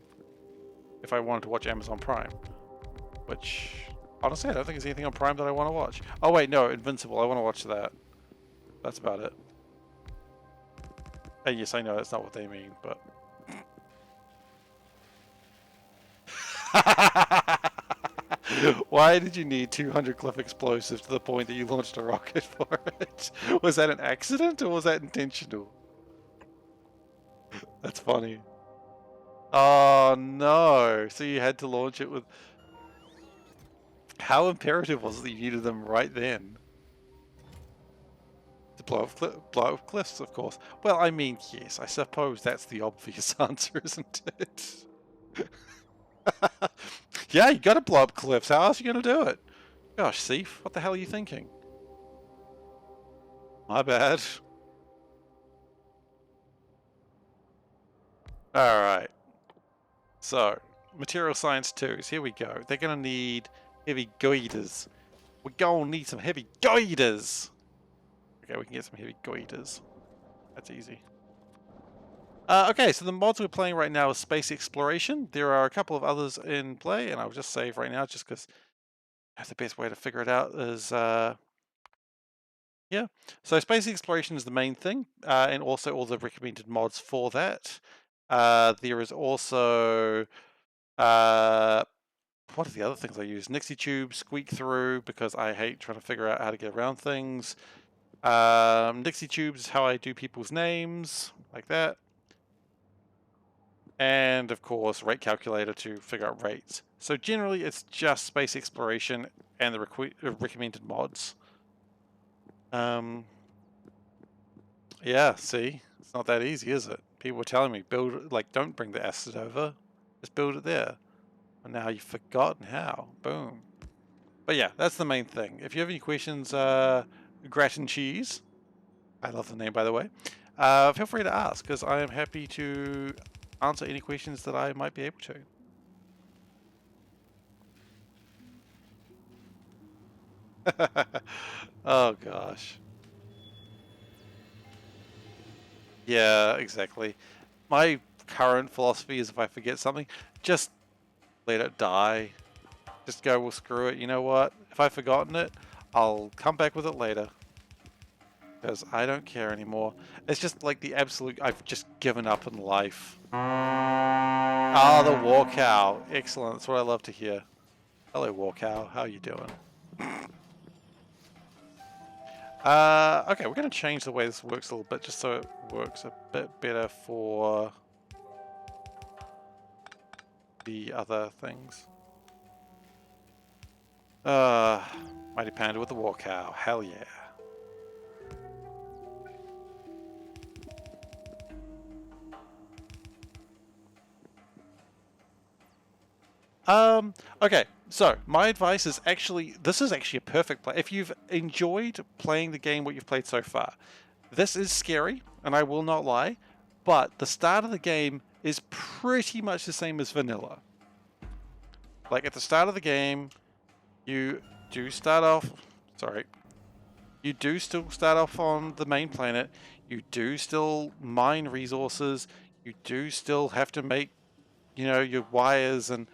If I wanted to watch Amazon Prime. Which, honestly, I don't think there's anything on Prime that I want to watch. Oh wait, no, Invincible. I want to watch that. That's about it. And yes, I know that's not what they mean, but... Why did you need 200 cliff explosives to the point that you launched a rocket for it? Was that an accident or was that intentional? That's funny. Oh no! So you had to launch it with... How imperative was it that you needed them right then? To blow up cliffs, of course. Well, I mean, yes, I suppose that's the obvious answer, isn't it? Yeah, you gotta blow up cliffs. How else are you gonna do it? Gosh, Seif, what the hell are you thinking? My bad. Alright. So, material science 2s. Here we go. They're gonna need heavy goiters. We're gonna need some heavy goiters. Okay, we can get some heavy goiters. That's easy. Okay, so the mods we're playing right now is space exploration. There are a couple of others in play, and I'll just save right now just because the best way to figure it out is, yeah. So space exploration is the main thing, and also all the recommended mods for that. There is also, what are the other things I use? Nixie Tube, Squeak Through, because I hate trying to figure out how to get around things. Nixie Tubes is how I do people's names, like that. And of course, rate calculator to figure out rates. So generally, it's just space exploration and the recommended mods. Yeah, see, it's not that easy, is it? People were telling me, build, like, don't bring the acid over, just build it there. And now you've forgotten how. Boom. But yeah, that's the main thing. If you have any questions, Gratin Cheese, I love the name by the way, feel free to ask, because I am happy to answer any questions that I might be able to. Oh gosh. Yeah, exactly. My current philosophy is if I forget something, just let it die. Just go, well, screw it. You know what? If I've forgotten it, I'll come back with it later. Because I don't care anymore. It's just like the absolute... I've just given up in life. Ah, the war cow. Excellent. That's what I love to hear. Hello, war cow. How are you doing? Okay, we're going to change the way this works a little bit, just so it works a bit better for the other things. Mighty Panda with the war cow. Hell yeah. Okay, so my advice is actually, this is actually a perfect play. If you've enjoyed playing the game, what you've played so far, this is scary, and I will not lie, but the start of the game is pretty much the same as vanilla. Like at the start of the game, you do start off, you do still start off on the main planet, you do still mine resources, you do still have to make you know, your wires and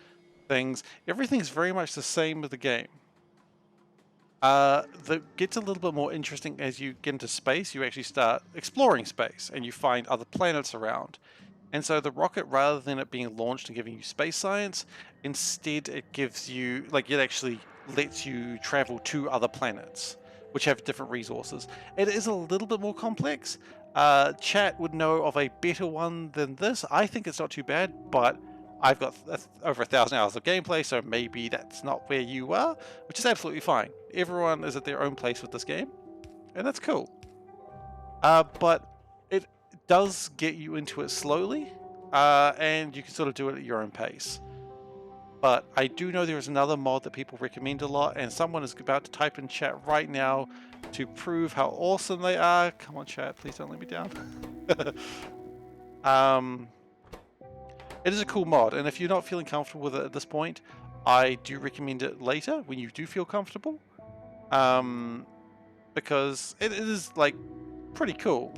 things. Everything's very much the same with the game. That gets a little bit more interesting as you get into space. You actually start exploring space and you find other planets around. And so the rocket, rather than it being launched and giving you space science, instead it gives you, like, it actually lets you travel to other planets, which have different resources. It is a little bit more complex. Chat would know of a better one than this. I think it's not too bad, but I've got over 1,000 hours of gameplay, so maybe that's not where you are, which is absolutely fine. Everyone is at their own place with this game, and that's cool. But it does get you into it slowly, and you can sort of do it at your own pace. But I do know there is another mod that people recommend a lot, and someone is about to type in chat right now to prove how awesome they are. Come on, chat, please don't let me down. It is a cool mod, and if you're not feeling comfortable with it at this point, I do recommend it later when you do feel comfortable, because it is, like, pretty cool.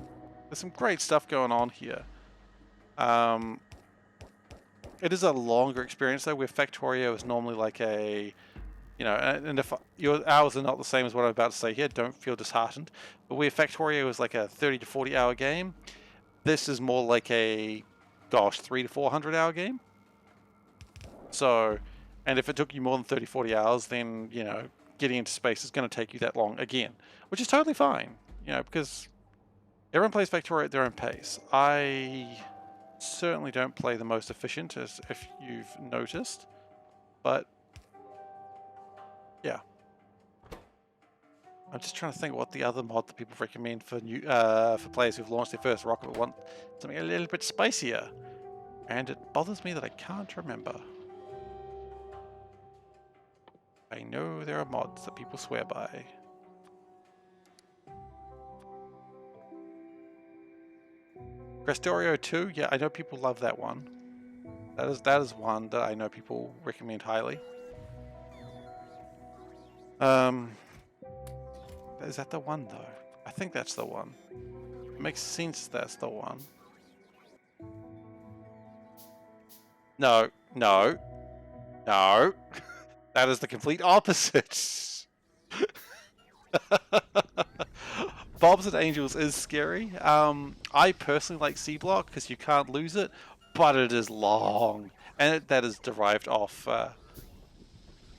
There's some great stuff going on here. It is a longer experience though, where Factorio is normally like a, you know, and if your hours are not the same as what I'm about to say here, don't feel disheartened. But where Factorio is like a 30 to 40 hour game, this is more like a, gosh, 300 to 400 hour game. So, and if it took you more than 30, 40 hours, then, you know, getting into space is going to take you that long again, which is totally fine, you know, because everyone plays Factorio at their own pace. I certainly don't play the most efficient, as if you've noticed, but yeah. I'm just trying to think what the other mod that people recommend for new for players who've launched their first rocket but want something a little bit spicier, and it bothers me that I can't remember. I know there are mods that people swear by. Crestorio 2, yeah, I know people love that one. That is one that I know people recommend highly. Is that the one though? I think that's the one. It makes sense that's the one. No, no, no. That is the complete opposite. Bobs and Angels is scary. I personally like C Block because you can't lose it, but it is long, and that is derived off.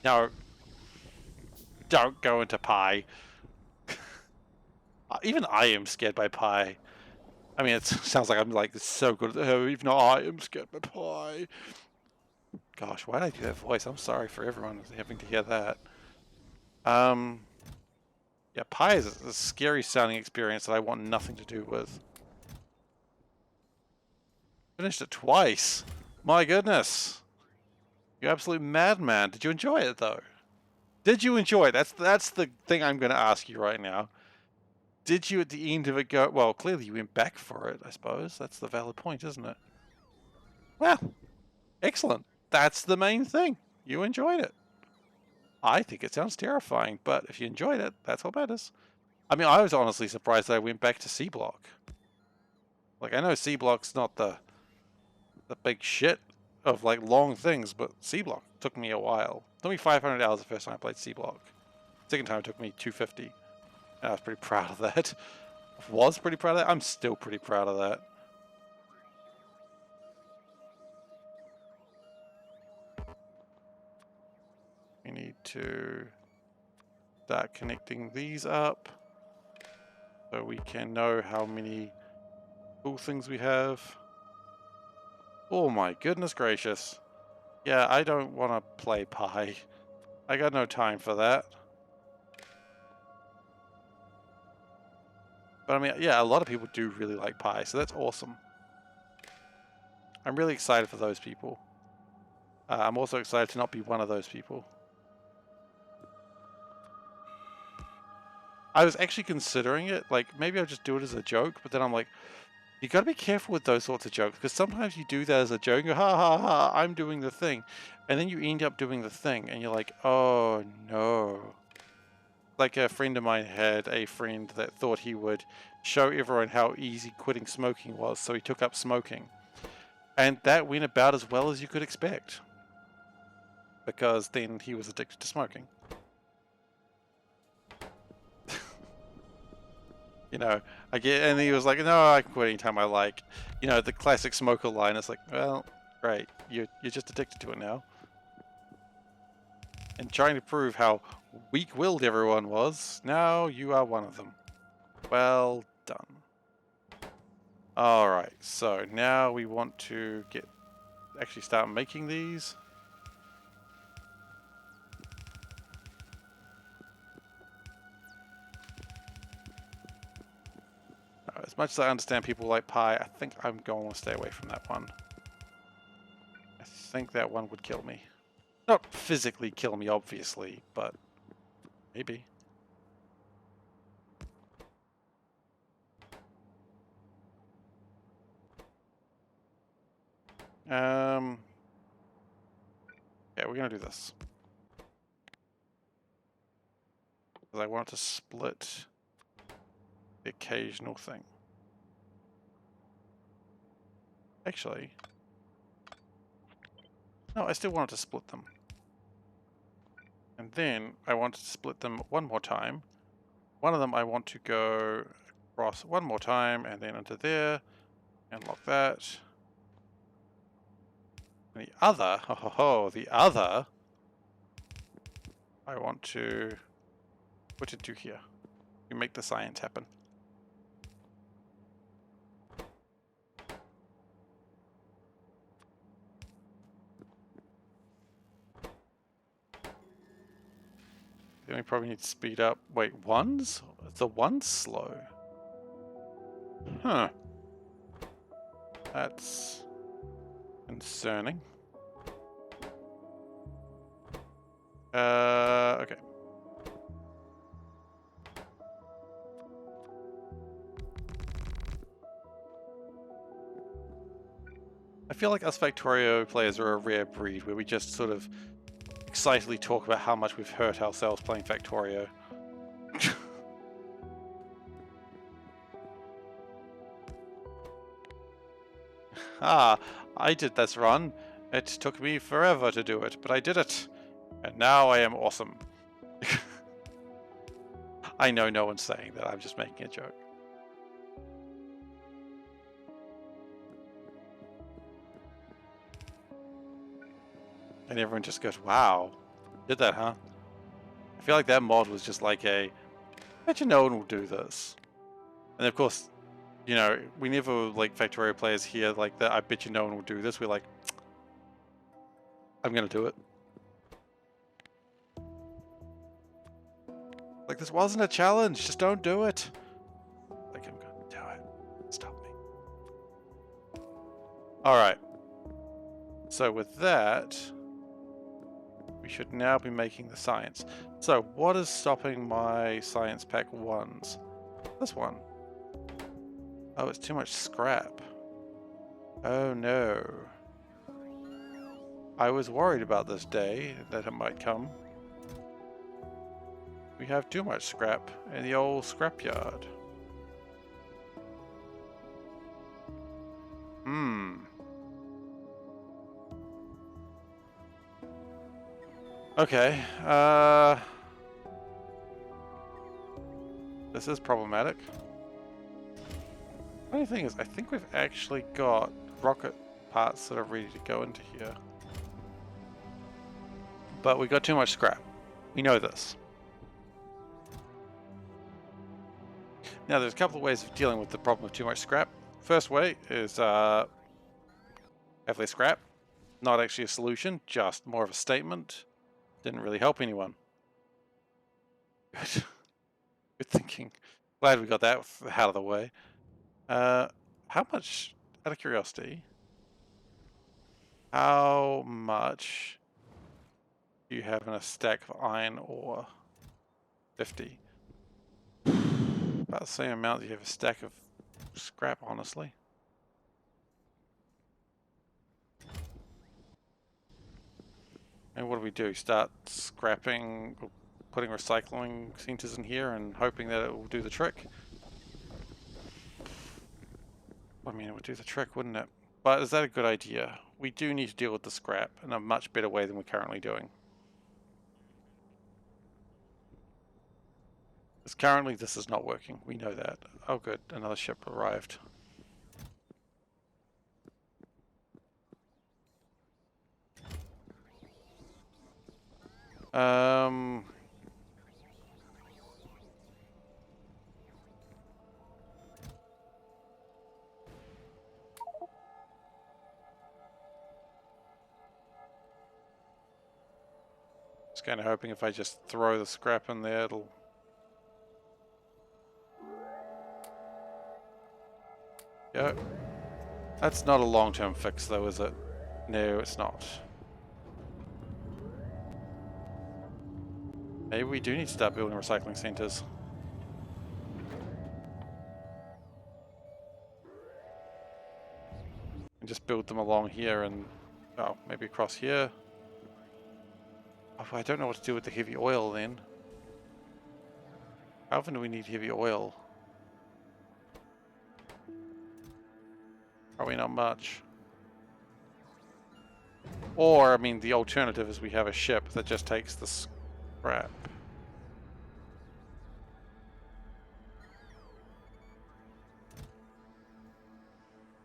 No, don't go into Pi. Even I am scared by Pi. I mean, it sounds like I'm like so good at even I am scared by Pi. Gosh, why did I do that voice? I'm sorry for everyone having to hear that. Yeah, Pi is a scary sounding experience that I want nothing to do with. Finished it twice. My goodness. You absolute madman. Did you enjoy it though? Did you enjoy it? That's the thing I'm going to ask you right now. Did you at the end of it go, well, clearly you went back for it, I suppose. That's the valid point, isn't it? Well, excellent. That's the main thing. You enjoyed it. I think it sounds terrifying, but if you enjoyed it, that's what matters. I mean, I was honestly surprised that I went back to C Block. Like, I know C Block's not the big shit of, like, long things, but C Block took me a while. It took me 500 hours the first time I played C Block. Second time it took me 250. And I was pretty proud of that. Was pretty proud of that. I'm still pretty proud of that. We need to start connecting these up so we can know how many cool things we have. Oh my goodness gracious. Yeah, I don't want to play Pi. I got no time for that. But I mean, yeah, a lot of people do really like Pi, so that's awesome. I'm really excited for those people. I'm also excited to not be one of those people. I was actually considering it, like, maybe I'll just do it as a joke, but then I'm like, you gotta be careful with those sorts of jokes, because sometimes you do that as a joke, and go, ha ha ha, I'm doing the thing. And then you end up doing the thing, and you're like, oh no. Like a friend of mine had a friend that thought he would show everyone how easy quitting smoking was, so he took up smoking. And that went about as well as you could expect. Because then he was addicted to smoking. You know, and he was like, no, I can quit anytime I like. You know, the classic smoker line is like, well, great, you're just addicted to it now. And trying to prove how weak-willed everyone was, now you are one of them. Well done. Alright, so now we want to actually start making these. As much as I understand people like pie, I think I'm going to stay away from that one. I think that one would kill me. Not physically kill me, obviously, but maybe. Yeah, we're going to do this. Because I want to split the occasional thing. Actually, no, I still wanted to split them. And then I want to split them one more time. One of them I want to go across one more time and then into there and lock that. And the other, the other, I want to put it to here. You make the science happen. Then we probably need to speed up. Wait, ones? The one's slow. Huh. That's concerning. Okay. I feel like us Factorio players are a rare breed where we just sort of excitedly talk about how much we've hurt ourselves playing Factorio. I did this run. It took me forever to do it, but I did it. And now I am awesome. I know no one's saying that, I'm just making a joke. And everyone just goes, wow, did that, huh? I feel like that mod was just like I bet you no one will do this. And of course, you know, we never like Factorio players here like that, I bet you no one will do this. We're like, I'm gonna do it. Like, this wasn't a challenge, just don't do it. Like, I'm gonna do it. Stop me. Alright. So with that, we should now be making the science. So what is stopping my science pack ones? This one. Oh, it's too much scrap. Oh no. I was worried about this day that it might come. We have too much scrap in the old scrapyard. Okay, this is problematic. Funny thing is, I think we've actually got rocket parts that are ready to go into here. But we got too much scrap. We know this. Now, there's a couple of ways of dealing with the problem of too much scrap. First way is have less scrap. Not actually a solution, just more of a statement. Didn't really help anyone. Good. Good thinking. Glad we got that out of the way. How much, out of curiosity, how much do you have in a stack of iron ore? 50. About the same amount that you have a stack of scrap, honestly. And what do we do? Start scrapping, or putting recycling centers in here and hoping that it will do the trick? I mean, it would do the trick, wouldn't it? But is that a good idea? We do need to deal with the scrap in a much better way than we're currently doing. Because currently this is not working. We know that. Oh good, another ship arrived. Um... Just kind of hoping if I just throw the scrap in there, it'll... Go. That's not a long-term fix though, is it? No, it's not. Maybe we do need to start building recycling centers. And just build them along here and... Oh, maybe across here. Oh, I don't know what to do with the heavy oil then. How often do we need heavy oil? Probably not much. Or, I mean, the alternative is we have a ship that just takes the scrap.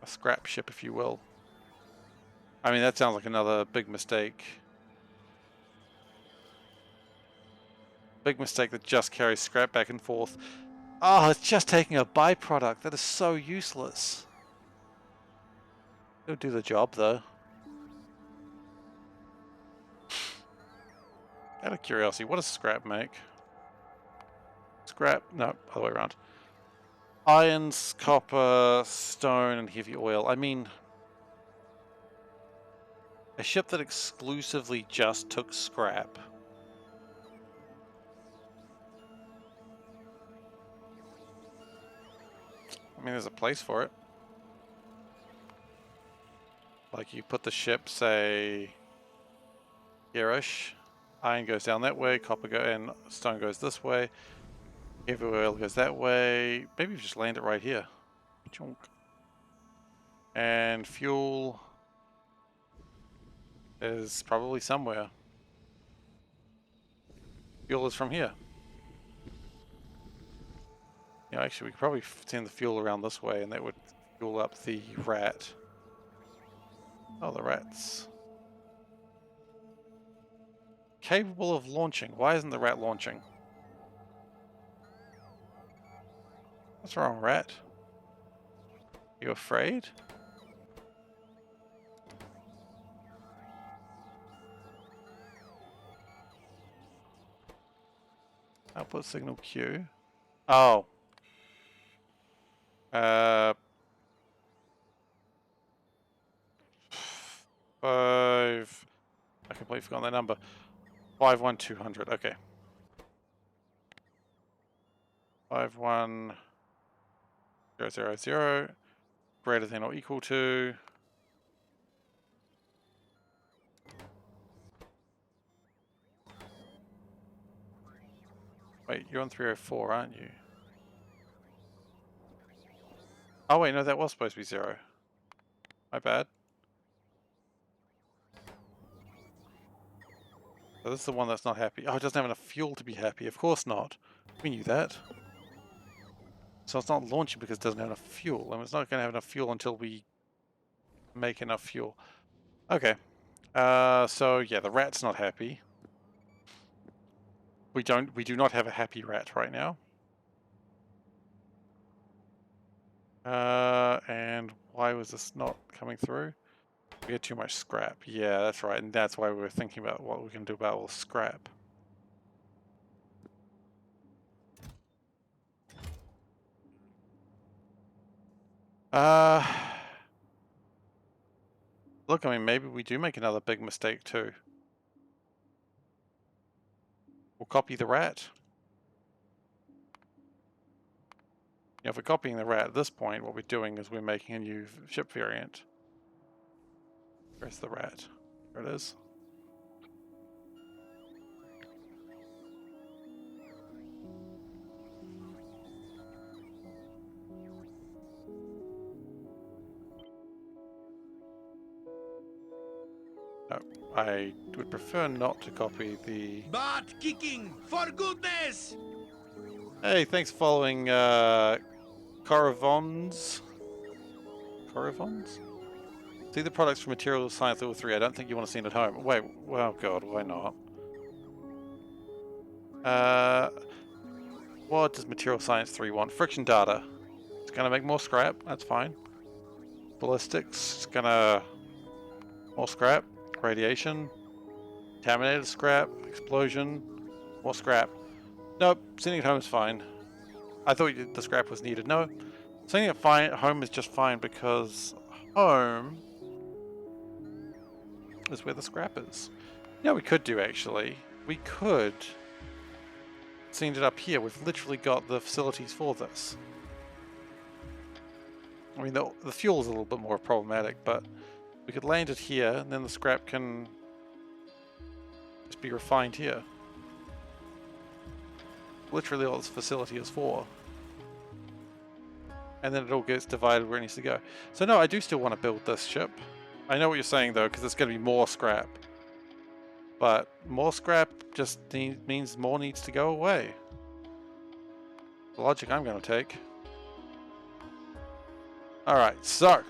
A scrap ship, if you will. I mean, that sounds like another big mistake. Big mistake that just carries scrap back and forth. Oh, it's just taking a byproduct. That is so useless. It'll do the job, though. Out of curiosity, what does scrap make? Scrap? No, other way around. Irons, copper, stone, and heavy oil. I mean, a ship that exclusively just took scrap. I mean, there's a place for it. Like, you put the ship, say, here-ish. Iron goes down that way, copper and stone goes this way. Heavy oil goes that way. Maybe you just land it right here. Chunk. And fuel is probably somewhere. Fuel is from here. You know, actually, we could probably send the fuel around this way, and that would fuel up the rat. Oh, the rats. Capable of launching. Why isn't the rat launching? What's wrong, rat? You afraid? Output signal Q. Oh. 5. I completely forgot that number. 51200. Okay. 51000 greater than or equal to. Wait, you're on 304, aren't you? Oh wait, no, that was supposed to be 0. My bad. So this is the one that's not happy. Oh, it doesn't have enough fuel to be happy. Of course not. We knew that. So it's not launching because it doesn't have enough fuel. I mean, it's not going to have enough fuel until we make enough fuel. Okay. So yeah, the rat's not happy. We do not have a happy rat right now. And why was this not coming through? We had too much scrap. Yeah, that's right. And that's why we were thinking about what we can do about all the scrap. Look, I mean, maybe we do make another big mistake too. We'll copy the rat. You know, if we're copying the rat at this point, what we're doing is we're making a new ship variant. Where's the rat? There it is. No, I would prefer not to copy the... Butt kicking, for goodness! Hey, thanks for following, Coravons? Coravons? See the products from Material Science Level 3. I don't think you want to see it at home. Wait, well, God, why not? What does Material Science 3 want? Friction data. It's gonna make more scrap, that's fine. Ballistics, it's gonna... more scrap. Radiation. Contaminated scrap. Explosion. More scrap. Nope, sending it home is fine. I thought the scrap was needed. No, sending it home is just fine because home is where the scrap is. You know what we could do actually? We could send it up here. We've literally got the facilities for this. I mean, the fuel is a little bit more problematic, but we could land it here and then the scrap can just be refined here. Literally all this facility is for. And then it all gets divided where it needs to go. So no, I do still want to build this ship. I know what you're saying though, because it's going to be more scrap. But more scrap just means more needs to go away. The logic I'm going to take. Alright, so.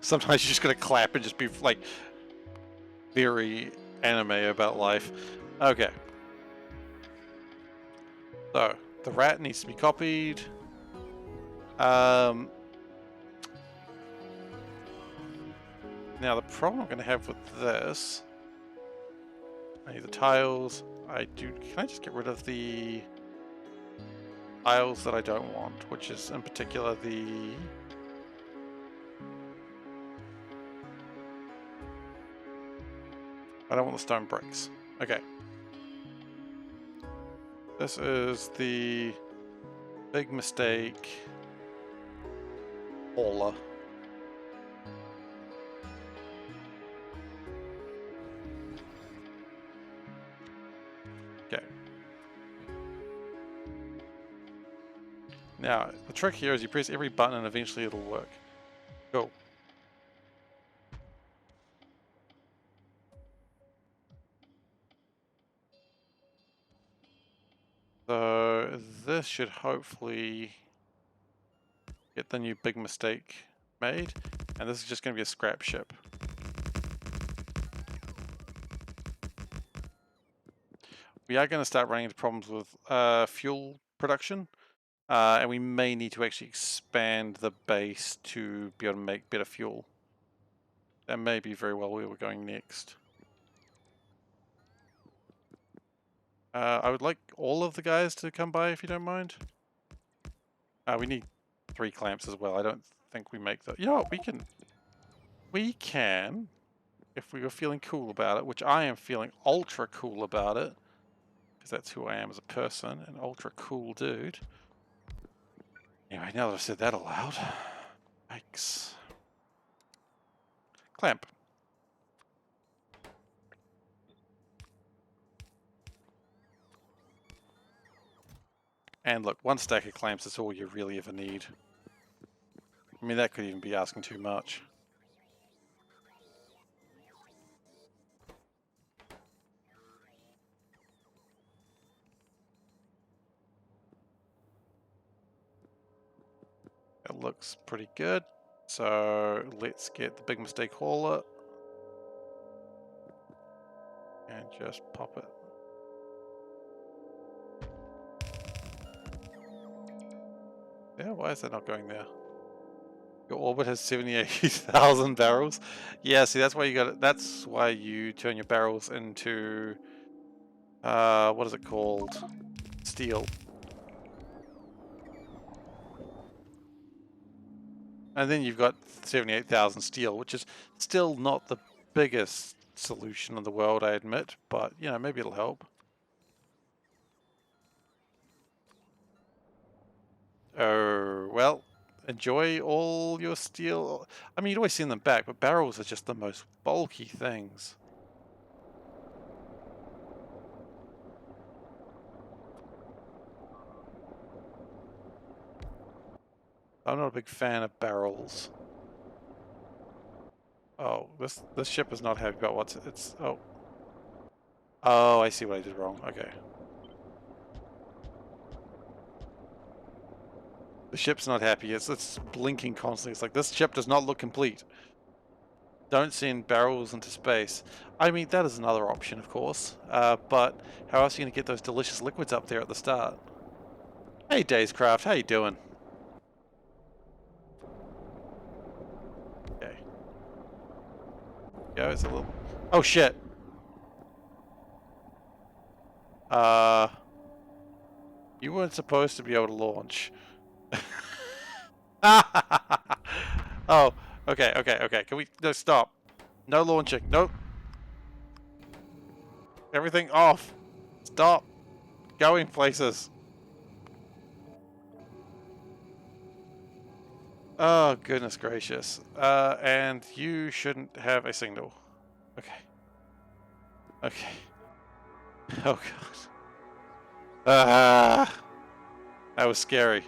Sometimes you just got to clap and just be like very anime about life. Okay. So, the rat needs to be copied. Now the problem I'm going to have with this, I need the tiles. Can I just get rid of the tiles that I don't want, which is in particular the... I don't want the stone bricks. Okay. This is the big mistake hauler. Okay. Now, the trick here is you press every button and eventually it'll work. Cool. So this should hopefully get the new big mistake made, and this is just going to be a scrap ship. We are going to start running into problems with fuel production, and we may need to actually expand the base to be able to make better fuel. That may be very well where we're going next. I would like all of the guys to come by if you don't mind. We need 3 clamps as well. I don't think we make that. You know what? We can, if we were feeling cool about it, which I am feeling ultra cool about it, because that's who I am as a person, an ultra cool dude. Anyway, now that I've said that aloud, yikes. Clamp. And look, 1 stack of clamps is all you really ever need. I mean, that could even be asking too much. It looks pretty good. So let's get the big mistake hauler and just pop it. Yeah, why is that not going there? Your orbit has 78,000 barrels. Yeah, see, that's why you got it. That's why you turn your barrels into what is it called? Steel. And then you've got 78,000 steel, which is still not the biggest solution in the world, I admit, but you know, maybe it'll help. Oh, well, enjoy all your steel. I mean, you'd always send them back, but barrels are just the most bulky things. I'm not a big fan of barrels. Oh, this ship is not happy about what's it's. Oh. Oh, I see what I did wrong. Okay. The ship's not happy. It's blinking constantly. It's like, this ship does not look complete. Don't send barrels into space. I mean, that is another option, of course. But how else are you going to get those delicious liquids up there at the start? Hey, Dayscraft, how you doing? Okay. Go, it's a little... Oh, shit! You weren't supposed to be able to launch. Oh, okay. Can we... No, stop. No launching. Nope. Everything off. Stop. Going places. Oh, goodness gracious. And you shouldn't have a signal. Okay. Okay. Oh, God. Ah, that was scary.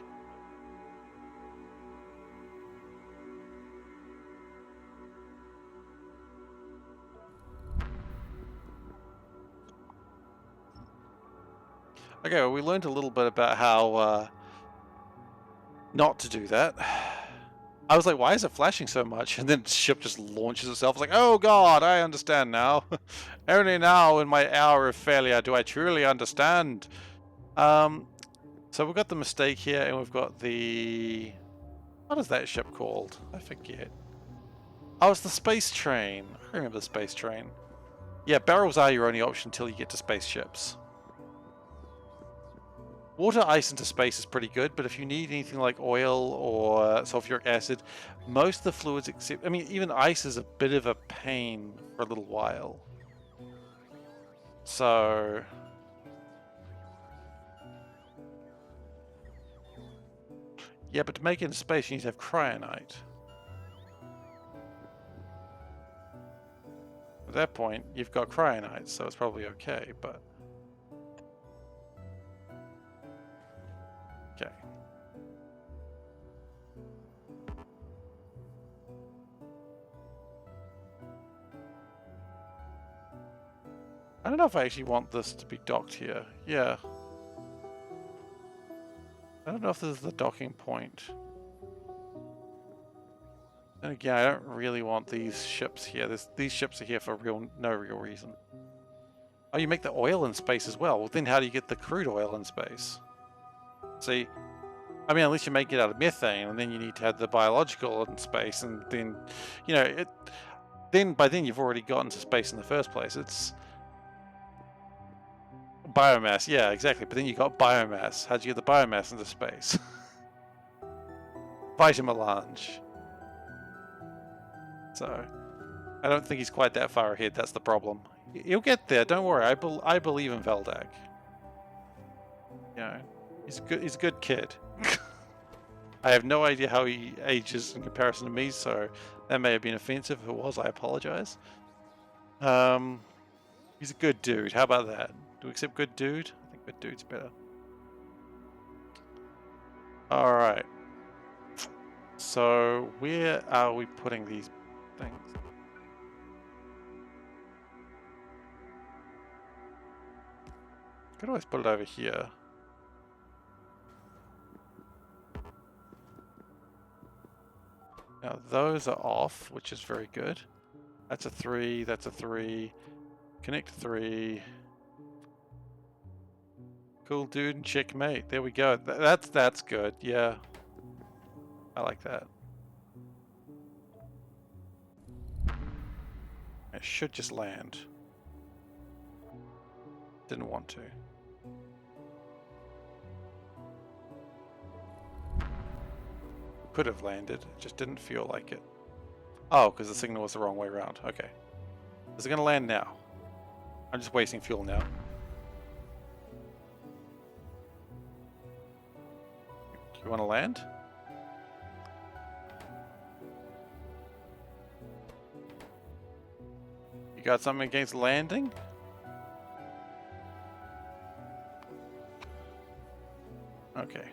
Okay, well, we learned a little bit about how not to do that. I was like, why is it flashing so much? And then the ship just launches itself. It's like, oh God, I understand now. Only now in my hour of failure do I truly understand. So we've got the mistake here, and we've got the... What is that ship called? I forget. Oh, it's the space train. I remember the space train. Yeah, barrels are your only option until you get to spaceships. Water ice into space is pretty good, but if you need anything like oil or sulfuric acid, most of the fluids except... I mean, even ice is a bit of a pain for a little while. So... Yeah, but to make it in space, you need to have cryonite. At that point, you've got cryonite, so it's probably okay, but... Okay. I don't know if I actually want this to be docked here. Yeah. I don't know if this is the docking point. And again, I don't really want these ships here. These ships are here for no real reason. Oh, you make the oil in space as well. Well, then how do you get the crude oil in space? See, I mean, unless you make it out of methane, and then you need to have the biological in space, and then, you know, by then you've already gotten to space in the first place. It's biomass, yeah, exactly. But then you got biomass. How'd you get the biomass into space? Vitamelange. So, I don't think he's quite that far ahead. That's the problem. He'll get there. Don't worry. I believe in Veldak. You know, he's good. He's a good kid. I have no idea how he ages in comparison to me, so that may have been offensive. If it was, I apologize. He's a good dude. How about that? Do we accept good dude? I think good dude's better. All right. So where are we putting these things? Could always put it over here. Now those are off, which is very good. That's a 3, that's a 3. Connect 3. Cool dude and checkmate. There we go. That's good. Yeah. I like that. It should just land. Didn't want to. Could have landed, just didn't feel like it. Oh, because the signal was the wrong way around. Okay. Is it going to land now? I'm just wasting fuel now. You want to land? You got something against landing? Okay.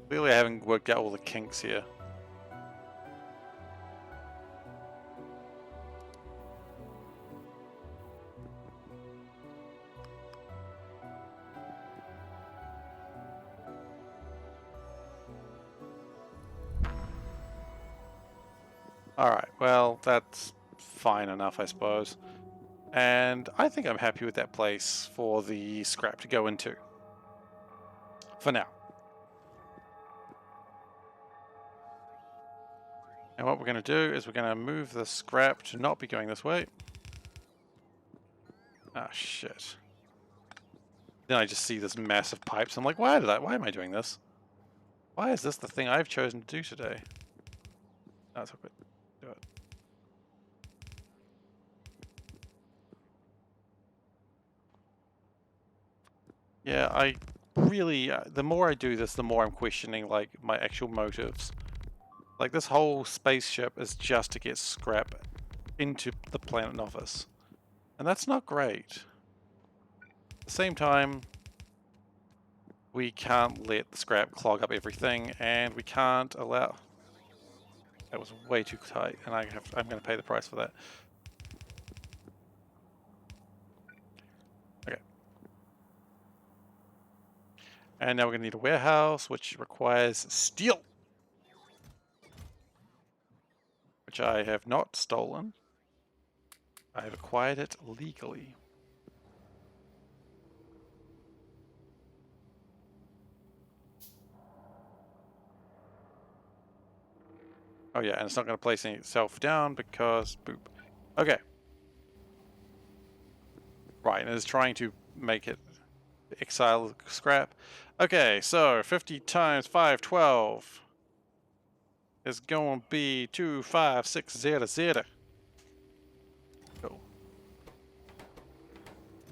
Clearly I haven't worked out all the kinks here. Alright, well, that's fine enough, I suppose. And I think I'm happy with that place for the scrap to go into. For now. And what we're going to do is we're going to move the scrap to not be going this way. Ah, shit. Then I just see this massive pipes. I'm like, why am I doing this? Why is this the thing I've chosen to do today? No, it's okay. Do it. Yeah, I really, the more I do this, the more I'm questioning, like, my actual motives. Like, this whole spaceship is just to get scrap into the planet Novice. And that's not great. At the same time, we can't let the scrap clog up everything, and we can't allow... That was way too tight, and I'm going to pay the price for that. Okay. And now we're going to need a warehouse, which requires steel. Which I have not stolen. I have acquired it legally. Oh yeah, and it's not going to place itself down because boop. Okay. Right, and it's trying to make it exile scrap. Okay, so 50 times 512 is going to be 25600. Cool.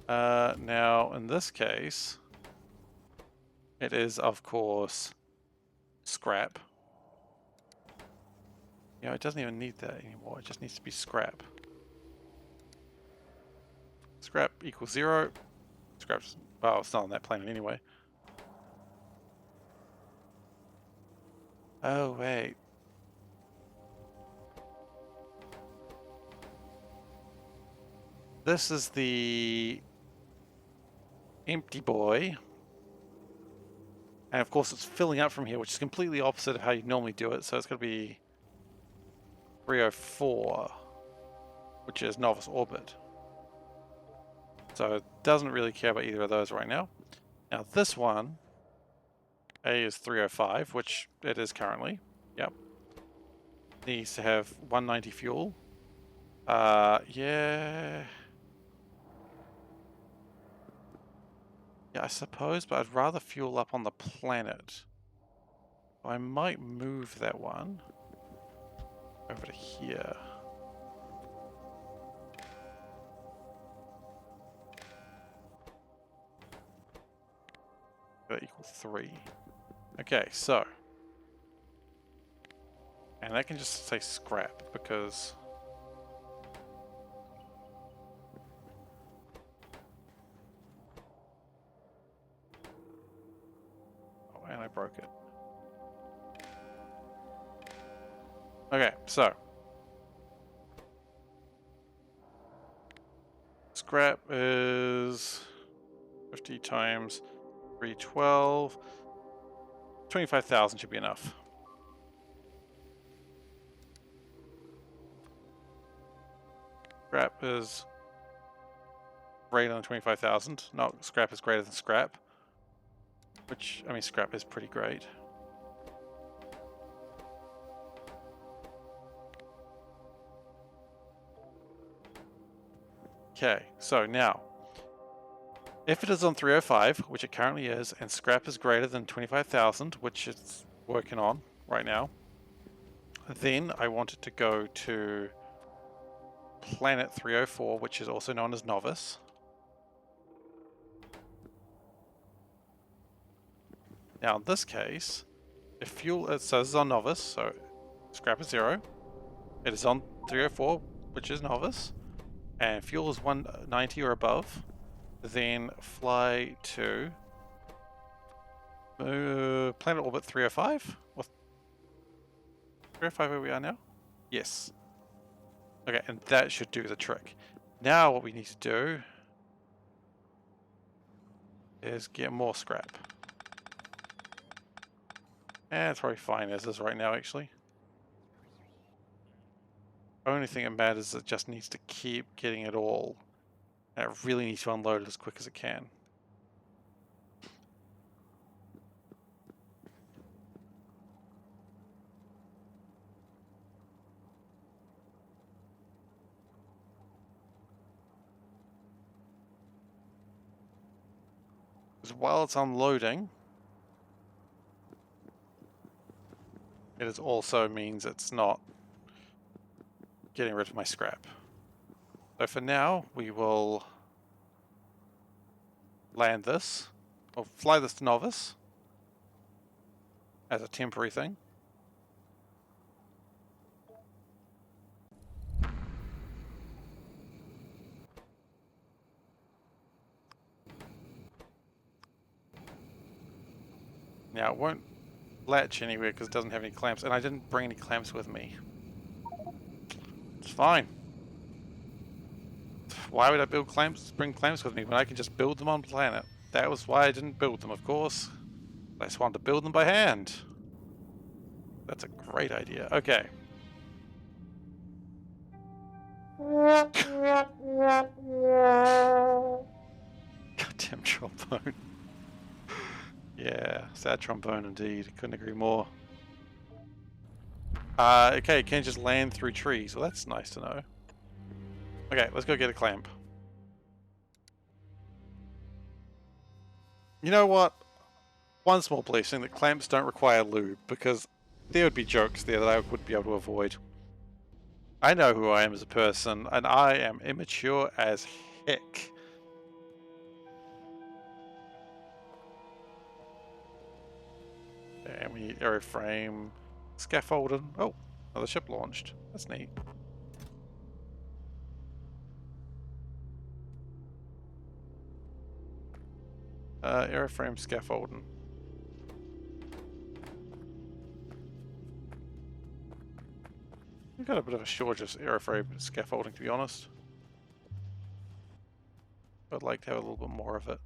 Now in this case, it is of course scrap. You know, it doesn't even need that anymore. It just needs to be scrap. Scrap equals 0. Scrap's, well, it's not on that planet anyway. Oh, wait. This is the empty boy. And of course it's filling up from here, which is completely opposite of how you normally do it. So it's going to be 304, which is novice orbit. So it doesn't really care about either of those right now. Now this one, A is 305, which it is currently. Yep. Needs to have 190 fuel. Yeah. Yeah, I suppose, but I'd rather fuel up on the planet. I might move that one over to here. That equals 3. Okay, so. And that can just say scrap because... Oh, and I broke it. Okay, so. Scrap is 50 times 312. 25,000 should be enough. Scrap is greater than 25,000. No, scrap is greater than scrap. Which, I mean, scrap is pretty great. Okay, so now, if it is on 305, which it currently is, and scrap is greater than 25,000, which it's working on right now, then I want it to go to planet 304, which is also known as Novice. Now in this case, if fuel, so this is on Novice, so scrap is 0. It is on 304, which is Novice, and fuel is 190 or above. Then fly to planet orbit 305. What? 305 where we are now? Yes. Okay, and that should do the trick. Now what we need to do is get more scrap. And it's probably fine as is right now, actually. Only thing that matters is it just needs to keep getting it all. And it really needs to unload it as quick as it can. Because while it's unloading, it also means it's not getting rid of my scrap. So for now, we will land this, or fly this to Novice as a temporary thing. Now it won't latch anywhere because it doesn't have any clamps, and I didn't bring any clamps with me. It's fine. Why would I bring clamps with me when I can just build them on planet? That was why I didn't build them, of course. I just wanted to build them by hand. That's a great idea. Okay. Goddamn trombone. Yeah, sad trombone indeed. Couldn't agree more. Okay, can you just land through trees? Well, that's nice to know. Okay, let's go get a clamp. You know what? One small blessing that clamps don't require lube, because there would be jokes there that I would be able to avoid. I know who I am as a person, and I am immature as heck. And we need airframe, scaffolding. Oh, another ship launched. That's neat. Airframe scaffolding. We've got a bit of a shortage of airframe scaffolding, to be honest. I'd like to have a little bit more of it.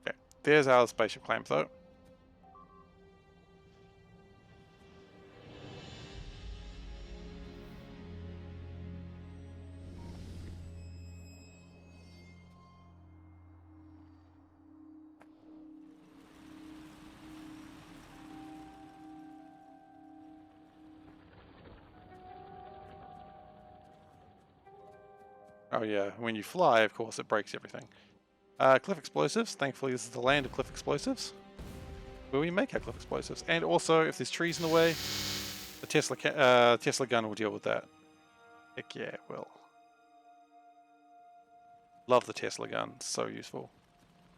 Okay, there's our spaceship clamp, though. Oh yeah, when you fly, of course, it breaks everything. Cliff explosives. Thankfully, this is the land of cliff explosives, where we make our cliff explosives. And also, if there's trees in the way, the Tesla gun will deal with that. Heck yeah, it will. Love the Tesla gun. It's so useful.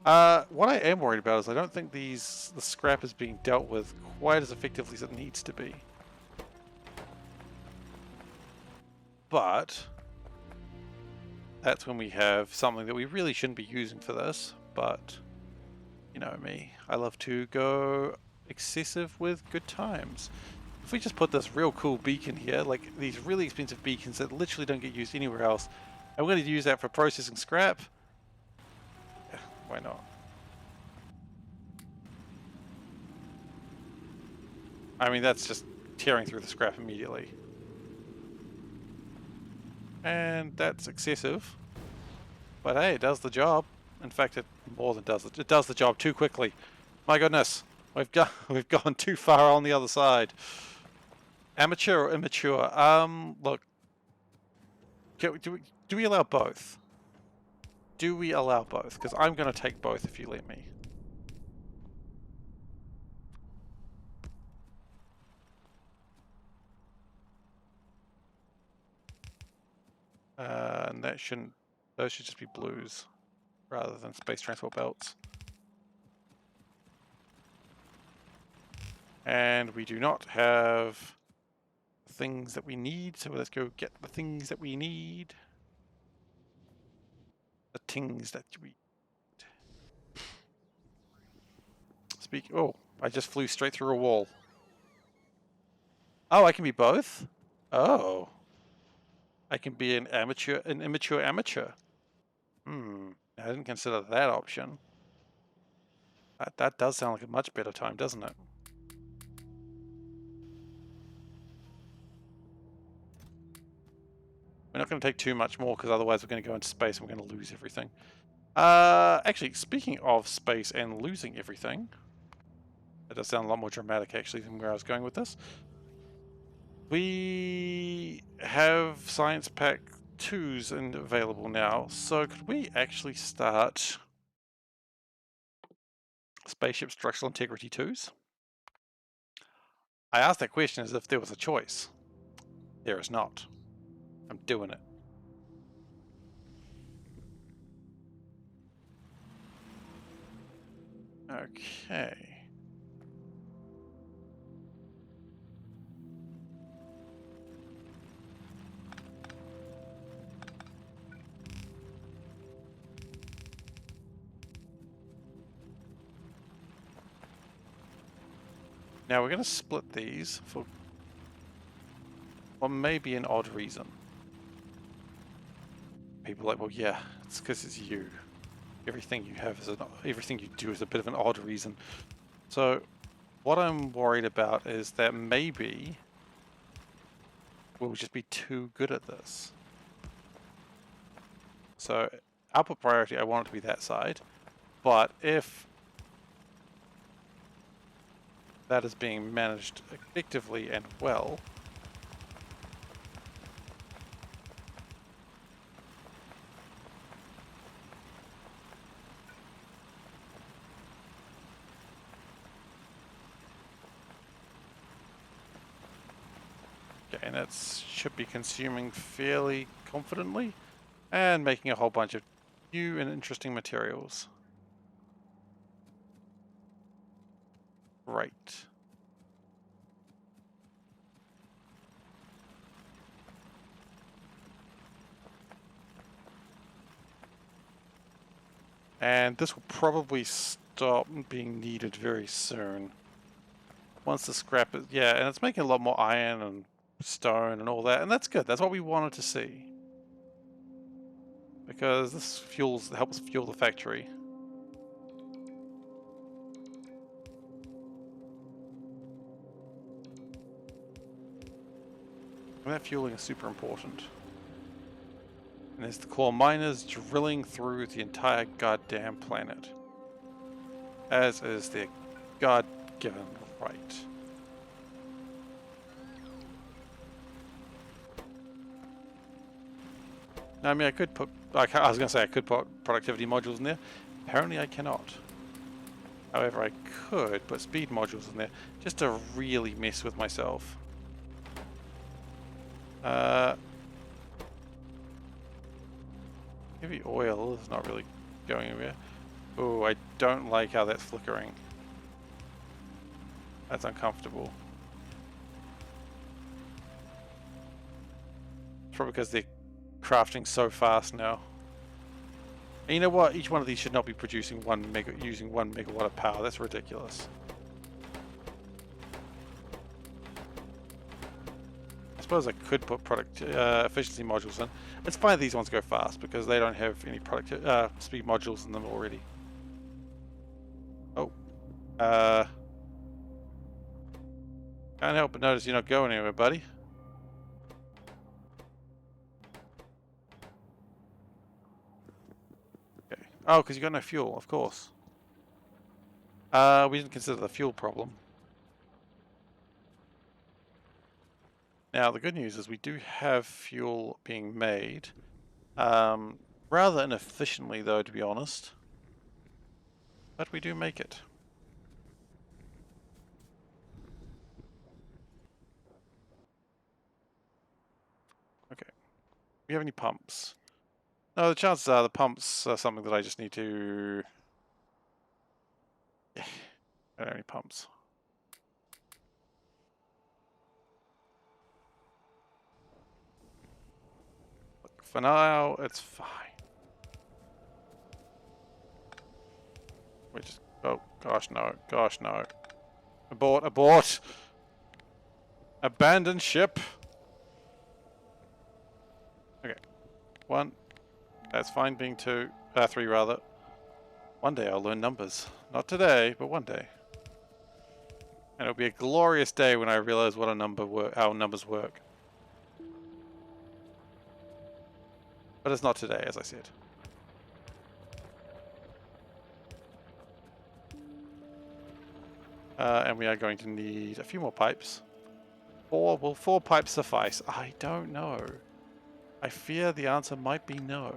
What I am worried about is I don't think the scrap is being dealt with quite as effectively as it needs to be. But that's when we have something that we really shouldn't be using for this, but you know me, I love to go excessive with good times. If we just put this real cool beacon here, like these really expensive beacons that literally don't get used anywhere else, and we're going to use that for processing scrap, yeah, why not? I mean, that's just tearing through the scrap immediately. And that's excessive, but hey, it does the job. In fact, it more than does it. It does the job too quickly. My goodness, we've gone too far on the other side. Amateur or immature? Look, do we allow both? Do we allow both? Because I'm going to take both if you let me. And that shouldn't. Those should just be blues, rather than space transport belts. And we do not have the things that we need, so let's go get the things that we need. The things that we speak. Oh, I just flew straight through a wall. Oh, I can be both? Oh. I can be an immature amateur. I didn't consider that option. That does sound like a much better time, doesn't it? We're not going to take too much more because otherwise we're going to go into space and we're going to lose everything. Actually, speaking of space and losing everything, that does sound a lot more dramatic actually than where I was going with this. We have Science Pack 2s available now, so could we actually start Spaceship Structural Integrity 2s? I asked that question as if there was a choice. There is not. I'm doing it. Okay. Now we're going to split these for maybe an odd reason. People are like, well, yeah, it's because it's you. Everything you have is everything you do is a bit of an odd reason. So what I'm worried about is that maybe we'll just be too good at this. So output priority, I want it to be that side, but if that is being managed effectively and well, okay, and that should be consuming fairly confidently and making a whole bunch of new and interesting materials. Right. And this will probably stop being needed very soon. Once the scrap is, yeah, and it's making a lot more iron and stone and all that, and that's good. That's what we wanted to see. Because this helps fuel the factory. And that fueling is super important. And there's the core miners drilling through the entire goddamn planet. As is their God-given right. Now, I mean, I could put... I was going to say I could put productivity modules in there. Apparently I cannot. However, I could put speed modules in there just to really mess with myself. Heavy oil is not really going anywhere. Oh, I don't like how that's flickering. That's uncomfortable. It's probably because they're crafting so fast now. And you know what? Each one of these should not be producing using 1 megawatt of power. That's ridiculous. I suppose I could put efficiency modules in. It's fine these ones go fast because they don't have any speed modules in them already. Oh. Can't help but notice you're not going anywhere, buddy. Okay. Oh, because you got no fuel, of course. We didn't consider the fuel problem. Now, the good news is we do have fuel being made. Rather inefficiently, though, to be honest. But we do make it. Okay. Do we have any pumps? No, the chances are the pumps are something that I just need to... Yeah, I don't have any pumps. Look, for now, it's fine. We just... Oh, gosh, no. Gosh, no. Abort, abort! Abandon ship! Okay. 1. That's fine being 2. 3 rather. One day I'll learn numbers. Not today, but one day. And it'll be a glorious day when I realize what how numbers work. But it's not today, as I said. And we are going to need a few more pipes. Will 4 pipes suffice? I don't know. I fear the answer might be no.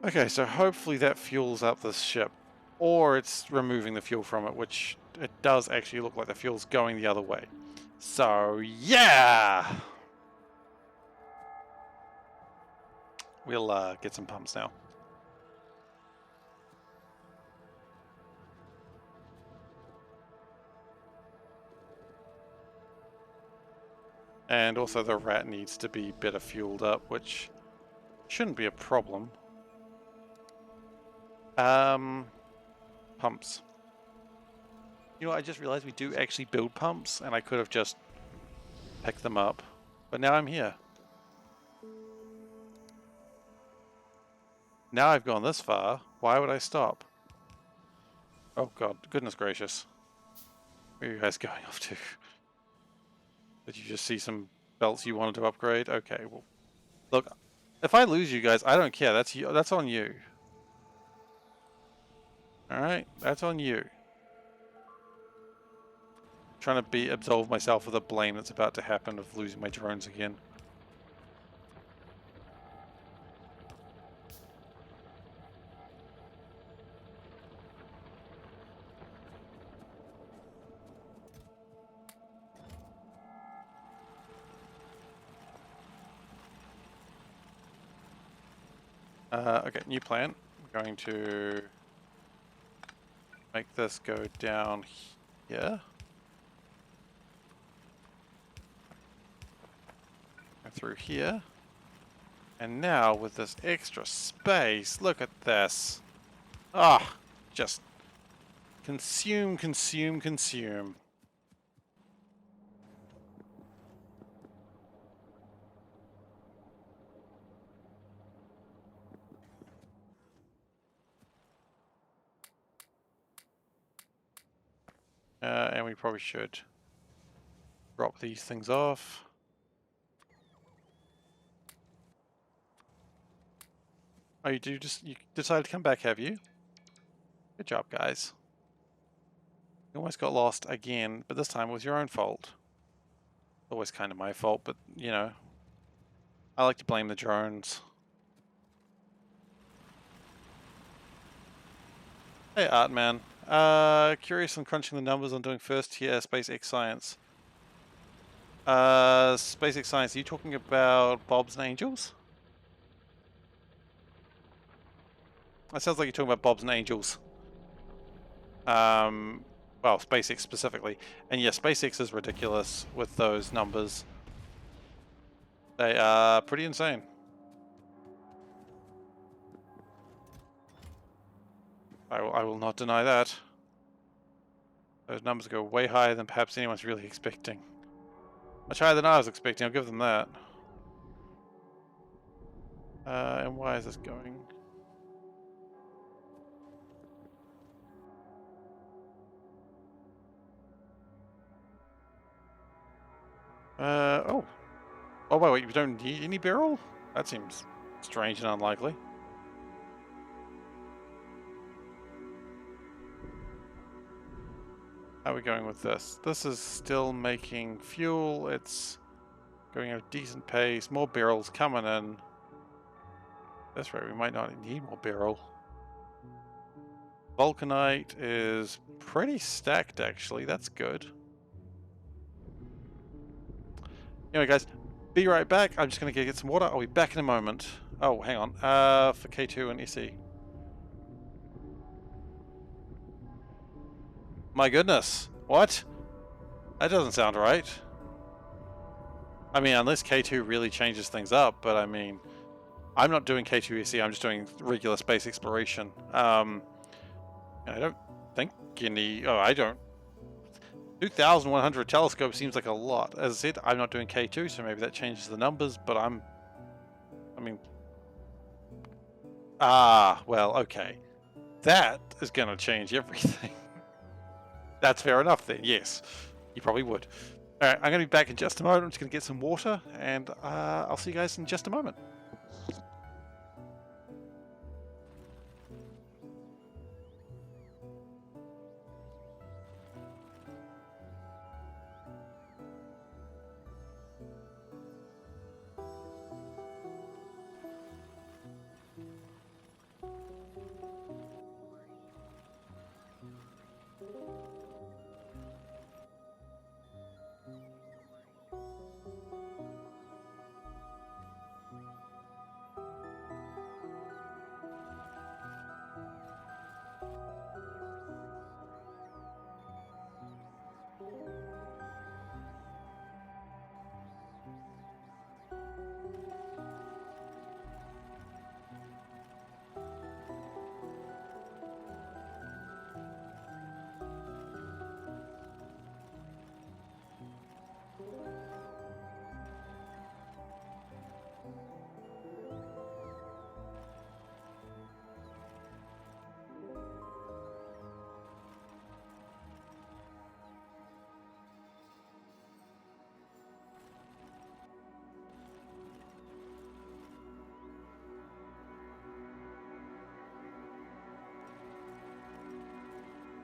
Okay, so hopefully that fuels up this ship. Or it's removing the fuel from it, which it does actually look like the fuel's going the other way. So, yeah! We'll get some pumps now. And also the rat needs to be better fueled up, which shouldn't be a problem. Pumps. You know, I just realized we do actually build pumps, and I could have just picked them up. But now I'm here. Now I've gone this far, why would I stop? Oh god, goodness gracious. Where are you guys going off to? Did you just see some belts you wanted to upgrade? Okay, well, look, if I lose you guys, I don't care. That's you. That's on you. All right, that's on you. Trying to absolve myself of the blame that's about to happen of losing my drones again. Okay, new plan. I'm going to make this go down here. Go through here. And now with this extra space, look at this. Ah, just consume, consume, consume. And we probably should drop these things off. Oh, you decided to come back, have you? Good job, guys. You almost got lost again, but this time it was your own fault. Always kind of my fault, but, you know, I like to blame the drones. Hey, Artman. Curious on crunching the numbers on doing first tier SpaceX Science. SpaceX Science, are you talking about Bob's and Angels? That sounds like you're talking about Bob's and Angels. Well, SpaceX specifically. And yeah, SpaceX is ridiculous with those numbers. They are pretty insane. I will not deny that. Those numbers go way higher than perhaps anyone's really expecting. Much higher than I was expecting, I'll give them that. And why is this going? Oh. Oh, wait, you don't need any barrel? That seems strange and unlikely. How are we going with this? This is still making fuel. It's going at a decent pace. More barrels coming in. That's right, we might not need more barrel. Vulcanite is pretty stacked, actually. That's good. Anyway, guys, be right back. I'm just going to get some water. I'll be back in a moment. Oh, hang on. For K2 and SE. My goodness. What? That doesn't sound right. I mean, unless K2 really changes things up, but I mean, I'm not doing K2EC, I'm just doing regular space exploration. I don't think any... Oh, I don't... 2,100 telescopes seems like a lot. As I said, I'm not doing K2, so maybe that changes the numbers, but I mean... Ah, well, okay. That is going to change everything. That's fair enough then, yes. You probably would. Alright, I'm going to be back in just a moment. I'm just going to get some water, and I'll see you guys in just a moment.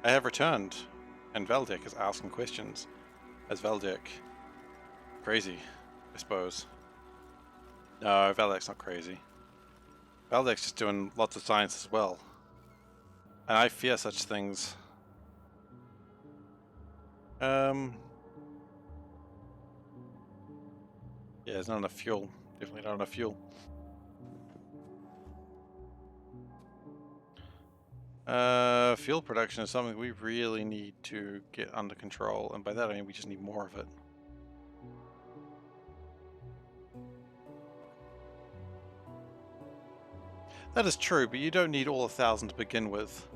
I have returned, and Valdek is asking questions. As Valdek. Crazy, I suppose. No, Valdek's not crazy. Valdek's just doing lots of science as well. And I fear such things. Yeah, there's not enough fuel. Definitely not enough fuel. Fuel production is something we really need to get under control, and by that I mean we just need more of it. That is true, but you don't need all 1,000 to begin with.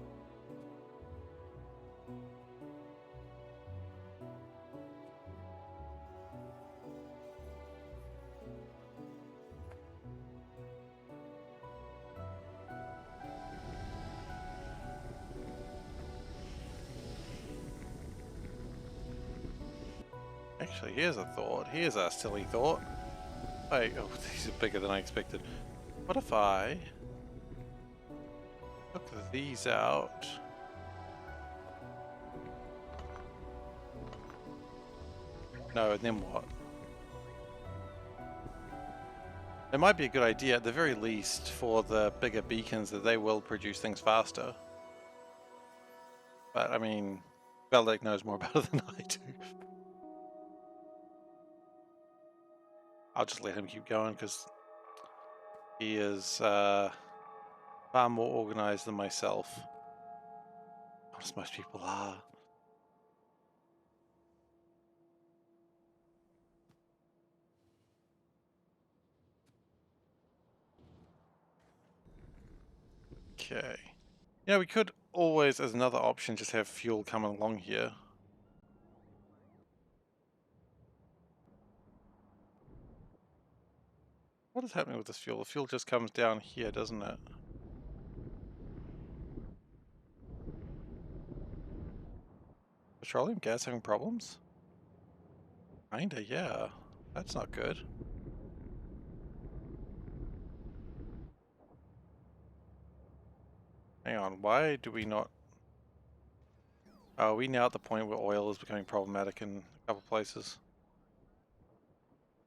Actually, here's a thought. Here's a silly thought. Wait, oh, these are bigger than I expected. What if I took these out? No, and then what? It might be a good idea, at the very least, for the bigger beacons that they will produce things faster. But, I mean, Valdek knows more about it than I do. I'll just let him keep going, because he is far more organized than myself. As most people are. Okay. Yeah, we could always, as another option, just have fuel coming along here. What is happening with this fuel? The fuel just comes down here, doesn't it? Petroleum gas having problems? Kinda, yeah. That's not good. Hang on, why do we not... Are we now at the point where oil is becoming problematic in a couple places?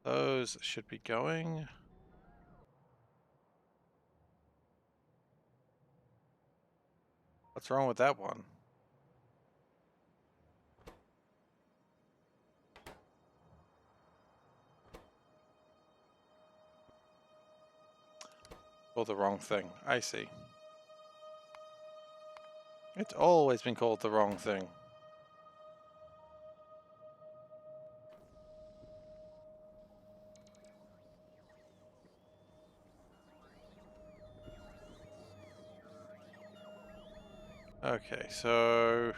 Those should be going. What's wrong with that one? Or the wrong thing. I see. It's always been called the wrong thing. Okay, so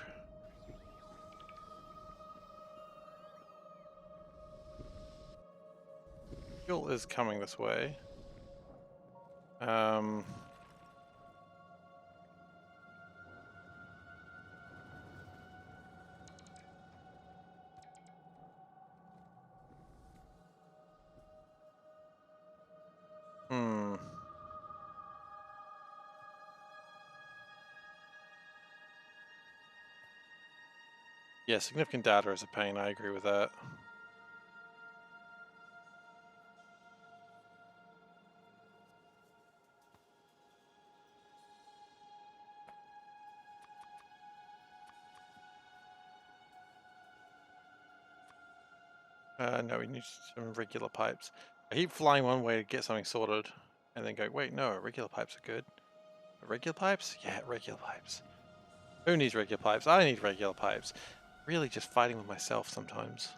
fuel is coming this way. Um, hmm. Yeah, significant data is a pain. I agree with that. No, we need some regular pipes. I keep flying one way to get something sorted, and then go, wait, no, regular pipes are good. Regular pipes? Yeah, regular pipes. Who needs regular pipes? I need regular pipes. Really just fighting with myself sometimes.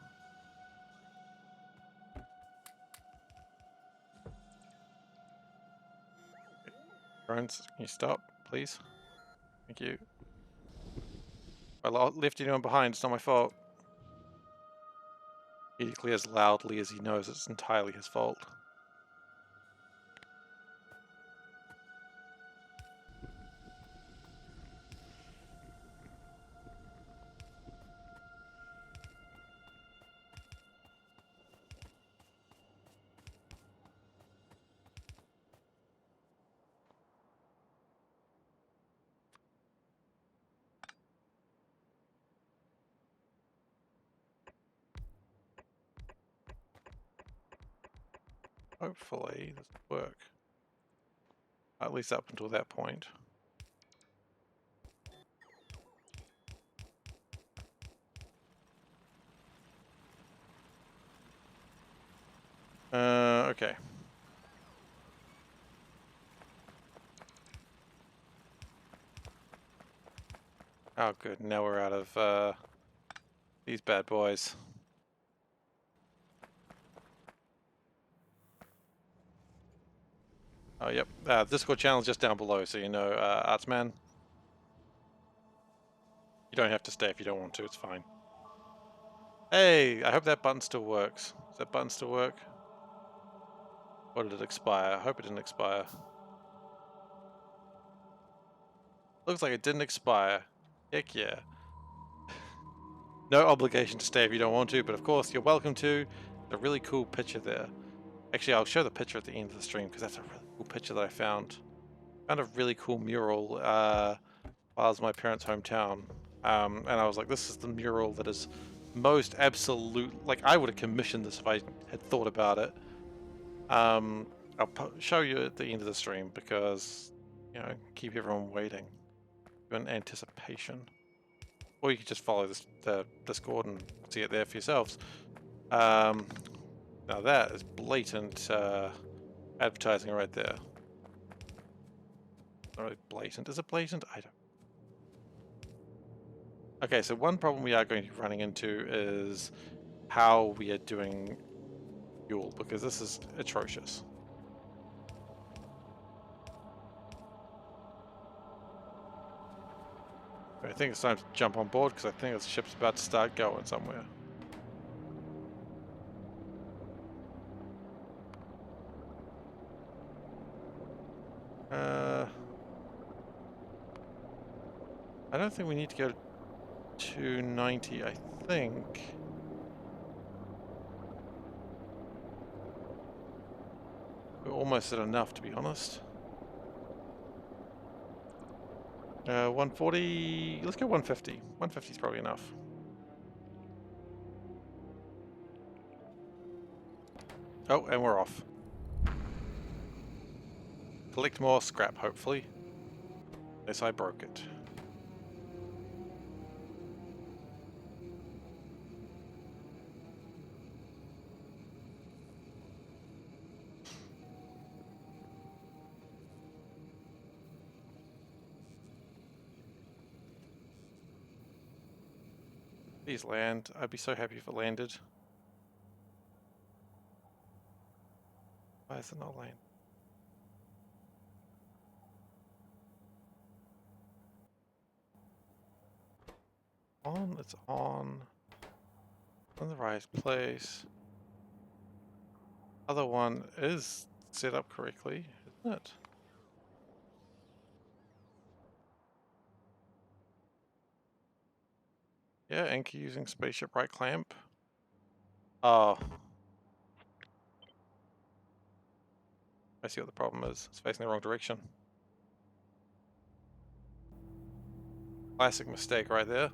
Drones, can you stop, please? Thank you. I left anyone behind, it's not my fault. He declares loudly as he knows it's entirely his fault. Hopefully this will work. At least up until that point. Okay. Oh good, now we're out of these bad boys. Oh yep, Discord channel is just down below, so you know, Artsman. You don't have to stay if you don't want to, it's fine. Hey, I hope that button still works. Does that button still work? Or did it expire? I hope it didn't expire. Looks like it didn't expire. Heck yeah. No obligation to stay if you don't want to, but of course you're welcome to. A really cool picture there. Actually, I'll show the picture at the end of the stream because that's a really cool picture that I found. Found a really cool mural while I was in my parents' hometown. And I was like, this is the mural that is most absolute. Like, I would have commissioned this if I had thought about it. I'll show you at the end of the stream because, you know, keep everyone waiting in anticipation. Or you could just follow the Discord and see it there for yourselves. Now that is blatant advertising right there. Not really blatant. Is it blatant? I don't. Okay, so one problem we are going to be running into is how we are doing fuel, because this is atrocious. I think it's time to jump on board because I think the ship's about to start going somewhere. I don't think we need to go to 290, I think. We're almost at enough, to be honest. 140, let's go 150. 150 is probably enough. Oh, and we're off. Collect more scrap, hopefully. Yes, I broke it. Please land. I'd be so happy if it landed. Why is it not landing? on, it's on the right place. Other one is set up correctly, isn't it? Yeah, anchor using spaceship right clamp. Oh. I see what the problem is. It's facing the wrong direction. Classic mistake right there.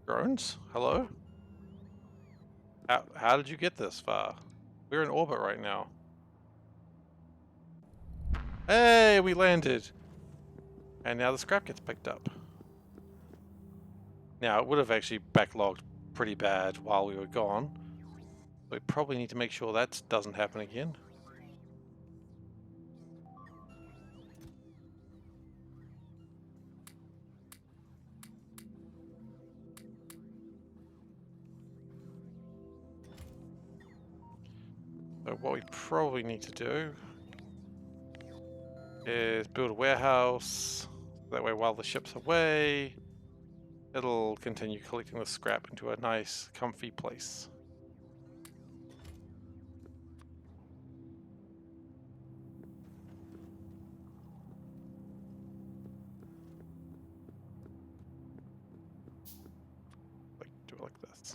Drones? Hello? How did you get this far? We're in orbit right now. Hey, we landed! And now the scrap gets picked up. Now, it would have actually backlogged pretty bad while we were gone. We probably need to make sure that doesn't happen again. So what we probably need to do is build a warehouse. That way while the ship's away, it'll continue collecting the scrap into a nice, comfy place. Do it like this.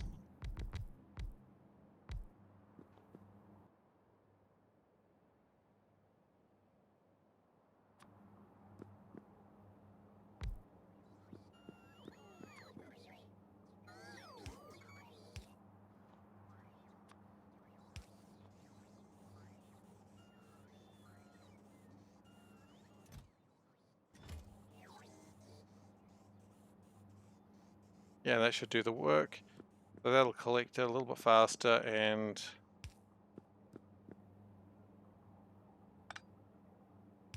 Yeah, that should do the work. So that'll collect it a little bit faster, and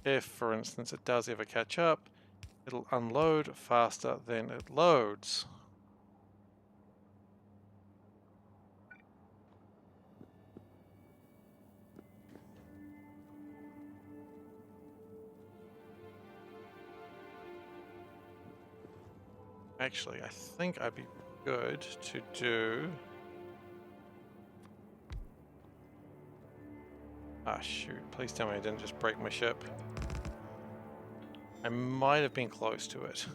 if, for instance, it does ever catch up, it'll unload faster than it loads. Actually, I think I'd be good to do... Ah, shoot. Please tell me I didn't just break my ship. I might have been close to it.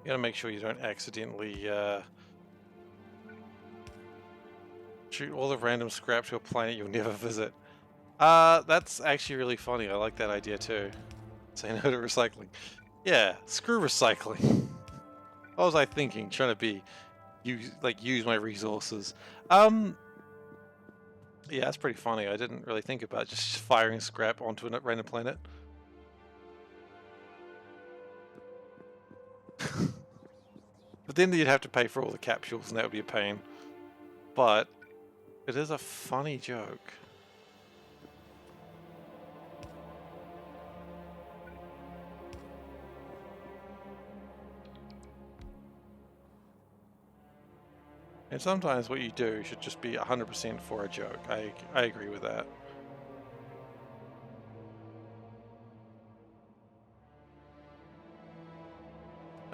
You gotta make sure you don't accidentally shoot all the random scrap to a planet you'll never visit. That's actually really funny. I like that idea too. Say no to recycling. Yeah, screw recycling. What was I thinking? Trying to be use my resources. Yeah, that's pretty funny. I didn't really think about just firing scrap onto a random planet. But then you'd have to pay for all the capsules, and that would be a pain. But it is a funny joke. And sometimes what you do should just be 100% for a joke. I agree with that.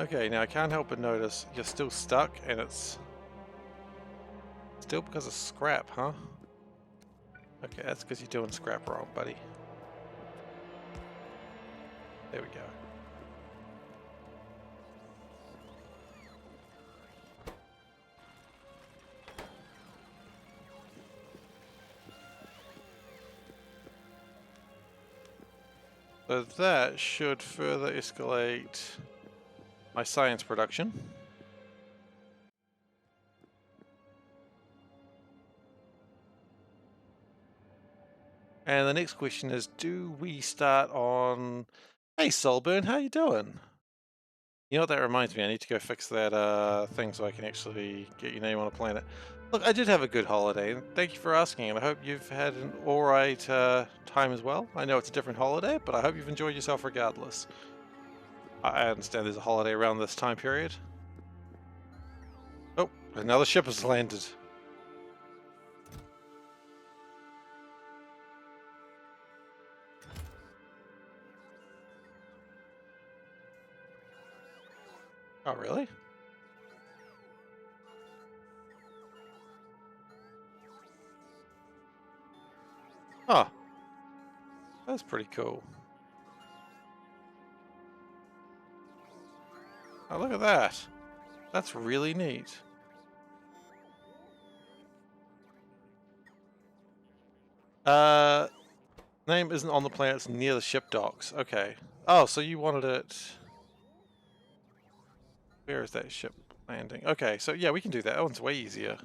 Okay, now I can't help but notice you're still stuck, and it's still because of scrap, huh? Okay, that's because you're doing scrap wrong, buddy. There we go. So that should further escalate my science production. And the next question is, do we start on... Hey Solburn, how you doing? You know what, that reminds me, I need to go fix that thing so I can actually get your name on a planet. Look, I did have a good holiday, and thank you for asking, and I hope you've had an alright time as well. I know it's a different holiday, but I hope you've enjoyed yourself regardless. I understand there's a holiday around this time period. Oh, another ship has landed. Oh, really? Oh, that's pretty cool. Oh, look at that. That's really neat. Name isn't on the planet, it's near the ship docks. Okay. Oh, so you wanted it... Where is that ship landing? Okay, so yeah, we can do that. That one's way easier.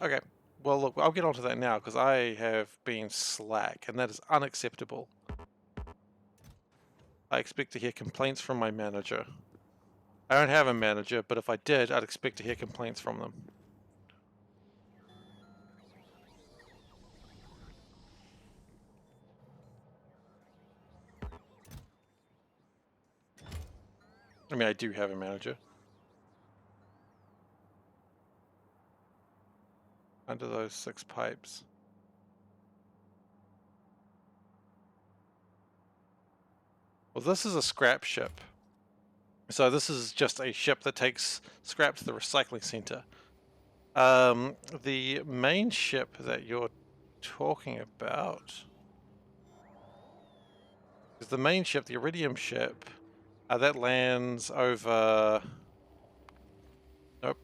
Okay. Well, look, I'll get onto that now because I have been slack, and that is unacceptable. I expect to hear complaints from my manager. I don't have a manager, but if I did, I'd expect to hear complaints from them. I mean, I do have a manager. Under those 6 pipes. Well, this is a scrap ship. So this is just a ship that takes scrap to the recycling center. The main ship that you're talking about is the main ship, the Iridium ship, that lands over... Nope.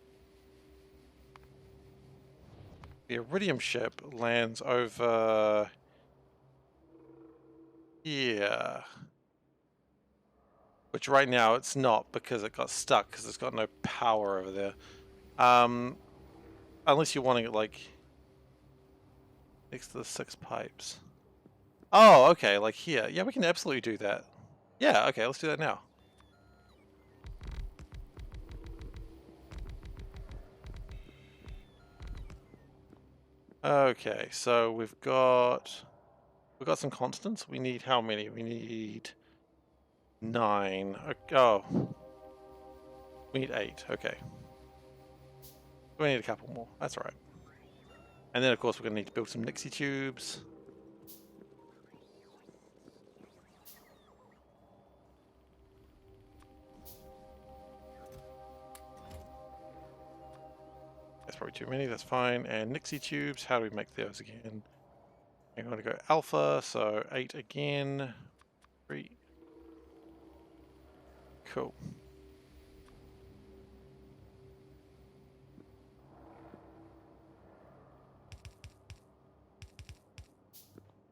The Iridium ship lands over... here. Which right now it's not because it got stuck because it's got no power over there. Unless you're wanting it like next to the 6 pipes. Oh, okay, like here. Yeah, we can absolutely do that. Yeah, okay, let's do that now. Okay, so we've got some constants. We need how many? We need 9. Oh, we need 8. Okay, we need a couple more. That's all right. And then of course we're gonna need to build some Nixie tubes. That's probably too many. That's fine. And Nixie tubes. How do we make those again? I'm going to go alpha, so 8 again. 3. Cool.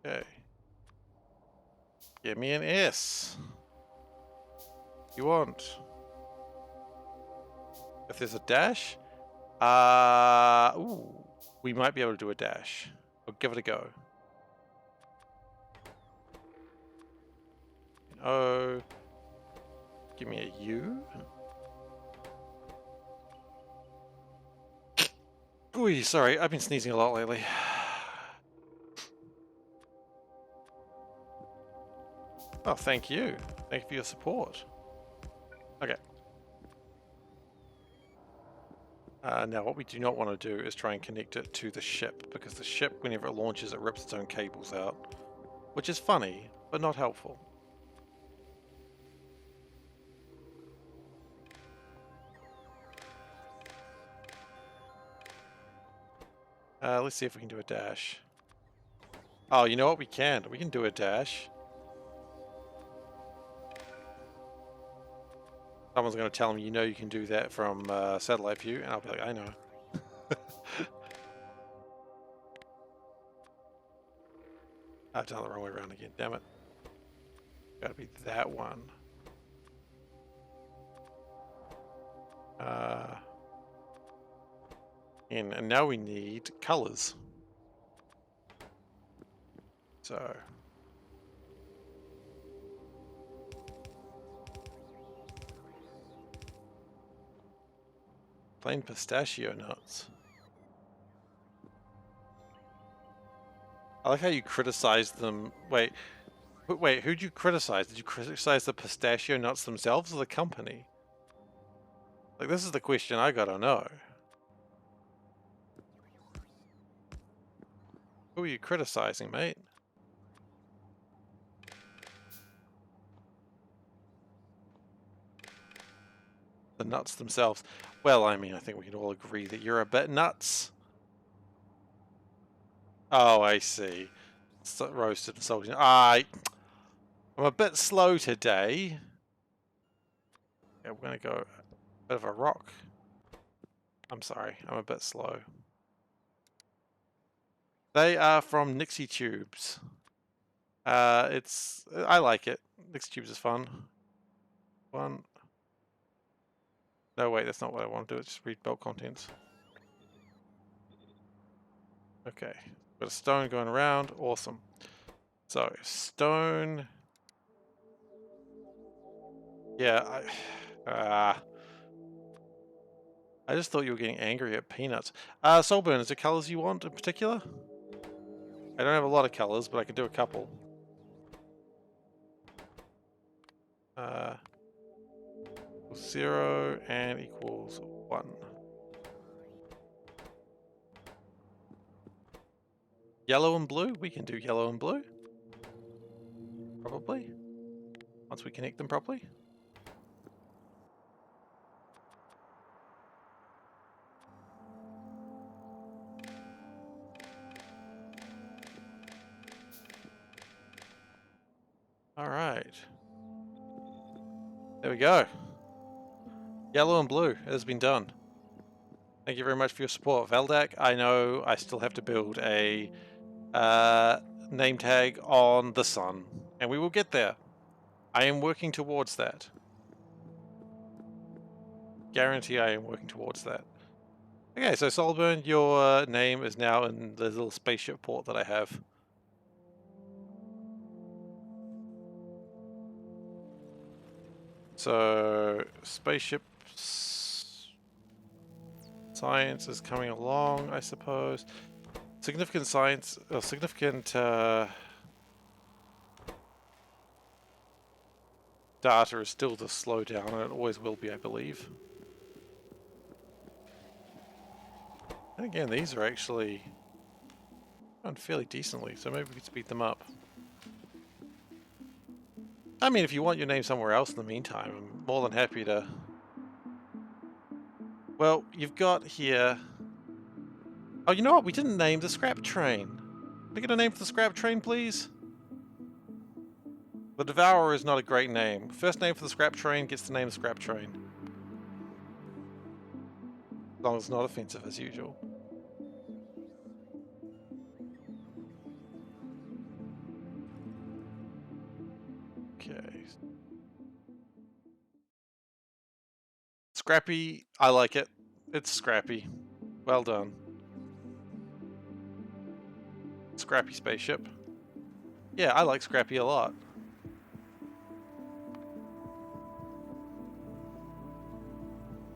Okay. Give me an S. You want? If there's a dash? Ooh. We might be able to do a dash. I'll give it a go. O. Give me a U. Ooh, sorry, I've been sneezing a lot lately. Oh, thank you. Thank you for your support. Okay. Now, what we do not want to do is try and connect it to the ship, because the ship, whenever it launches, it rips its own cables out. Which is funny, but not helpful. Let's see if we can do a dash. Oh, you know what? We can. We can do a dash. Someone's going to tell me, you know you can do that from satellite view, and I'll be like, I know. I've done it the wrong way around again, damn it. Gotta be that one. And now we need colors. So... plain pistachio nuts. I like how you criticized them. Wait, who'd you criticize? Did you criticize the pistachio nuts themselves or the company? Like, this is the question I gotta know. Who are you criticizing, mate? the nuts themselves. Well, I mean, I think we can all agree that you're a bit nuts. Oh, I see. Roasted and salted. I'm a bit slow today. Yeah, we're gonna go a bit of a rock. I'm sorry, I'm a bit slow. They are from Nixie Tubes. I like it. Nixie Tubes is fun. One. No, wait, that's not what I want to do. It's just read bulk contents. Okay, got a stone going around. Awesome. So stone. Yeah, I just thought you were getting angry at peanuts. Soulburn, is there colors you want in particular? I don't have a lot of colors, but I could do a couple. 0 and equals 1. Yellow and blue? We can do yellow and blue. Probably. Once we connect them properly. Alright. There we go. Yellow and blue has been done. Thank you very much for your support, Veldak. I know I still have to build a name tag on the sun, and we will get there. I am working towards that. Guarantee I am working towards that. Okay, so Solburn, your name is now in the little spaceship port that I have. So, spaceship science is coming along, I suppose. Significant science, or significant data is still to slow down, and it always will be, I believe. And again, these are actually going fairly decently, so maybe we could speed them up. I mean, if you want your name somewhere else in the meantime, I'm more than happy to... Well, you've got here... Oh, you know what? We didn't name the scrap train. Can I get a name for the scrap train, please? The Devourer is not a great name. First name for the scrap train gets the name of the scrap train. As long as it's not offensive, as usual. Okay. Scrappy, I like it. It's Scrappy. Well done. Scrappy spaceship. Yeah, I like Scrappy a lot.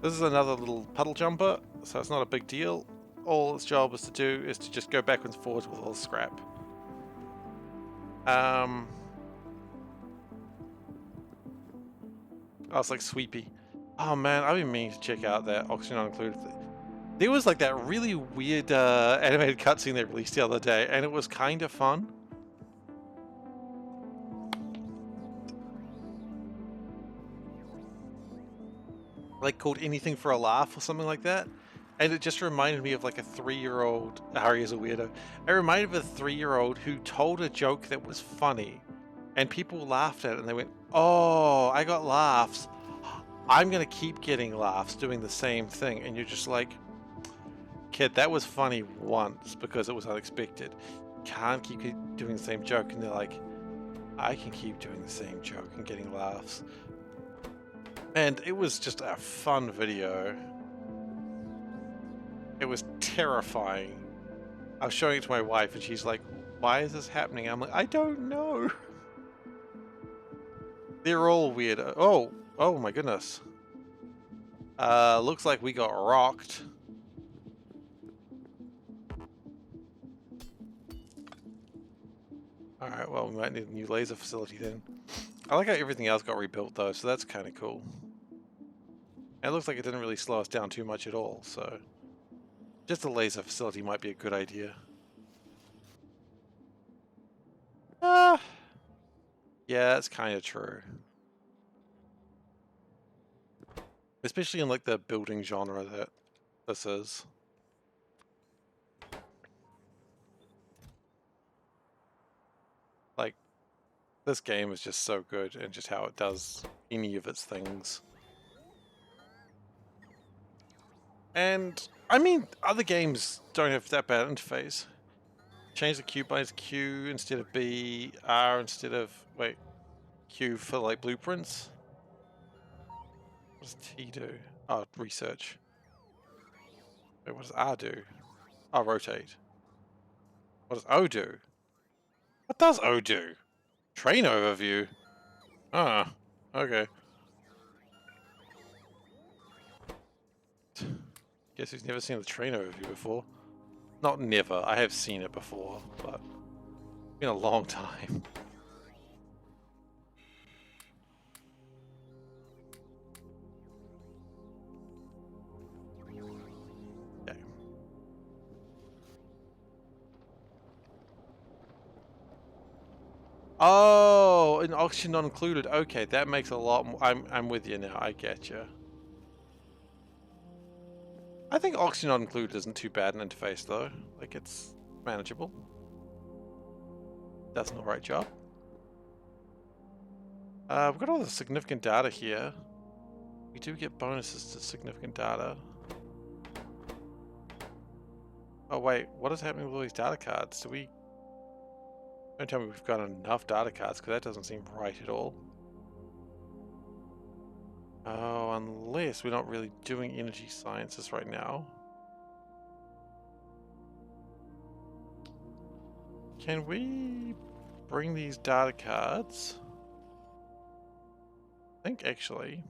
This is another little puddle jumper, so it's not a big deal. All its job is to do is to just go backwards and forwards with all the scrap. Oh, it's like Sweepy. Oh man, I've been meaning to check out that Oxygen Not Included. There was like that really weird animated cutscene they released the other day, and it was kind of fun. Like called Anything for a Laugh or something like that. And it just reminded me of like a 3-year-old. Harry is a weirdo. It reminded me of a 3-year-old who told a joke that was funny, and people laughed at it, and they went, "Oh, I got laughs. I'm gonna keep getting laughs doing the same thing." And you're just like, "Kid, that was funny once because it was unexpected. Can't keep doing the same joke." And they're like, "I can keep doing the same joke and getting laughs." And it was just a fun video. It was terrifying. I was showing it to my wife and she's like, "Why is this happening?" I'm like, "I don't know." They're all weird. Oh my goodness. Looks like we got rocked. Alright, well, we might need a new laser facility then. I like how everything else got rebuilt though, so that's kind of cool. And it looks like it didn't really slow us down too much at all, so... Just a laser facility might be a good idea. Yeah, that's kind of true. Especially in like the building genre that this is. Like, this game is just so good and just how it does any of its things. And, I mean, other games don't have that bad interface. Change the Q by Q instead of B, R instead of, wait, Q for like blueprints. What does T do? Oh, research. Wait, what does R do? Oh, rotate. What does O do? What does O do? Train overview. Ah, okay. Guess who's never seen the train overview before? Not never, I have seen it before, but it's been a long time. Okay. Oh, an oxygen not included. Okay, that makes a lot more. I'm with you now. I get you. I think oxygen not included isn't too bad an interface though. Like it's manageable. Does an alright job. We've got all the significant data here. We do get bonuses to significant data. Oh wait, what is happening with all these data cards? Don't tell me we've got enough data cards, because that doesn't seem right at all. Oh, unless we're not really doing energy sciences right now. Can we bring these data cards? I think actually.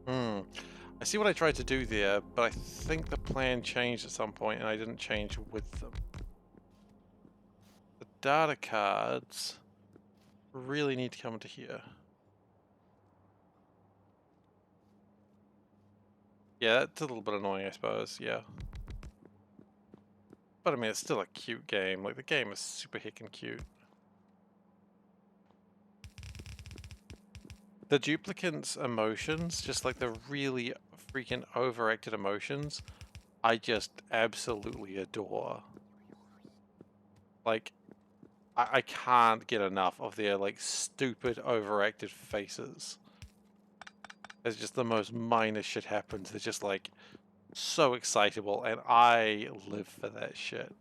I see what I tried to do there, but I think the plan changed at some point and I didn't change with them. The data cards really need to come into here. Yeah, that's a little bit annoying, I suppose, yeah. But I mean, it's still a cute game. Like, the game is super heckin' cute. The duplicants' emotions, just like the really freaking overacted emotions, I just absolutely adore. Like, I can't get enough of their, like, stupid overacted faces. As just the most minor shit happens. They're just, like, so excitable, and I live for that shit.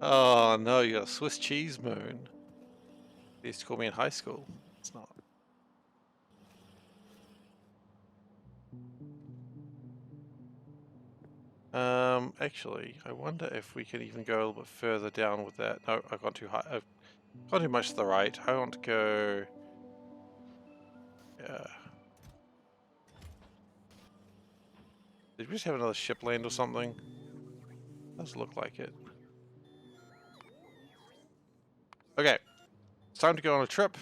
Oh no, you got a Swiss cheese moon. They used to call me in high school. It's not. Actually, I wonder if we can even go a little bit further down with that. No, I've gone too high. I've gone too much to the right. I want to go... Yeah. Did we just have another ship land or something? Does look like it. Okay. It's time to go on a trip.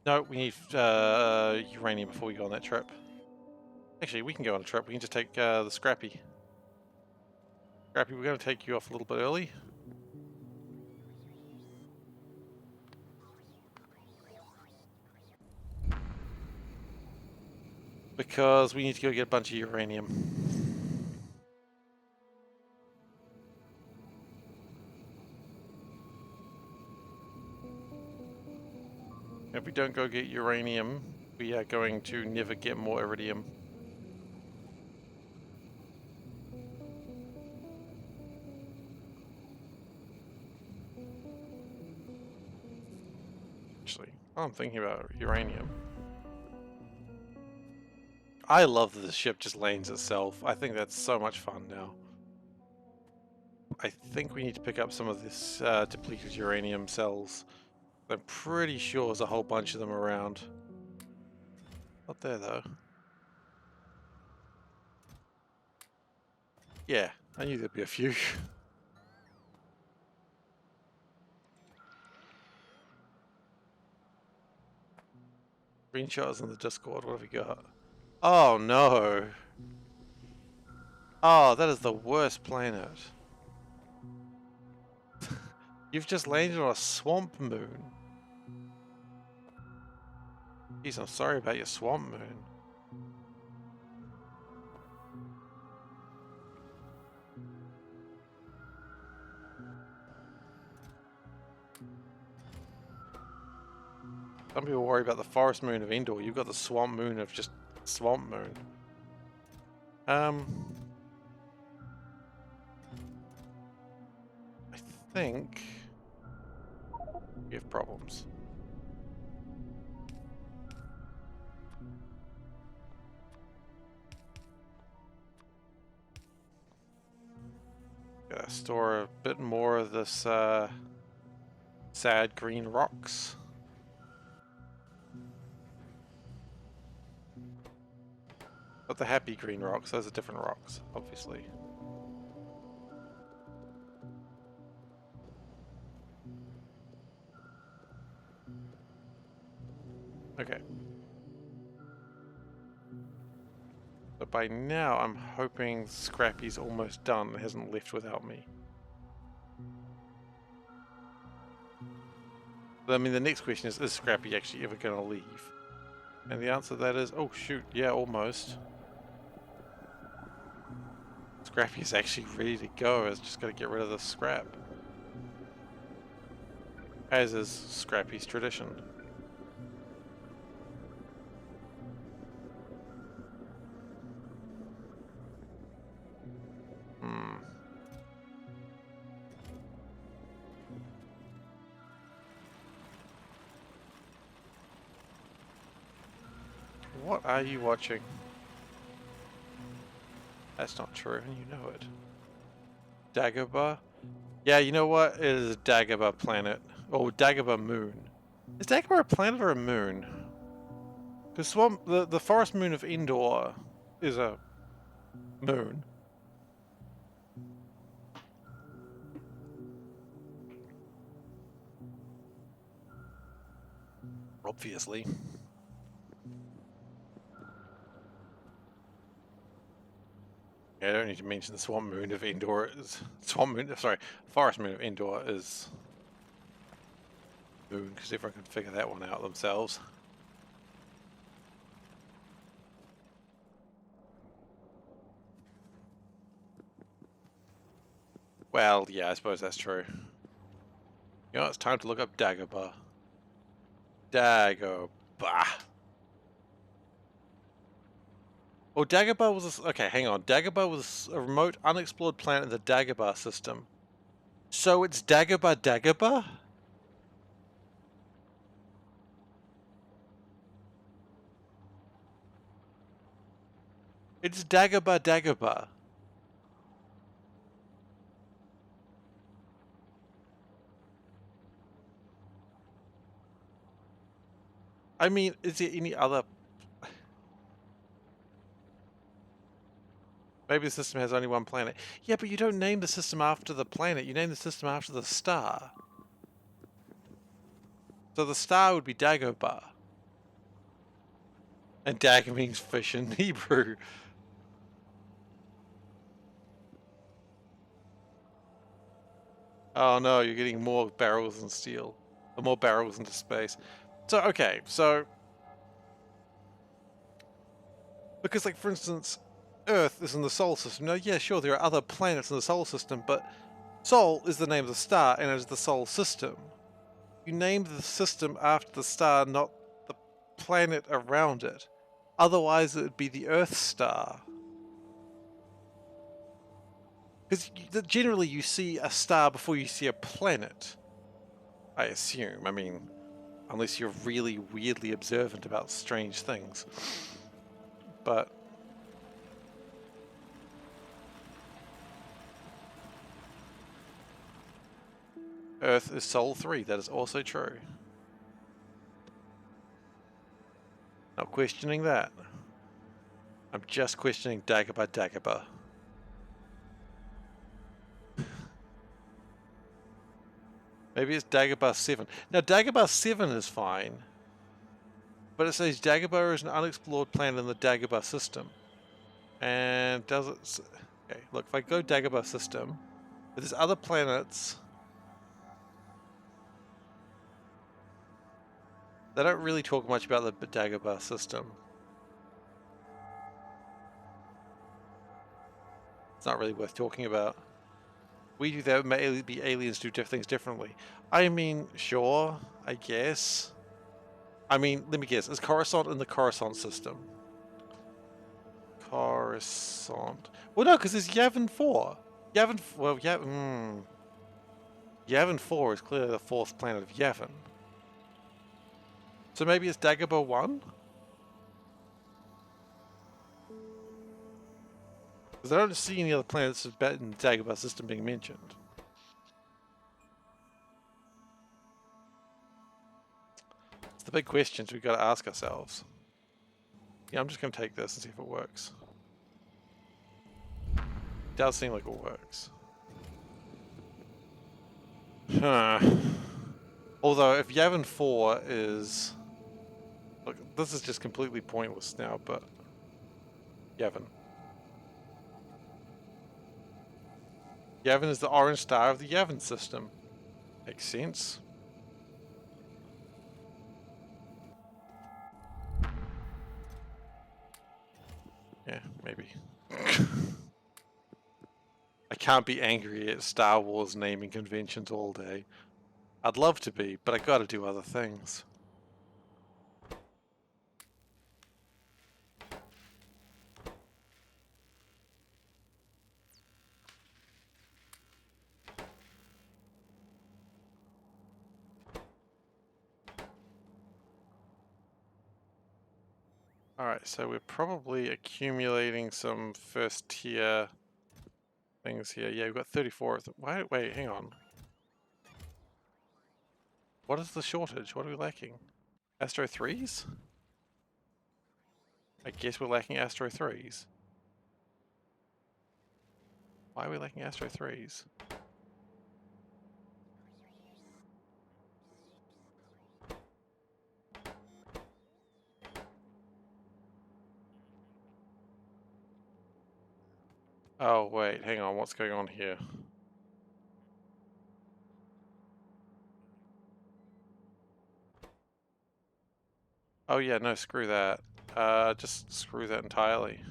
No, we need uranium before we go on that trip. Actually, we can go on a trip. We can just take the Scrappy. Scrappy, we're going to take you off a little bit early. Because we need to go get a bunch of uranium. If we don't go get uranium, we are going to never get more iridium. Actually, while I'm thinking about uranium, I love that the ship just lanes itself. I think that's so much fun now. I think we need to pick up some of this depleted uranium cells. I'm pretty sure there's a whole bunch of them around. Not there though. Yeah, I knew there'd be a few. Screenshots on the Discord, what have we got? Oh no! Oh, that is the worst planet. You've just landed on a swamp moon. Jeez, I'm sorry about your swamp moon. Some people worry about the forest moon of Endor. You've got the swamp moon of just swamp moon. I think we have problems. Gotta store a bit more of this sad green rocks. But the happy green rocks, those are different rocks, obviously. Okay. But by now, I'm hoping Scrappy's almost done and hasn't left without me. But, I mean, the next question is Scrappy actually ever going to leave? And the answer to that is, oh shoot, yeah, almost. Scrappy is actually ready to go. It's just got to get rid of the scrap. As is Scrappy's tradition. What are you watching? That's not true, and you know it. Dagobah? Yeah, you know what? It is a Dagobah planet. Oh, Dagobah moon. Is Dagobah a planet or a moon? Because the forest moon of Endor is a moon. Obviously. Yeah, I don't need to mention the swamp moon of Endor is forest moon of Endor is moon, because everyone can figure that one out themselves. Well, yeah, I suppose that's true. You know, it's time to look up Dagobah. Dagobah. Oh, Dagobah was okay, hang on. Dagobah was a remote, unexplored planet in the Dagobah system. So it's Dagobah? It's Dagobah. I mean, is there any other... Maybe the system has only one planet. Yeah, but you don't name the system after the planet. You name the system after the star. So the star would be Dagobah. And Dag means fish in Hebrew. Oh no, you're getting more barrels and steel. Or more barrels into space. So, okay, so... Because, like, for instance, Earth is in the solar system. Now, yeah, sure, there are other planets in the solar system, but Sol is the name of the star, and it is the solar system. You name the system after the star, not the planet around it. Otherwise, it would be the Earth star. Because generally you see a star before you see a planet. I assume. I mean, unless you're really weirdly observant about strange things. But... Earth is Sol 3. That is also true. Not questioning that. I'm just questioning Dagobah. Maybe it's Dagobah 7. Now, Dagobah 7 is fine. But it says Dagobah is an unexplored planet in the Dagobah system. And does it... Okay, look, if I go Dagobah system, but there's other planets. They don't really talk much about the Dagobah system. It's not really worth talking about. We do that, maybe aliens do things differently. I mean, sure, I guess. I mean, let me guess, is Coruscant in the Coruscant system? Coruscant. Well, no, because there's Yavin 4. Yavin 4 is clearly the fourth planet of Yavin. So maybe it's Dagobah 1? Because I don't see any other planets in the Dagobah system being mentioned. It's the big questions we've got to ask ourselves. Yeah, I'm just going to take this and see if it works. It does seem like it works. Huh. Although, if Yavin 4 is... Look, this is just completely pointless now, but... Yavin. Yavin is the orange star of the Yavin system. Makes sense. Yeah, maybe. I can't be angry at Star Wars naming conventions all day. I'd love to be, but I gotta do other things. Alright, so we're probably accumulating some first tier things here. Yeah, we've got 34 of them. Wait, hang on. What is the shortage? What are we lacking? Astro 3s? I guess we're lacking Astro 3s. Why are we lacking Astro 3s? Oh, wait, hang on. What's going on here? Oh, yeah, no, screw that. Just screw that entirely.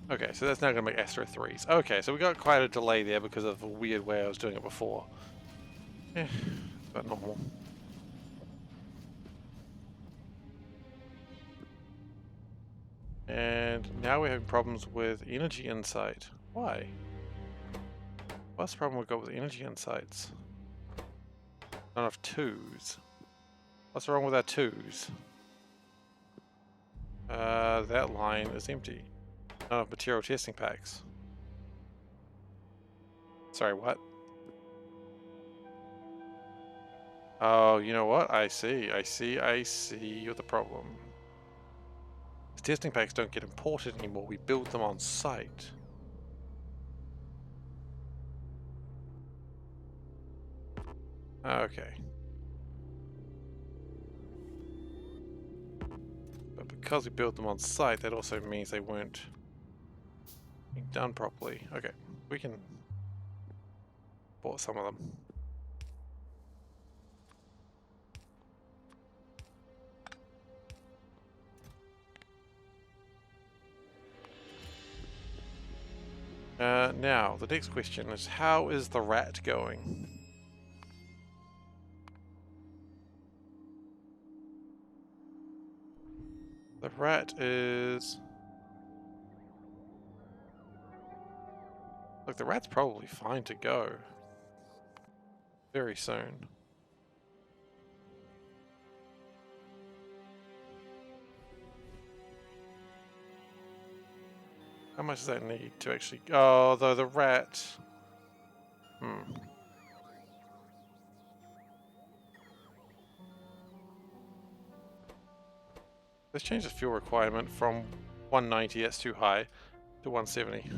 Okay, so that's now going to make Astro 3s. Okay, so we got quite a delay there because of the weird way I was doing it before. Yeah, but normal. And now we're having problems with energy insight. Why? What's the problem we've got with energy insights? Not enough 2s. What's wrong with our 2s? That line is empty. Not enough material testing packs. Sorry, what? Oh, you know what? I see you're the problem. The testing packs don't get imported anymore. We build them on site. Okay. But because we built them on site, that also means they weren't being done properly. Okay, we can import some of them. Now, the next question is, how is the rat going? The rat is... Look, the rat's probably fine to go. Very soon. How much does that need to actually... Oh, though the rat... Let's change the fuel requirement from 190, that's too high, to 170.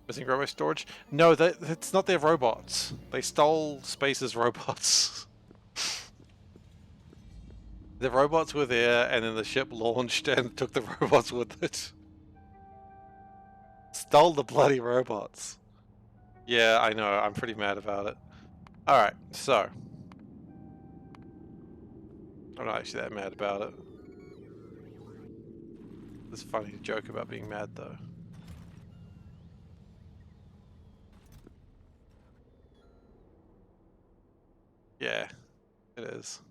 Missing robo storage? No, that's not their robots. They stole Space's robots. The robots were there, and then the ship launched and took the robots with it. Stole the bloody robots. Yeah, I know. I'm pretty mad about it. Alright, so. I'm not actually that mad about it. It's funny to joke about being mad, though. Yeah, it is.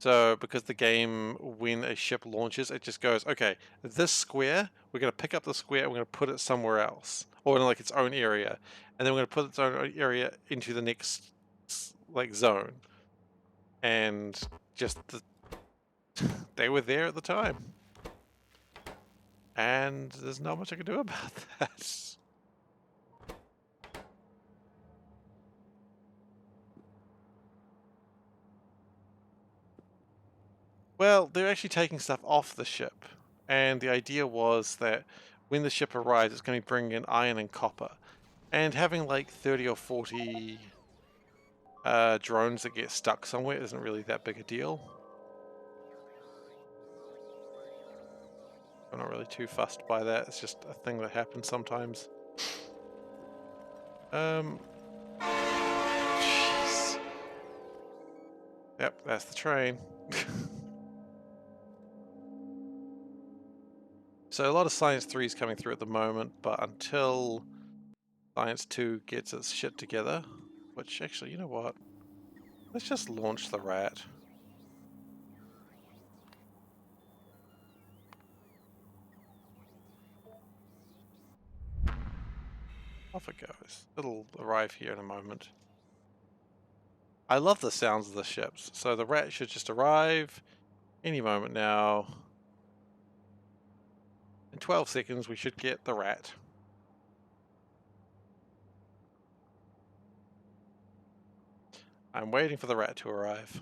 So, because the game, when a ship launches, it just goes, okay, this square, we're going to pick up the square and we're going to put it somewhere else. Or in like its own area. And then we're going to put its own area into the next, like, zone. And just, they were there at the time. And there's not much I can do about that. Well, they're actually taking stuff off the ship. And the idea was that when the ship arrives, it's going to be bringing in iron and copper. And having like 30 or 40 drones that get stuck somewhere isn't really that big a deal. I'm not really too fussed by that. It's just a thing that happens sometimes. Jeez. Yep, that's the train. So a lot of Science 3 is coming through at the moment, but until Science 2 gets its shit together, which actually, you know what? Let's just launch the rat. Off it goes. It'll arrive here in a moment. I love the sounds of the ships, so the rat should just arrive any moment now. In 12 seconds we should get the rat. I'm waiting for the rat to arrive.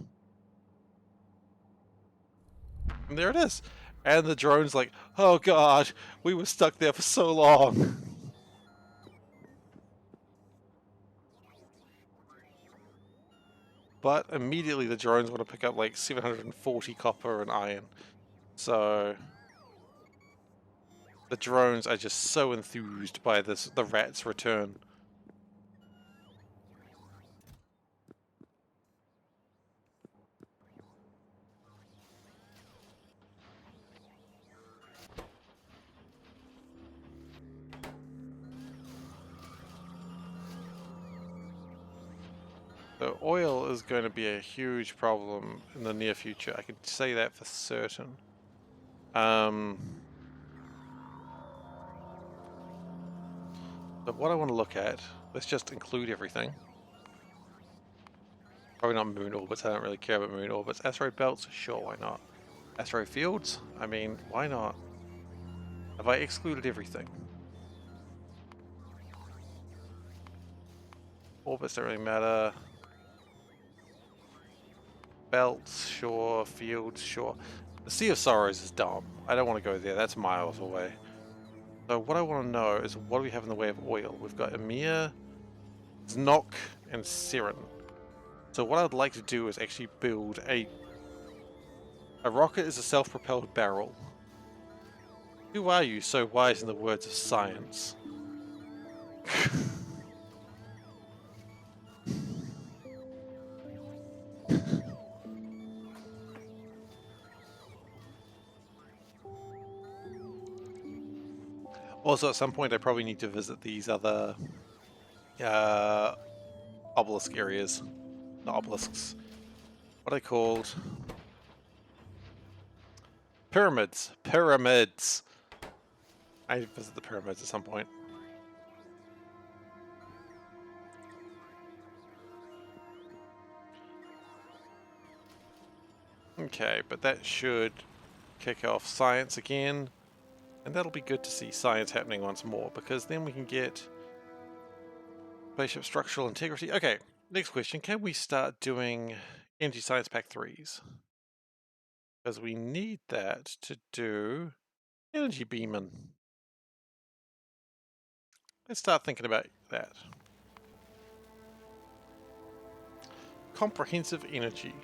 And there it is! And the drone's like, oh god, we were stuck there for so long! But immediately the drones want to pick up like 740 copper and iron. So the drones are just so enthused by the rat's return. So oil is going to be a huge problem in the near future. I can say that for certain. But what I want to look at, let's just include everything. Probably not moon orbits, I don't really care about moon orbits. Asteroid belts, sure, why not? Asteroid fields, I mean, why not? Have I excluded everything? Orbits don't really matter. Belts, sure. Fields, sure. The Sea of Sorrows is dumb. I don't want to go there. That's miles away. So what I want to know is what do we have in the way of oil? We've got Emir, Znok, and Siren. So what I'd like to do is actually build a rocket is a self-propelled barrel. Who are you so wise in the words of science? Also, at some point, I probably need to visit these other obelisk areas. Not obelisks. What are they called? Pyramids. Pyramids. I need to visit the pyramids at some point. Okay, but that should kick off science again. And that'll be good to see science happening once more, because then we can get spaceship structural integrity. Okay, next question. Can we start doing Energy Science Pack 3s? Because we need that to do energy beaming. Let's start thinking about that. Comprehensive energy.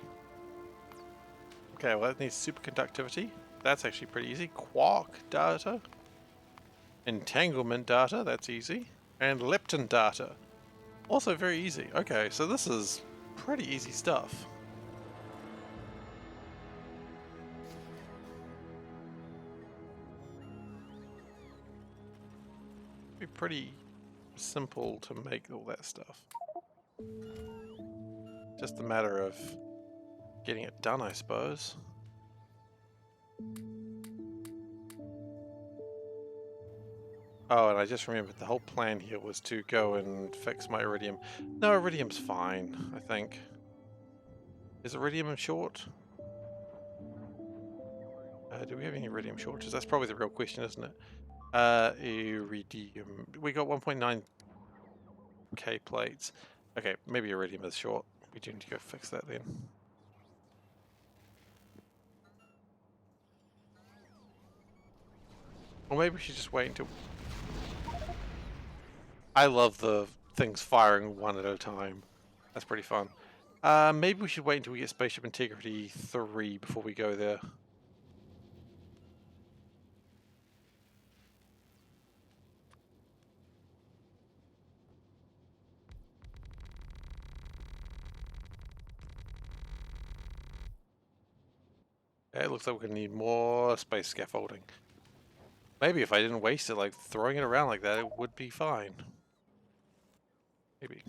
Okay, well that needs superconductivity. That's actually pretty easy. Quark data. Entanglement data, that's easy. And lepton data. Also very easy. Okay, so this is pretty easy stuff. Be pretty simple to make all that stuff. Just a matter of getting it done, I suppose. Oh, and I just remembered the whole plan here was to go and fix my iridium. No, iridium's fine, I think. Is iridium short? Do we have any iridium shortages? That's probably the real question, isn't it? Iridium. We got 1.9k plates. Okay, maybe iridium is short. We do need to go fix that then. Or maybe we should just wait until... I love the things firing one at a time. That's pretty fun. Maybe we should wait until we get Spaceship Integrity 3 before we go there. Okay, it looks like we're going to need more space scaffolding. Maybe if I didn't waste it, like throwing it around like that, it would be fine. Maybe.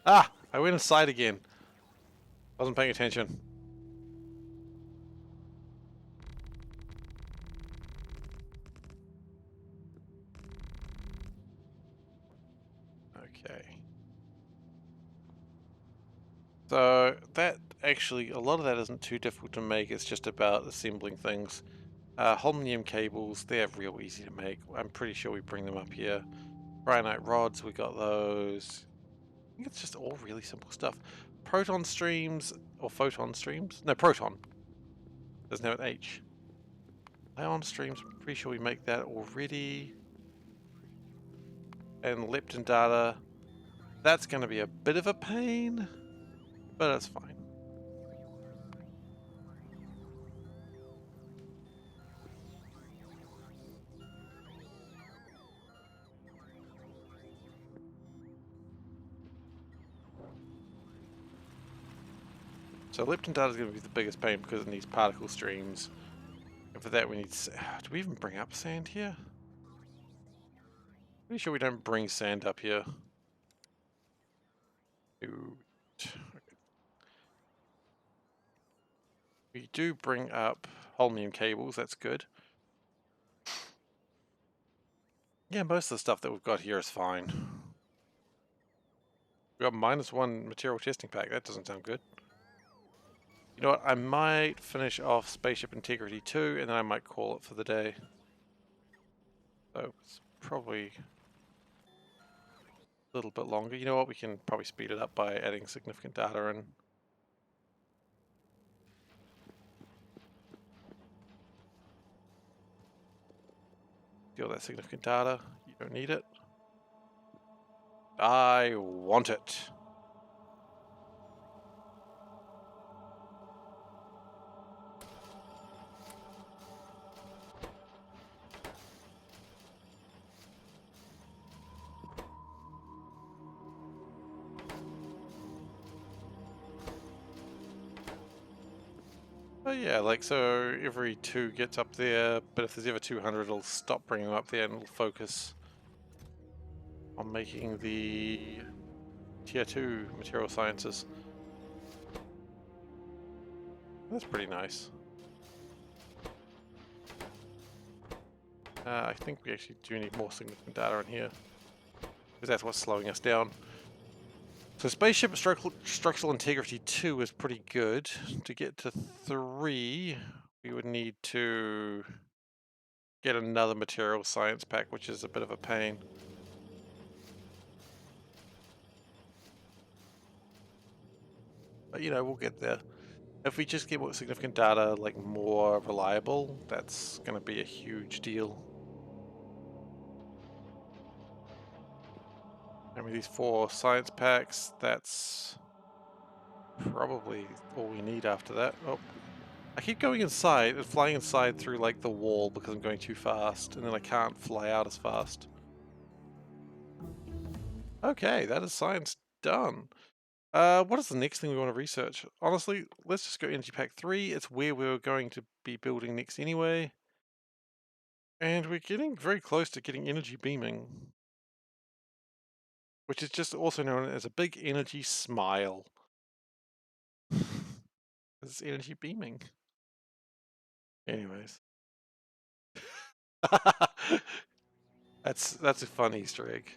Ah! I went inside again. Wasn't paying attention. Okay. So that actually, a lot of that isn't too difficult to make. It's just about assembling things. Holmium cables, they're real easy to make. I'm pretty sure we bring them up here. Rhyonite rods, we got those. I think it's just all really simple stuff. Proton streams, or photon streams? No, proton. Doesn't have an H. Ion streams, I'm pretty sure we make that already. And lepton data, that's going to be a bit of a pain, but that's fine. So lepton data is going to be the biggest pain because it needs particle streams. And for that we need... do we even bring up sand here? Pretty sure we don't bring sand up here. We do bring up holmium cables, that's good. Yeah, most of the stuff that we've got here is fine. We've got -1 material testing pack, that doesn't sound good. You know what, I might finish off Spaceship Integrity 2 and then I might call it for the day. So it's probably a little bit longer. You know what, we can probably speed it up by adding significant data in. Deal that significant data, you don't need it. I want it. But yeah, like, so every 2 gets up there, but if there's ever 200, it'll stop bringing them up there and it'll focus on making the tier 2 material sciences. That's pretty nice. I think we actually do need more significant data in here, because that's what's slowing us down. So Spaceship Structural Integrity 2 is pretty good. To get to 3, we would need to get another material science pack, which is a bit of a pain. But you know, we'll get there. If we just get more significant data, like more reliable, that's going to be a huge deal. I mean, these 4 science packs, that's probably all we need after that. Oh, I keep going inside and flying inside through like the wall because I'm going too fast, and then I can't fly out as fast. Okay, that is science done. What is the next thing we want to research? Honestly, let's just go Energy Pack 3. It's where we were going to be building next anyway. And we're getting very close to getting energy beaming, which is just also known as a big energy smile. It's energy beaming. Anyways. That's a fun Easter egg.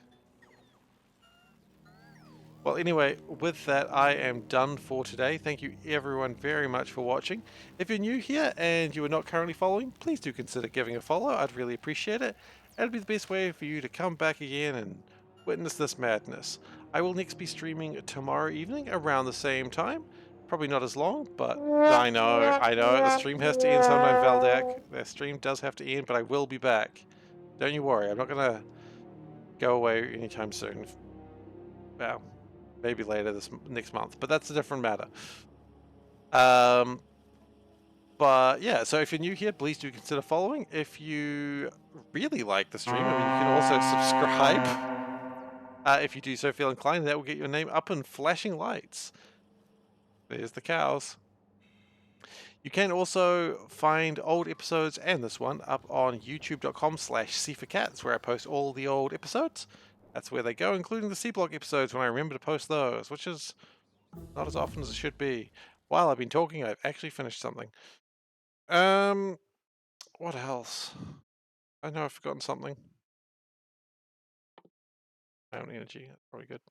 Well, anyway, with that, I am done for today. Thank you everyone very much for watching. If you're new here and you are not currently following, please do consider giving a follow. I'd really appreciate it. It'd be the best way for you to come back again and witness this madness. I will next be streaming tomorrow evening around the same time. Probably not as long, but I know, the stream has to end sometime, Valdak. The stream does have to end, but I will be back. Don't you worry, I'm not gonna go away anytime soon. Well, maybe later this next month, but that's a different matter. But yeah, so if you're new here, please do consider following. If you really like the stream, I mean, you can also subscribe. If you do so feel inclined, that will get your name up in flashing lights. There's the cows. You can also find old episodes and this one up on youtube.com/SeiferKatt. That's where I post all the old episodes. That's where they go, including the C-Block episodes when I remember to post those, which is not as often as it should be. While I've been talking, I've actually finished something. What else? I know I've forgotten something. Ion energy, that's probably good.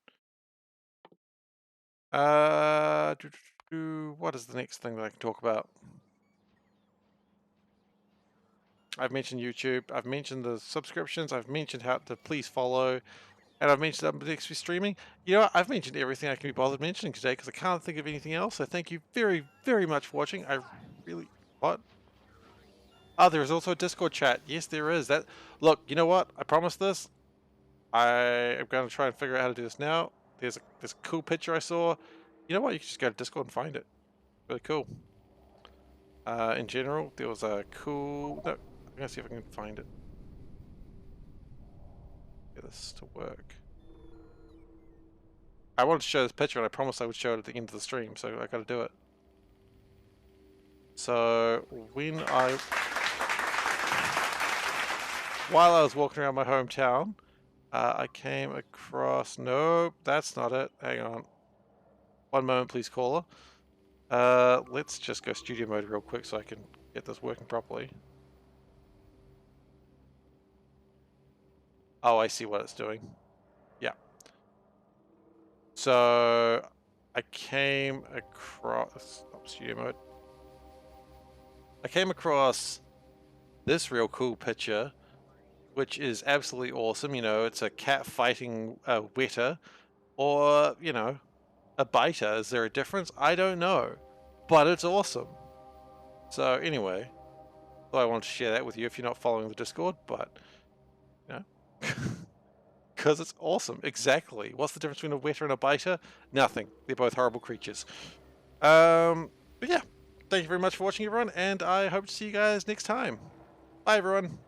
What is the next thing that I can talk about? I've mentioned YouTube, I've mentioned the subscriptions, I've mentioned how to please follow, and I've mentioned I'm next to be streaming. You know what? I've mentioned everything I can be bothered mentioning today because I can't think of anything else. So thank you very, very much for watching. I really... What? Oh, there is also a Discord chat. Yes, there is. That. Look, you know what? I promised this. I am going to try and figure out how to do this now. There's a cool picture I saw. You know what? You can just go to Discord and find it. Really cool. In general, there was a cool... No, I'm going to see if I can find it. Get this to work. I wanted to show this picture and I promised I would show it at the end of the stream, so I got to do it. So, while I was walking around my hometown, I came across... Nope, that's not it. Hang on. One moment, please, caller. Let's just go studio mode real quick so I can get this working properly. Oh, I see what it's doing. Yeah. So, I came across... Oh, studio mode. I came across this real cool picture, which is absolutely awesome. You know, it's a cat fighting a wetter, or, you know, a biter. Is there a difference? I don't know, but it's awesome. So anyway, I wanted to share that with you if you're not following the Discord, but, you know, because it's awesome. Exactly. What's the difference between a wetter and a biter? Nothing. They're both horrible creatures. But yeah, thank you very much for watching, everyone, and I hope to see you guys next time. Bye, everyone.